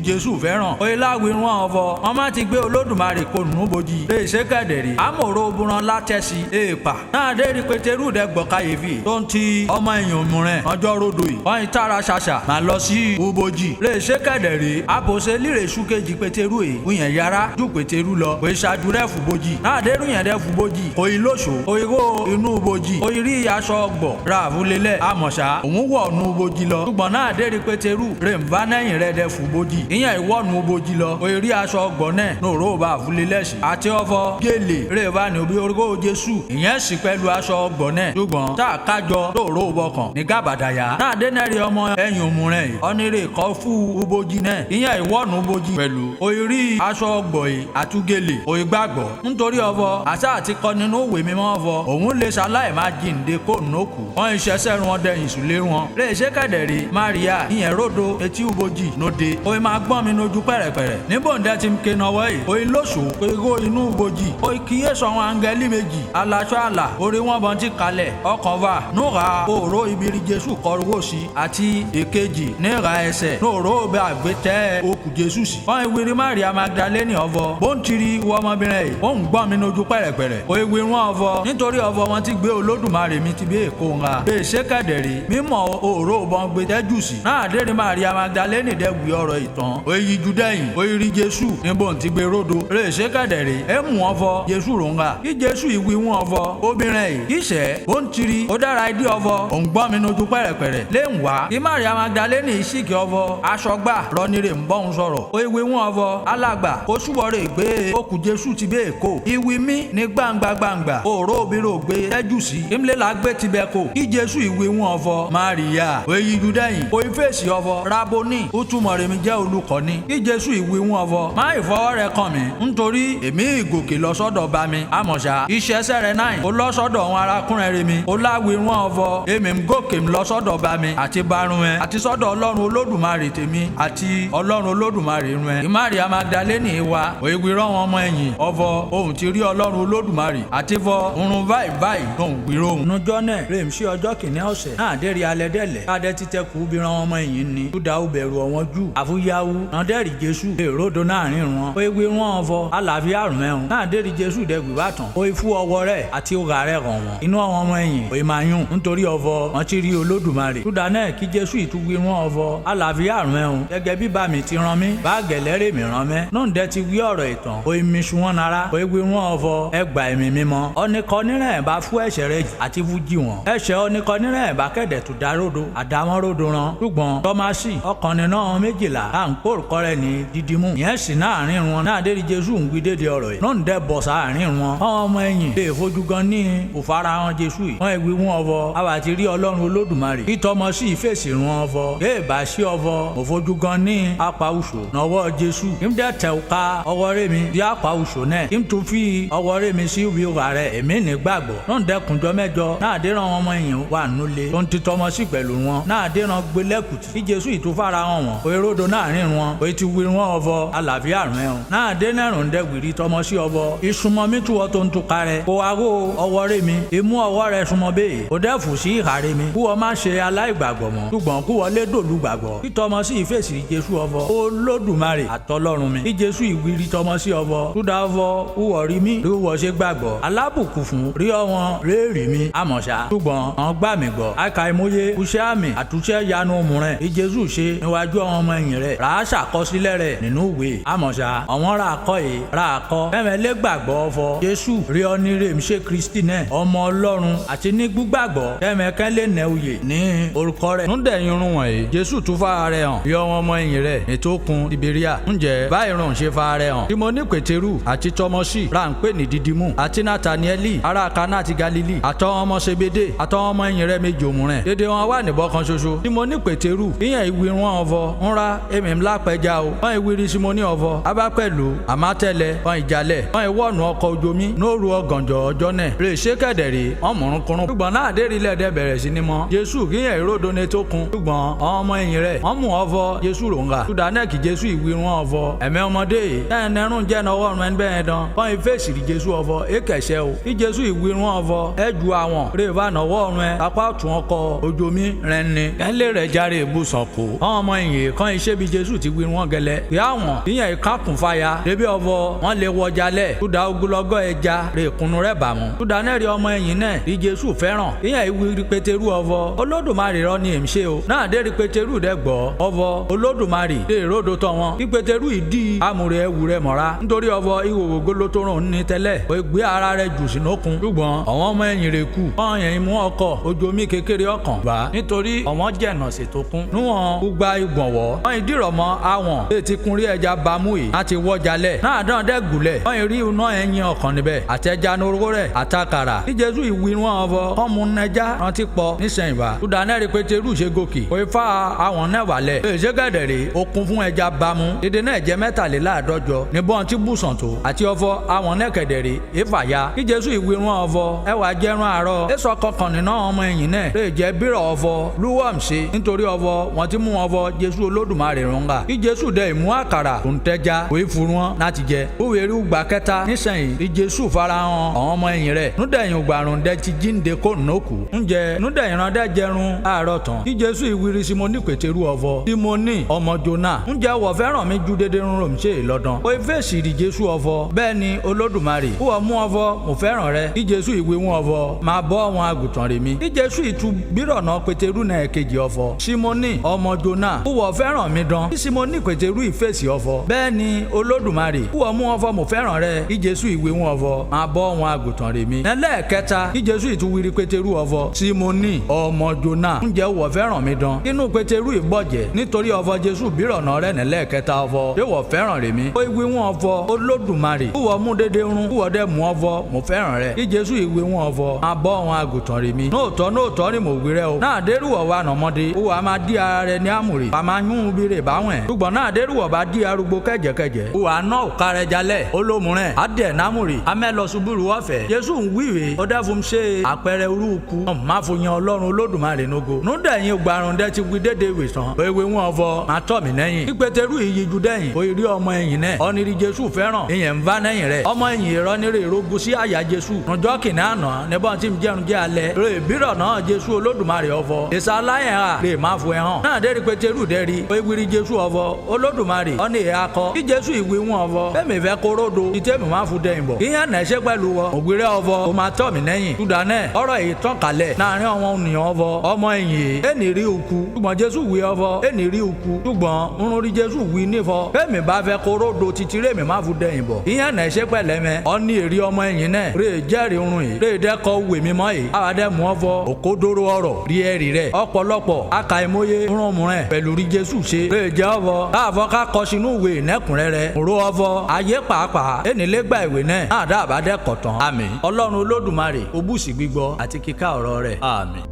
Jésù fẹ́ràn ó láwìí rún ọ̀fọ̀ wọn má ti gbé Olódùmarè kò nù bojì lè ṣe kẹ̀dẹ̀rì àmọ̀rò oburan látẹ̀sí èèpà náà dẹ́rì Pétérù dẹ́ gbọ́ káyéfì tó ń ti ọmọ ẹ̀yìn òmùrẹ̀ ọjọ́ rodo yìí wọ́n tààrà ṣàṣà máa lọ sí ubojì lè ṣe kẹ̀dẹ̀rì àbòsè líre ṣúkejì Pétérù yìí òyìn yára ju Pétérù lọ kò ṣáájú rẹ̀ fún bojì náà dẹ́rù yẹn dẹ́ fún bojì kò ì lóṣò kò ì ró inú bojì kò ì rí aṣọ ọgbọ̀ ra àfúlélé lẹ̀ àmọ̀ṣá òun wọ̀ ọ̀nù bojì lọ ṣùgbọ́n náà dérí pétérù rè ń bá nẹ́yìn rẹ̀ dẹ fún bojì ìyẹn ìwọ́nu bojì lọ orí aṣọ ọgbọ̀n náà lóòrò bá fúlé lẹ́sìn àti ọfọ gèlè rè bá ní obi orúkọ jésù ìyẹn sì pẹ̀lú aṣọ ọgbọ̀n náà ṣùgbọ́n tá a kájọ lóòrò bọkàn ní gàbàdàyà náà dénẹ́rì ọmọ ẹ̀yìn òmùrẹ̀ yìí ọ̀nìrè kọ́ fún ubojì náà ìyẹn ìwọ́nu bojì pẹ̀lú orí aṣọ ọgbọ̀n yìí àtúgèlè òye gbàgbọ́ nítorí ọfọ àṣà àti kọ́ nínú òwe mímọ́ ọfọ òun lè ṣaláì má jíǹde kó nókù wọn ìṣẹ́sẹ́ wọn dẹ̀yìn sùlé wọn lè ṣe kẹ̀dẹ̀rì Maria ìyẹn ròdo etí ubojì lóde òye máa gbọ́n mi lójú pẹ̀rẹ̀pẹ̀rẹ̀ níbòǹdẹ́ ti ń ké nọwọ́ yìí òye lóṣù pégó inú ubojì òye kíyèsọ àwọn áńgẹ́lì méjì aláṣọ àlà orí wọn bọ́n ti kalẹ̀ ọkàn va nóra òòró ibiri Jésù kọrúwò sí àti èkejì níra ẹsẹ̀ nóòró bẹ àgbétẹ́ okù Jésù sí wọn ìwérí Maria Magdalene ọfọ bó ń tiri wọ ọmọbìnrin yìí ó ń gbọ́n mi lójú pẹ̀rẹ̀pẹ̀rẹ̀ òye wí wọn ọfọ nítorí ọfọ wọn ti gbé Olódùmarè mi ti bí èkó ńlá bẹ́ẹ̀ ṣe kẹ̀dẹ̀rì mímọ́ òòró bọ́n gbé tẹ́jú sí náà dérí Maria Magdalene dẹ́gbì ọ̀rọ̀ ìtàn òye judẹ́yìn òye rí Jésù níbo ń ti gbé ródo rè ṣe kẹ̀dẹ̀rì ẹ mú ọfọ Jésù ròǹgà kí Jésù ìwí wọn ọfọ obìnrin yìí kíṣẹ́ ó ń tiri ó dára ìdí ọfọ òun gbọ́n mi lójú pẹ̀rẹ̀pẹ̀rẹ̀ lé ń wá kí Maria Magdalene ìṣìkì ọfọ aṣọgbà rọ́nìrè ń bọ́ ń sọ̀rọ̀ òye wí wọn ọfọ alàgbà kó ṣùwọ́rẹ̀ gbé okùn Jésù ti bẹ́ẹ̀ kó ìwí mi ní gbangba òòró obìnrin ò gbé tẹ́jú sí ìmìlẹ̀ la gbé tibẹ̀ kó kí Jésù ìwé wọn ọfọ Maria òye judẹ́yìn òye fèsì ọfọ Raboni ó túmọ̀ rẹ̀ mi jẹ́ olùkọ́ni kí Jésù ìwé wọn ọfọ má ìfọwọ́ rẹ̀ kàn mí nítorí èmi ìgòkè lọ sọ́dọ̀ bá mi àmọ̀ṣá ìṣẹ́sẹ́ rẹ̀ náà ó lọ sọ́dọ̀ àwọn arákùnrin rẹ̀ mi ó láwé wọn ọfọ èmi ń gòkè lọ sọ́dọ̀ bá mi àti barun ẹ àti sọ́dọ̀ Ọlọ́run Olódùmarè tèmi àti Ọlọ́run Olódùmarè run ẹ Maria Magdalene wa òye wí rán wọn ọmọ ẹ̀yìn ọfọ òun ti rí Ọlọ́run Olódùmarè àti fọ òrùn báyìí tó ń gbìrò òun. nujọ́ náà rèm sí ọjọ́ kìíní ọ̀sẹ̀ náà dẹ́rì alẹ́ dẹ́lẹ̀ káàdẹ́ títẹ́ kú bí ran ọmọ ẹ̀yìn ni túdà ó bẹ̀rù ọ̀wọ́n jù àfúyáwú náà dẹ́rì Jésù èròdò náà rìn wọn ó ewé wọn ọfọ àlàáfíà rùn mẹ́rùn náà dẹ́rì Jésù dẹ́gbì bàtàn ó ifú ọwọ́ rẹ̀ àti ọ̀gá rẹ̀ ràn wọ́n inú àwọn ọmọ ẹ̀yìn ó máa yún nítorí ọfọ wọn ti rí Olódùmarè túdà náà kí Jésù ìtúgbì wọn ọfọ àlàáfíà rùn mẹ́rùn gẹ́gẹ́ bí bàmí ti rán mi bá gẹ̀lẹ́rè mi rán mẹ́ náà dẹ́ ti wí ọ̀rọ̀ ìtàn ó mi sun wọn nara ó ewé wọn ọfọ ẹgbà ẹ̀mí mímọ́ ọ̀nìkan nírẹ̀ bá fún ẹ̀ṣẹ̀ rẹ̀ àti fújì wọn ẹ̀ṣẹ̀ ọ̀nìkan nírẹ̀ bá kẹ̀dẹ̀ tó darodo àdámọ́ rodo ran ṣùgbọ́n tọ́másì ọkànnì náà méjìlá à ń kórìkọ́ rẹ̀ ní dídímù ìyẹn sì náà rìn wọn náà dérí Jésù ń gbé dédé ọ̀rọ̀ yìí náà ń dẹ́ bọ̀ sáàrin wọn àwọn ọmọ ẹ̀yìn lè fojú gan ní òfarahàn Jésù yìí wọ́n ìwé wọn ọfọ àwàtí rí Ọlọ́run Olódùmarè ìtọ́mọsí ìfèsì rún ọfọ kéèbá sí ọfọ òfojú gan ní apàwùsò nọwọ́ Jésù kí n dẹ́ tẹ̀ ká ọwọ́ rẹ̀ mi di apàwùsò náà kí n tún fi ọwọ́ rẹ̀ mi sí ìwé ọ̀rà rẹ̀ èmi ní gbàgbọ́ náà ń dẹ́kunjọ́ mẹ́jọ náà dẹ́ràn ọmọ ẹ̀yìn wà nulẹ̀ tó ń ti tọmọ sí pẹ̀lú wọn náà dẹ́ràn gbẹlẹ́kùtì kí Jésù ìtúfara hàn wọn òye rodo náà rìn wọn òye ti wí wọn ọfọ àlàáfíà rùn ẹ̀hún náà dẹ́nẹ̀rùn dẹ́gbìrì tọmọ sí ọfọ ìsúnmọ́ mi túwọ́ tó ń tuka rẹ̀ kó aró ọwọ́ rẹ̀ mi imú ọwọ́ rẹ̀ súnmọ́ bẹ́ẹ̀ kó dẹ́fù sí ìhà rẹ̀ mi kú ọ má ṣe aláìgbàgbọ́ mọ́ ṣùgbọ́n kú wọlé dòlú gbàgbọ́ kí tọmọ sí ìfèsì Jésù ọfọ Olódùmarè àtọlọ́run mi kí Jésù ìwírí tọmọ sí ọfọ túdà ọfọ wúwọ rí mi rí wọ ṣe gbàgbọ́ alábùkún fún rí ọwọn réèrì mi àmọ̀ṣá ṣùgbọ́n àwọn gbà mí gbọ́ àkàìmọye iṣẹ́ àmì àtúnṣe yanu mùrẹ̀ kí Jésù ṣe níwájú àwọn ọmọ ẹ̀yìn rẹ̀ rà á ṣàkọsílẹ̀ rẹ̀ nínú ìwé àmọ̀ṣá àwọn rà á kọ́ yìí rà á kọ́ mẹ́mẹ́lẹ́ gbàgbọ́ ọfọ Jésù rí ọ ní rèm ṣe Kristi náà ọmọ Ọlọ́run àti ní gbígbàgbọ́ kẹ́mẹ́kẹ́ lè nẹ oyè ní orúkọ rẹ̀. núdẹ̀ irun wọ̀nyí Jésù tún fara rẹ̀ hàn rí ọmọ ẹ̀yìn rẹ̀ ètò òkun Tiberia ǹjẹ́ báyìí ràn ṣe fara rẹ̀ hàn Símónì Pétérù àti tọmọsí rà ń pè ní Dídímù àti Natanieli ará Kana àti Galili àtọwọn ọmọ Sebede àtọwọn ọmọ ẹ̀yìn rẹ̀ méjì òmùrẹ̀ dédé wọn wà níbọ̀ kan ṣoṣo Símónì Pétérù ìyẹn ìwé wọn ọfọ ńra èmi ńlá pẹja o wọn ìwírí Símónì ọfọ abápẹ̀lú àmátẹ̀lẹ̀ wọn ìjàlẹ̀ wọn ìwọ́nu ọkọ̀ ojú omi nóòrù ọgànjọ́ ọjọ́ náà rè ṣe kẹ̀dẹ̀rẹ̀ ọmọrùnkùnrùn ṣùgbọ́n náà dérílẹ̀ dẹ̀ bẹ̀rẹ̀ sí ni mọ́ Jésù kíyẹn ìròdó ní tó kun ṣùgbọ́n ọmọ ẹ̀yìn rẹ̀ wọ́n mú ọfọ Jésù ròǹgà ṣùdánẹ́ẹ̀kì Jésù ìwé wọn ọfọ ẹ̀mẹ́ ọmọdé ẹ̀ẹ́nẹ́rún jẹ́ nọwọ́ ọ̀run ẹni bẹ́ẹ̀ dán wọn ìfèsì rí Jésù ọfọ èkẹ̀ṣẹ́ o kí Jésù ìwé wọn ọfọ ẹ ju àwọn rè bá nọwọ́ ọ̀run ẹ apá tún ọkọ̀ ojú omi rẹ̀ ni kẹ́lẹ́ rẹ̀ járe ìbùsàn kó ọmọ ẹ̀yìn kan iṣẹ́ bí Jésù ti wí wọn gẹlẹ́ pé àwọn ìyẹn ìkákùn fàyà débi ọfọ wọn lè wọjalẹ̀ túdà ogúnlọ́gọ̀ ẹja rè kunu rẹ̀ bàmú túdà nẹ́rì ọmọ ẹ̀yìn náà rí Jésù fẹ́ràn ìyẹn ìwé Pétérù ọfọ Olódùmarè rọ ni èmi ṣe o náà dé rí Pétérù dẹ gbọ́ ọfọ Olódùmarè dé ìròdò tọ wọn kí Pétérù ìdí amúre ẹwù rẹ̀ mọ́ra nítorí ọfọ ìwòwò gólótórùn ní tẹ́lẹ̀ ó gbé ara rẹ̀ jù sínú òkun ṣùgbọ́n àwọn ọmọ ẹ̀yìn rẹ̀ kú wọn yẹn mú ọkọ̀ ojú omi kékeré ọkàn wá nítorí ọ̀wọ́n jẹ̀nà ṣètò kún níwọ̀n gbúgba ìgbọ̀nwọ́ wọ́n ìdírọ̀mọ́ àwọn ètí kunrí ẹja bámú yìí láti wọ́jalẹ̀ náà dán dẹ́gùlẹ̀ wọ́n ìrí iná ẹyin ọkàn níbẹ̀ àtẹja noró rẹ̀ àtàkàrà tí Jésù ìwí wọn ọvọ kọ́mú nẹja rántí pọ̀ nísẹ̀yìnwá tùdánẹ́rì Pétérù ṣe gòkè òyìnfà àwọn náà wálẹ̀ èṣe gẹ̀dẹ̀rẹ̀ okun fún ẹja bámú dédé náà jẹ́ 43 níbọn tí bùsàn tó àti ọvọ àwọn náà kẹ̀dẹ̀rẹ̀ ìfàyà kí Jésù ìwí wọn ọvọ ẹwà jẹrun àárọ̀ èso kọkàn nínú ọmọ ẹ̀yìn náà lè jẹ́ bírọ̀ ọvọ lúwọ̀m ṣe nítorí ọvọ wọn ti mú ọvọ Jésù Olódùmarè rúngà kí Jésù dẹ ìmú àkàrà tó ń tẹ́já òye furu wọn láti jẹ òwèrè ùgbà kẹta nísẹ̀yìn kí Jésù farahàn àwọn ọmọ ẹ̀yìn rẹ̀ núdẹ̀yìn ògbàrún dẹ ti jíǹde kó nókù ńjẹ núdẹ̀yìn rán dẹ jẹrun àárọ̀ tán kí Jésù ìwírí Símónì Pétérù ọvọ Símónì ọmọ Jónà ńjẹ wọ fẹ́ràn mi ju dédé rún ròm ṣe lọ́dán òye fèsì rí Jésù ọvọ bẹ́ẹ̀ ni Olódùmarè wọ́n mú ọvọ mo fẹ́ràn rẹ kí Jésù ìwé wọn ọvọ máa bọ́ àwọn àgùntàn rẹ̀ mi kí Jésù ìtú bírọ̀nà Pétérù náà kejì ọvọ Símónì ọmọ Jónà wọ́n fẹ́ràn mi dán kí Símónì Pétérù ìfèsì ọvọ bẹ́ẹ̀ ni Olódùmarè wọ́n mú ọvọ mo fẹ́ràn rẹ kí Jésù ìwé wọn ọvọ máa bọ́ àwọn àgùntàn rẹ̀ mi lẹ́lẹ́kẹta kí Jésù ìtú wíri Pétérù ọvọ Símónì ọmọ Jónà ǹjẹ́ wọ́n fẹ́ràn mi dán inú Pétérù ìbọ̀jẹ̀ nítorí ọvọ Jésù bírọ̀nà rẹ̀ lẹ́lẹ́kẹta ọvọ ṣé wọ́n fẹ́ràn rẹ̀ mi ó ìwé wọn ọvọ Olódùmarè wọ́n mú dédé rún wọ́n dẹ̀ mú ọvọ mo fẹ́ràn rẹ kí Jésù ìwé wọn ọvọ máa bọ́ àwọn àgùntàn rẹ̀ mi nóòtọ́ ni mo wí rẹ o náà dérúwọ̀ wa nọmọdé ó wà máa dí ara rẹ ní àmùrè wà máa yún bírè báwọn ṣùgbọ́n náà dérúwọ̀ bá dí arúgbó kẹ̀jẹ̀kẹ̀jẹ̀ ó wà náà kárẹ̀ jalẹ̀ olómùrẹ̀ adẹ̀ námùrè amẹ́lọ ṣubúrú ọ̀fẹ́ Jésù ń wíwèé ó dẹ́ fún ṣe àpẹẹrẹ orúkú máa fún yan Ọlọ́run Olódùmarè nógo núdẹ̀yìn gbàrún dẹ́ ti wí dédé ìwé sàn ewé wọn ọvọ máa tọ̀ mí lẹ́yìn kí Pétérù ìyíjú dẹ́yìn ó rí ọmọ ẹ̀yìn náà ọ̀nìrì Jésù fẹ́ràn ìyẹn ń bá lẹ́yìn rẹ̀ ọmọ ẹ̀yìn ìrọ́nìrè ìrógún sí àyà Jésù rànjọ́ kìnìún àná níbọn tí ń jẹun jẹ́ alẹ́ rè bírọ̀ náà Jésù Olódùmarè ọvọ èsà aláyẹn hà rè má fún ẹ hàn náà dẹ́rì Pétérù dẹ́rì ó ìwírí Jésù ọvọ Olódùmarè ọ̀nì ẹ̀ akọ kí Jésù ìwé wọn ọvọ bẹ́ẹ̀mi fẹ́ kóródo ìtẹ́mi má fún dẹ́yìn bọ̀ ìyẹn nà ẹ̀ṣẹ́ pẹ̀lú wọ ògbérẹ́ ọvọ ó máa tọ̀ mí lẹ́yìn túdánẹ́ ọ̀rọ̀ yìí tán kalẹ̀ láàrin àwọn ènìyàn ọvọ ọmọ ẹ̀yìn ẹnì rí ukú ṣùgbọ́n Jésù wí ọvọ ẹnì rí ukú ṣùgbọ́n ń rí Jésù wí nífọ bẹ́ẹ̀mi bá fẹ́ kóródo títí rèmi má fún dẹ́yìn bọ̀ ìyẹn nà ẹ̀ṣẹ́ pẹ̀lẹ́mẹ́ ọ̀nì èrè ọmọ ẹ̀yìn náà rè jẹ́rìí rún yìí rè dẹ́kọ̀ wè mímọ́ yìí àwàdẹ́ mú ọvọ òkódóró ọ̀rọ̀ rí ẹ̀rì rẹ̀ ọ̀pọ̀lọpọ̀ akàìmọye rúnmùrẹ̀ pẹ̀lú rí Jésù ṣe rè jẹ́ ọvọ káàfọ́ ká kọ sínú ìwé nẹ́kùnrẹ́rẹ́ òró ọvọ ayé pàápàá ẹnìlẹ́gbà ìwé náà àdá àbádẹ́kọ̀ tán àmín Ọlọ́run Olódùmarè ó bùsì gbígbọ́ àti kíká ọ̀rọ̀ rẹ̀ àmín.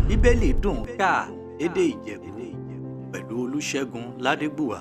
Bíbélì dùn ká èdè Ìjẹ̀bú pẹ̀lú Olúṣẹ́gun Ládégbùwà.